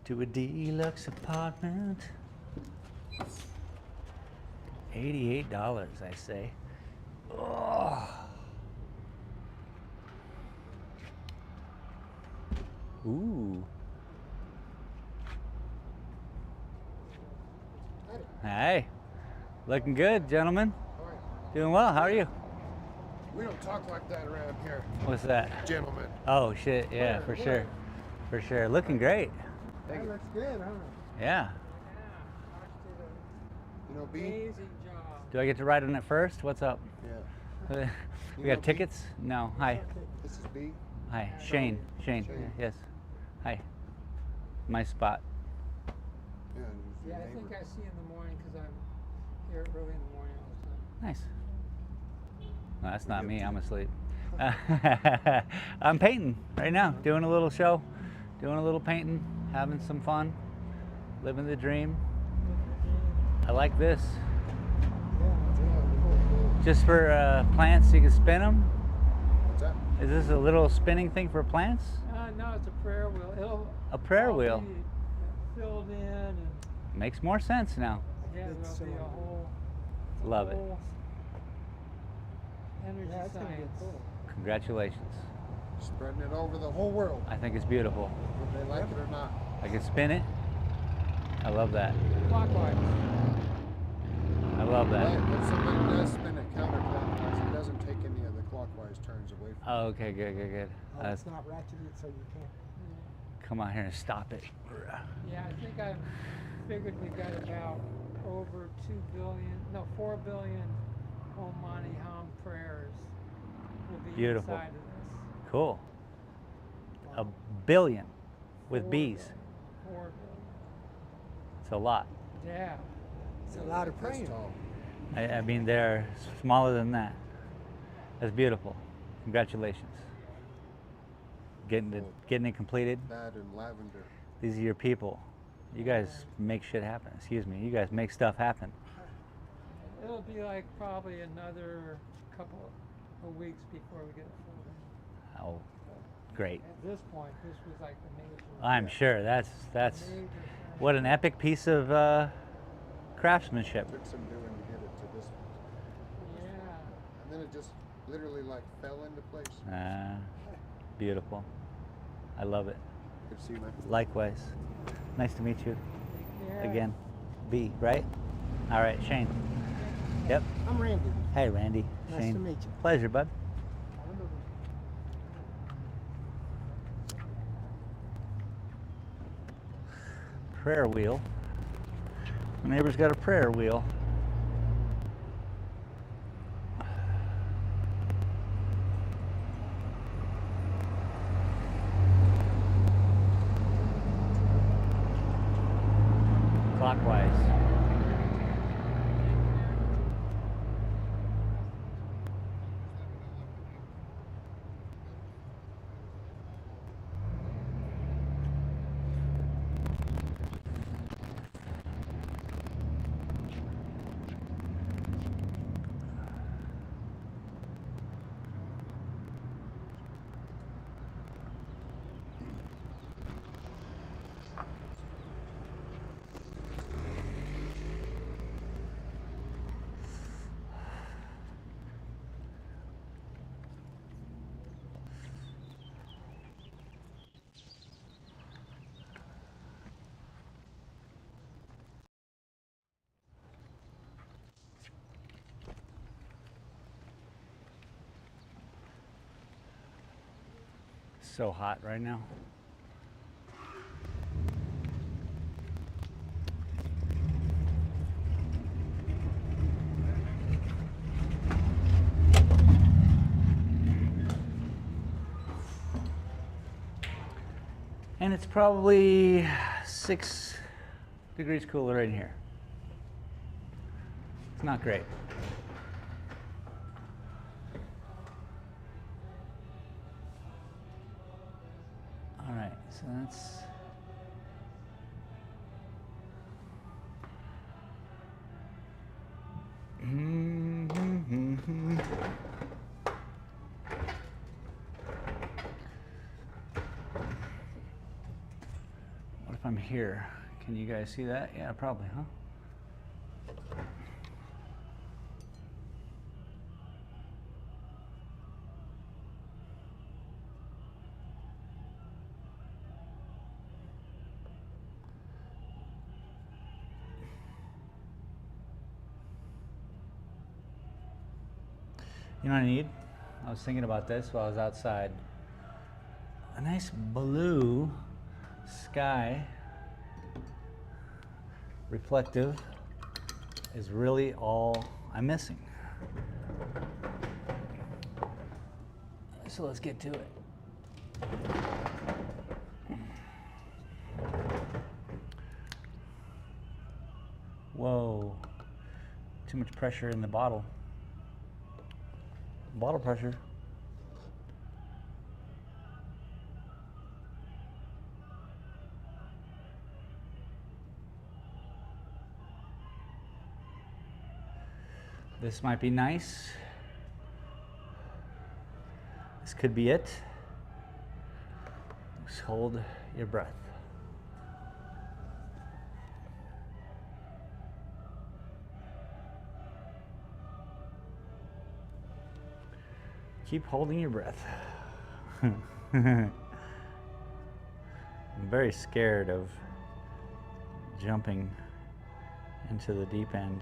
to a deluxe apartment. $88, I say. Oh. Ooh. Hey. Looking good, gentlemen. Doing well. How are you? We don't talk like that around here, What's that? gentlemen. Oh shit, yeah, for sure. For sure. Looking great. That looks good, huh? Yeah. You know, B? Amazing job. Do I get to ride on it first? What's up? Yeah. We You know, got tickets? No. Hi. This is B. Hi. Shane. Shane. Shane. Yes. Hi. My spot. Yeah, Yeah, I think I see in the morning because I'm here early in the morning all the time. Nice. No, that's not me. I'm asleep. I'm painting right now, doing a little show, doing a little painting, having some fun, living the dream. I like this. Just for plants, you can spin them. What's that? Is this a little spinning thing for plants? No, it's a prayer wheel. A prayer all wheel. be filled in and Makes more sense now. yeah, there'll be a whole. Love it. whole energy Yeah, it's gonna be science. cool. Congratulations. Spreading it over the whole world, I think it's beautiful. whether they like it or not. I can spin it. I love that. Clockwise. I love that. But if somebody does spin it counterclockwise, it doesn't take any of the clockwise turns away from Oh, okay, good, good, good. It's not ratcheted, so you can't. Come out here and stop it. Yeah, I think I figured we got about over 4 billion Om Mani Hum prayers will be Beautiful. inside of this. Cool. A billion with 4 bees. billion. 4 billion. It's a lot. Yeah. It's a lot of this praying. tall. I mean, they're smaller than that. That's beautiful. Congratulations. Getting it completed. That and lavender. These are your people. You guys make shit happen. Excuse me. You guys make stuff happen. It'll be like probably another couple of weeks before we get it filled in. Oh, great. At this point, this was like the major. I'm sure that's major what an epic piece of craftsmanship. Took some doing to get it to this one. Yeah. And then it just literally like fell into place. Beautiful. I love it. Good to see you, man. Likewise. Nice to meet you Yeah. again. B, right? All right, Shane. Yep. I'm Randy. Hey, Randy. Nice Shane. to meet you. Pleasure, bud. Prayer wheel. My neighbor's got a prayer wheel. so hot right now. And it's probably 6 degrees cooler in here. It's not great. All right, so that's what if I'm here? Can you guys see that? Yeah, probably, huh? You know what I need? I was thinking about this while I was outside. A nice blue sky, reflective, is really all I'm missing. So let's get to it. Whoa, too much pressure in the bottle. Bottle pressure. This might be nice. This could be it. Just hold your breath. Keep holding your breath. I'm very scared of jumping into the deep end.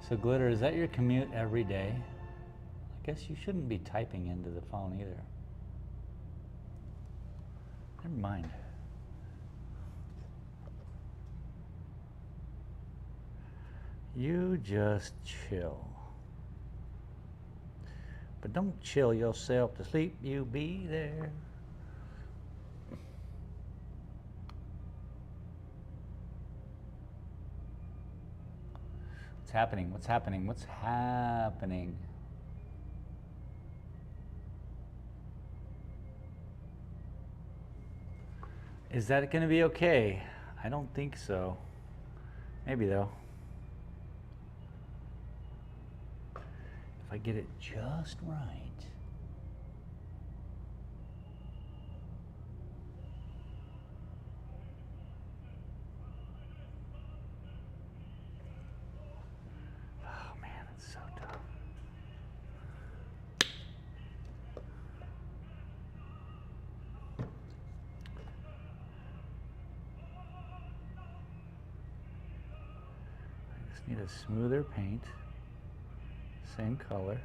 So Glitter, is that your commute every day? I guess you shouldn't be typing into the phone either. Never mind. You just chill. But don't chill yourself to sleep, you be there. What's happening? What's happening? What's happening? Is that going to be okay? I don't think so. Maybe though. If I get it just right. Oh man, it's so tough. I just need a smoother paint. Same color.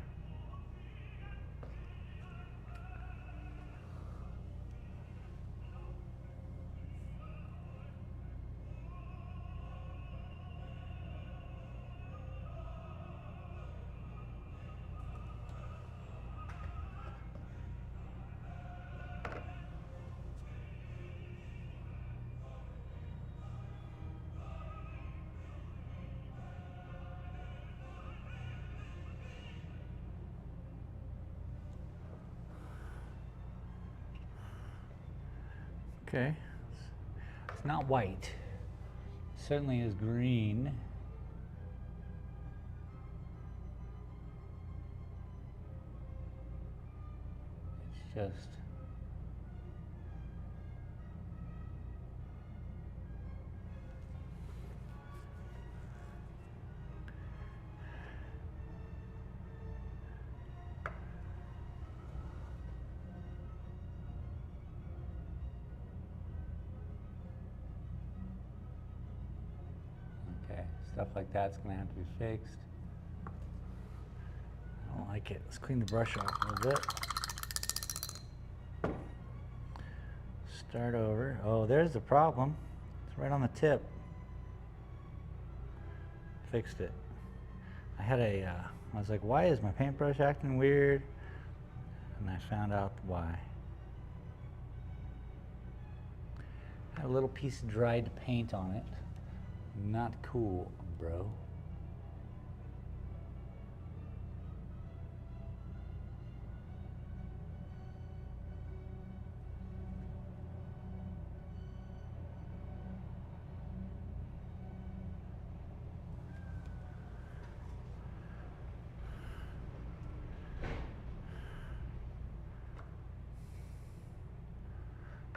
Okay, it's not white. It certainly is green. It's just stuff like that's going to have to be fixed. like it. Let's clean the brush off a little bit. Start over. Oh, there's the problem. It's right on the tip. Fixed it. I had a, I was like, why is my paintbrush acting weird? And I found out why. Had a little piece of dried paint on it. Not cool, bro.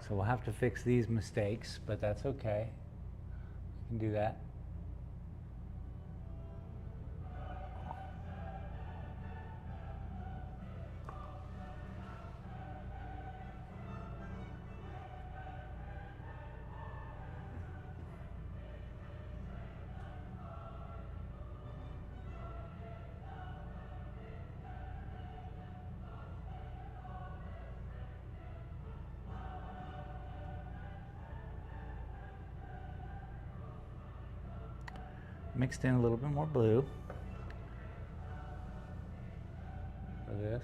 So we'll have to fix these mistakes, but that's okay. We can do that. Mixed in a little bit more blue for this.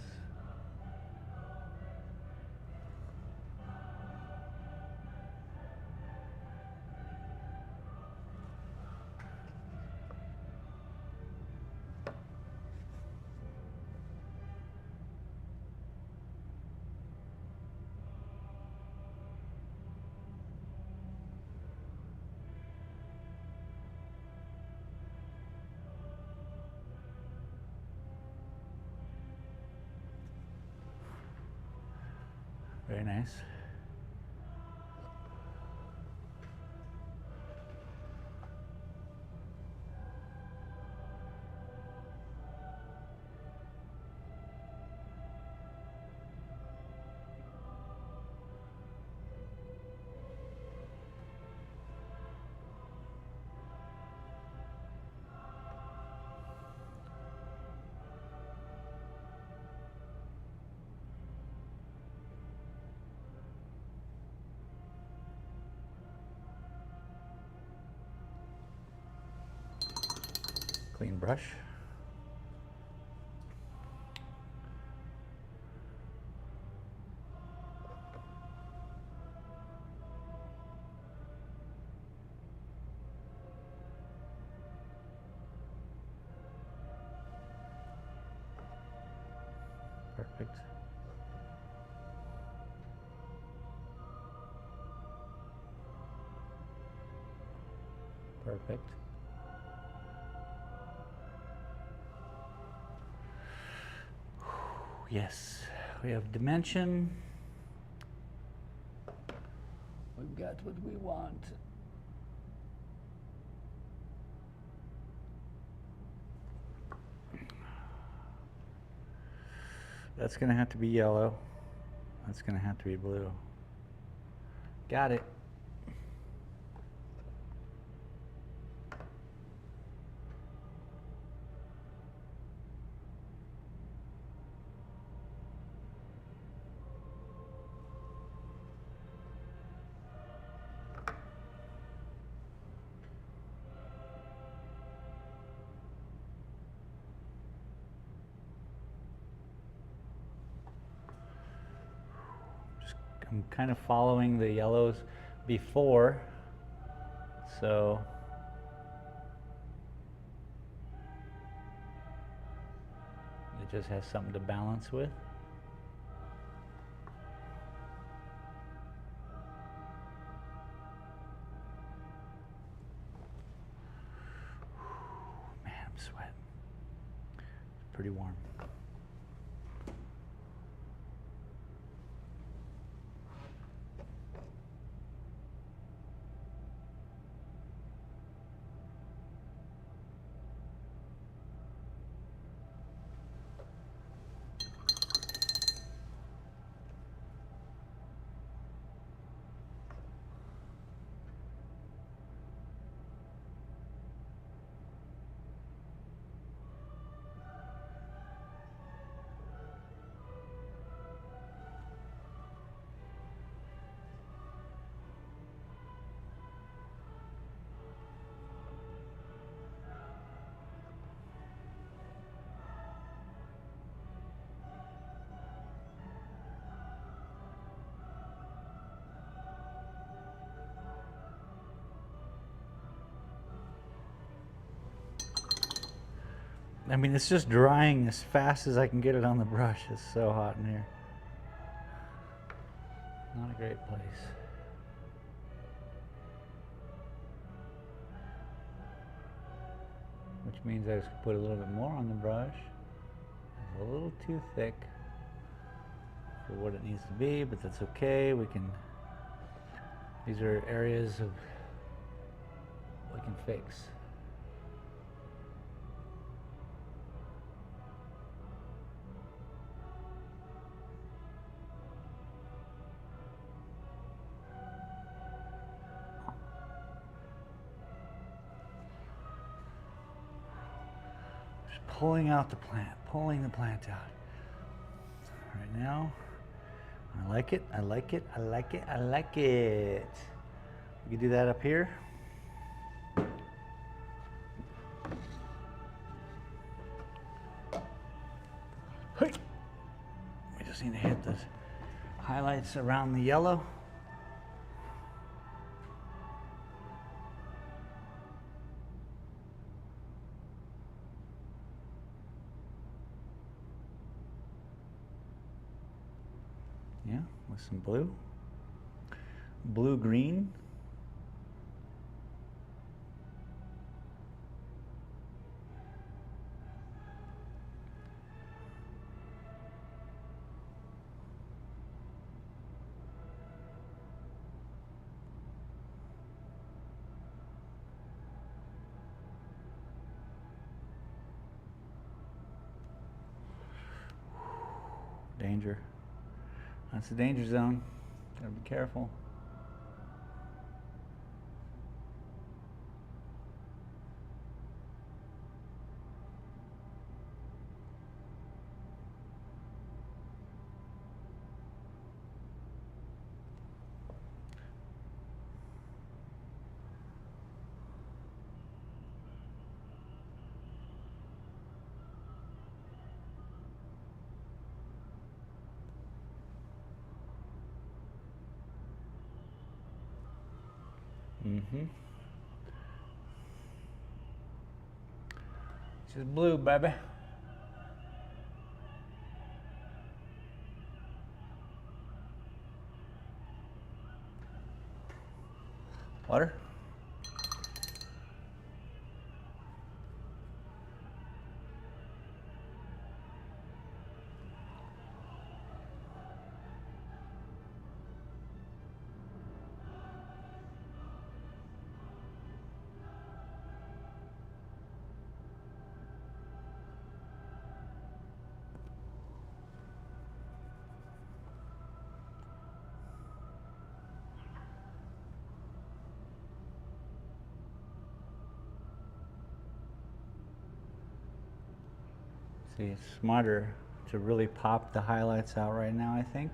Very nice. Clean brush. Perfect. Perfect. Yes, we have dimension. We've got what we want. That's gonna have to be yellow. That's gonna have to be blue. Got it. I'm kind of following the yellows before, so it just has something to balance with. Man, I'm sweating. It's pretty warm. I mean, it's just drying as fast as I can get it on the brush. It's so hot in here. Not a great place. Which means I just put a little bit more on the brush. It's a little too thick for what it needs to be, but that's okay. We can, these are areas of we can fix. Just pulling out the plant, pulling the plant out. Right now, I like it, I like it, I like it, I like it. You can do that up here. Hey. We just need to hit the highlights around the yellow. Yeah, with some blue. Blue-green. Danger. That's a danger zone. Gotta be careful. Mm-hmm. Just blue, baby. Water? See, it's smarter to really pop the highlights out right now, I think.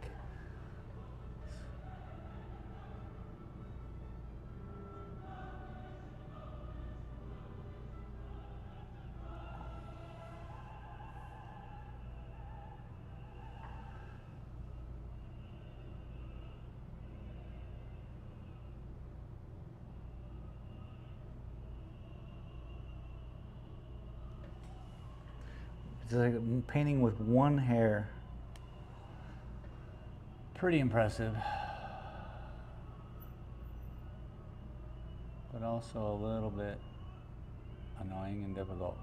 It's like painting with one hair. Pretty impressive. But also a little bit annoying and difficult.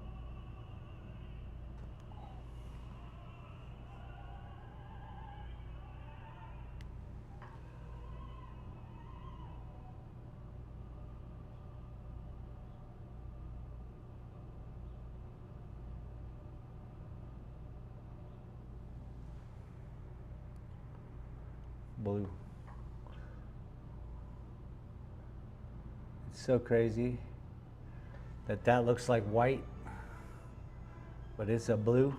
Blue. It's so crazy that that looks like white, but it's a blue.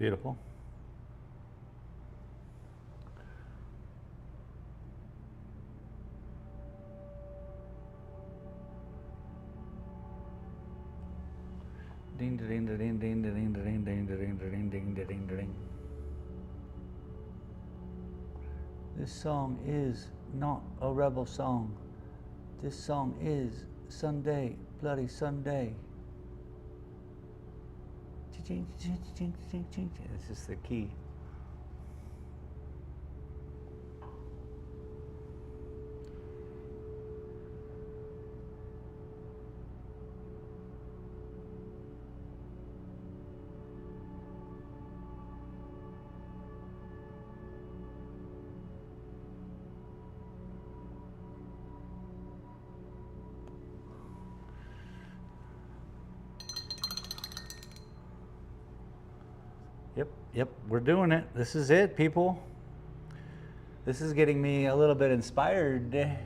Beautiful. Ding ding ding ding ding ding ding ding ding ding ding ding ding. This song is not a rebel song. This song is Sunday, bloody Sunday. This is the key. Yep, we're doing it. This is it, people. This is getting me a little bit inspired. Have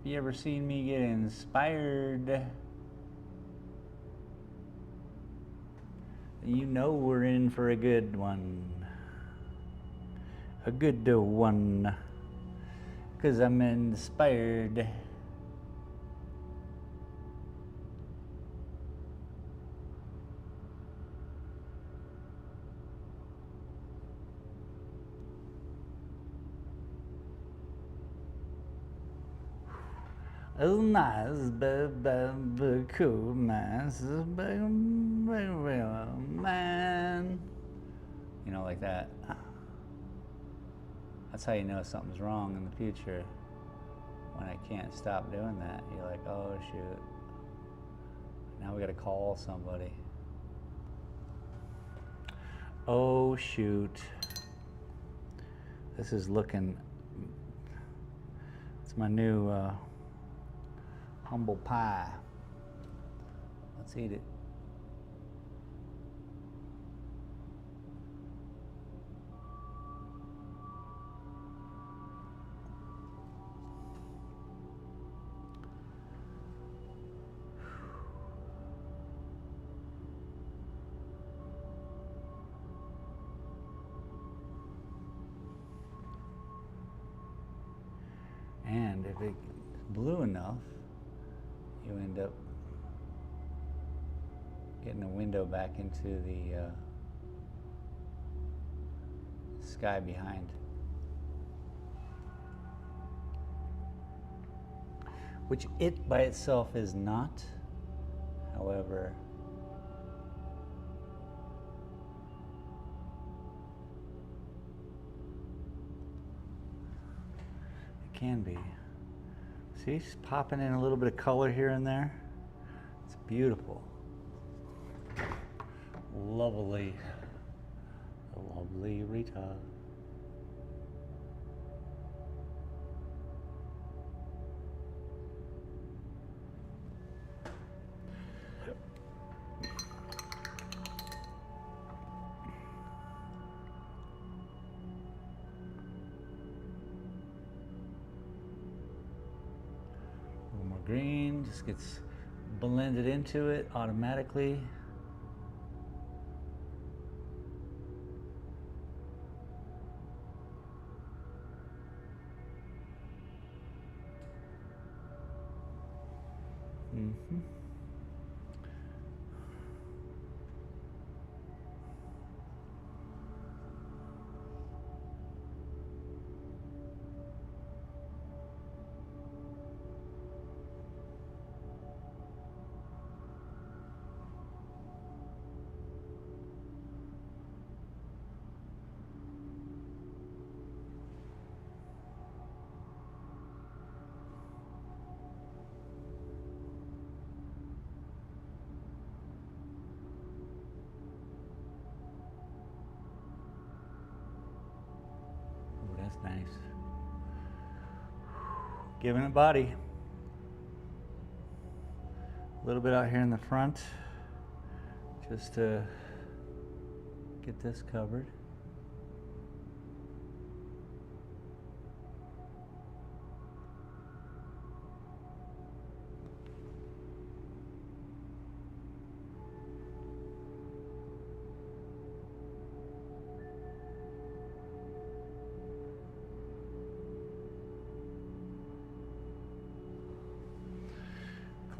you ever seen me get inspired? You know we're in for a good one. A good one. 'Cause I'm inspired. Oh, nice, baby, cool, nice, baby, man. You know, like that. That's how you know something's wrong in the future. When I can't stop doing that, you're like, oh shoot. Now we gotta call somebody. Oh shoot. This is looking, it's my new humble pie. Let's eat it. And if it's blue enough, you end up getting a window back into the sky behind. Which it by itself is not. However, it can be. See, it's popping in a little bit of color here and there. It's beautiful. Lovely. Lovely Rita. Green just gets blended into it automatically. Mm-hmm. Ooh, that's nice. Giving it body. A little bit out here in the front, just to get this covered.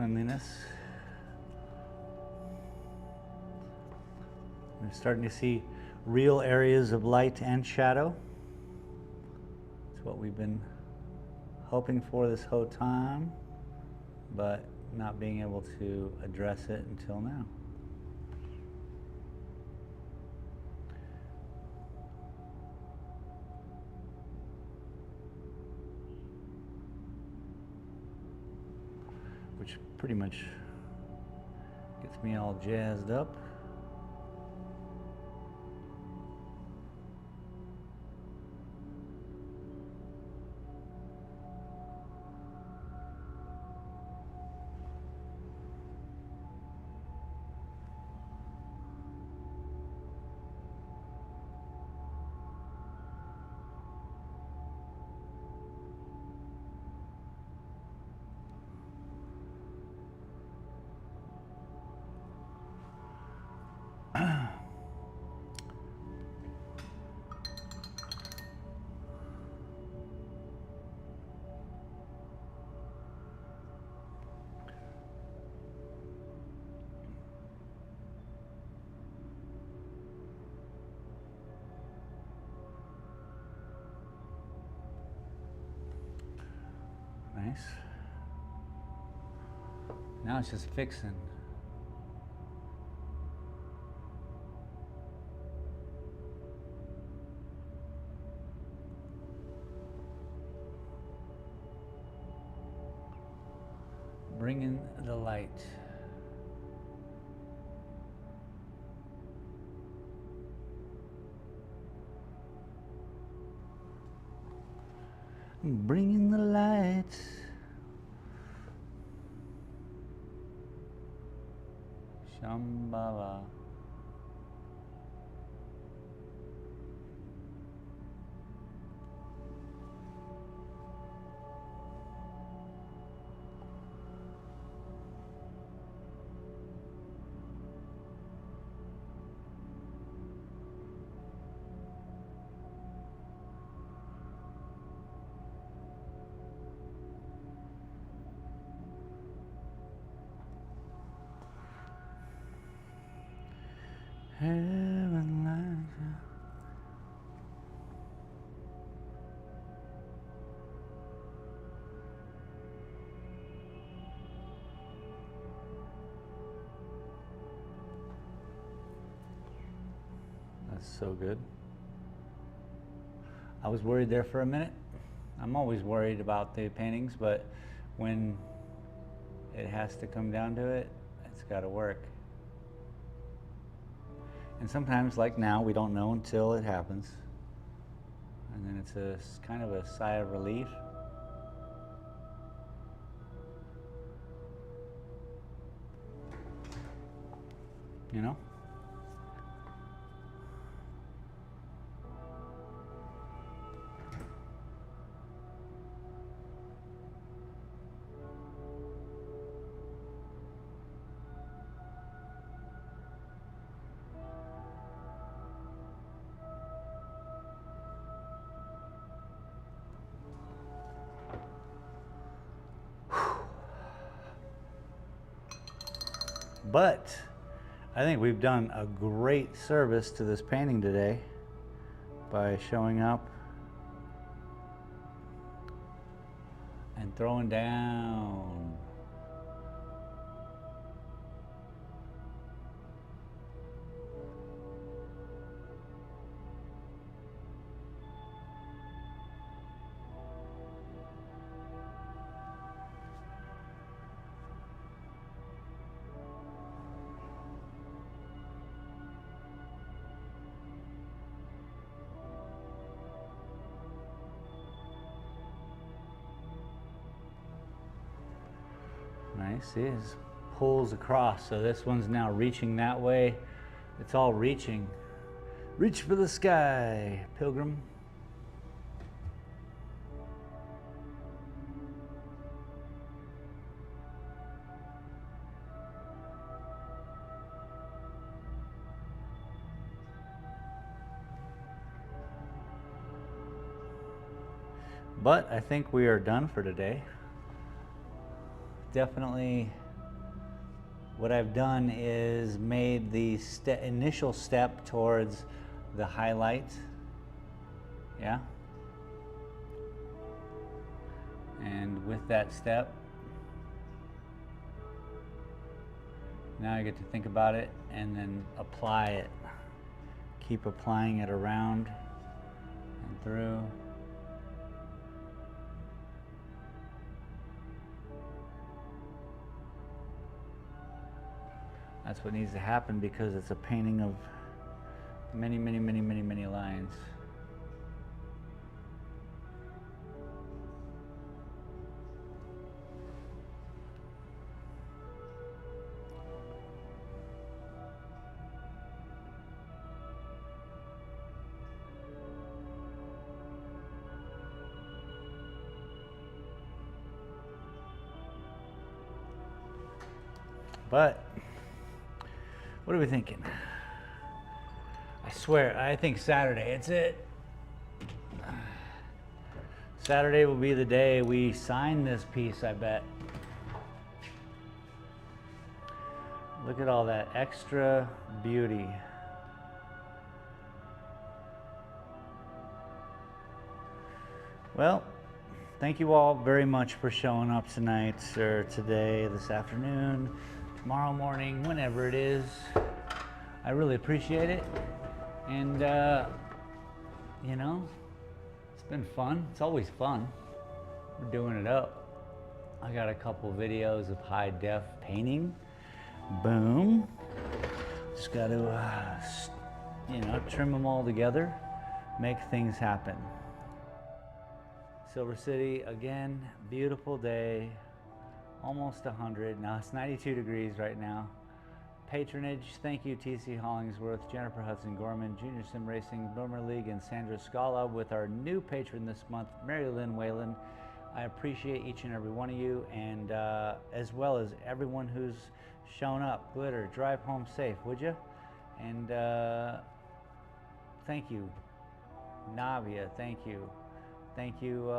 cleanliness. We're starting to see real areas of light and shadow. It's what we've been hoping for this whole time, but not being able to address it until now. Which pretty much gets me all jazzed up. Nice. Now it's just fixing. Bringing the light. Bringing the light. Shambhala. Heaven lies. That's so good. I was worried there for a minute. I'm always worried about the paintings, but when it has to come down to it, it's got to work. And sometimes, like now, we don't know until it happens. And then it's a kind of a sigh of relief. You know? But I think we've done a great service to this painting today by showing up and throwing down. Nice, see, it pulls across, so this one's now reaching that way. It's all reaching. Reach for the sky, pilgrim. But I think we are done for today. Definitely what I've done is made the initial step towards the highlight. Yeah. And with that step, now I get to think about it and then apply it. Keep applying it around and through. That's what needs to happen because it's a painting of many, many, many, many, many lines. But what are we thinking? I swear, I think Saturday, it's it. Saturday will be the day we sign this piece, I bet. Look at all that extra beauty. Well, thank you all very much for showing up tonight, or today, this afternoon, tomorrow morning, whenever it is. I really appreciate it. And, you know, it's been fun. It's always fun. We're doing it up. I got a couple videos of high def painting. Boom. Just got to, you know, trim them all together, make things happen. Silver City, again, beautiful day, almost 100. Now it's 92 degrees right now. Patronage, thank you TC Hollingsworth, Jennifer Hudson Gorman, Junior Sim Racing, Boomer League, and Sandra Scala with our new patron this month, Mary Lynn Whalen. I appreciate each and every one of you, and as well as everyone who's shown up. Glitter, drive home safe, would you? And thank you. Navia, thank you. Thank you.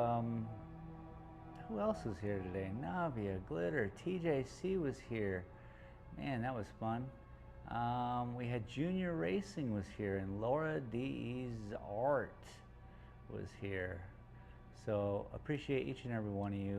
Who else was here today? Navia, Glitter, TJC was here. Man, that was fun. We had Junior Racing was here, and Laura D's Art was here. So appreciate each and every one of you.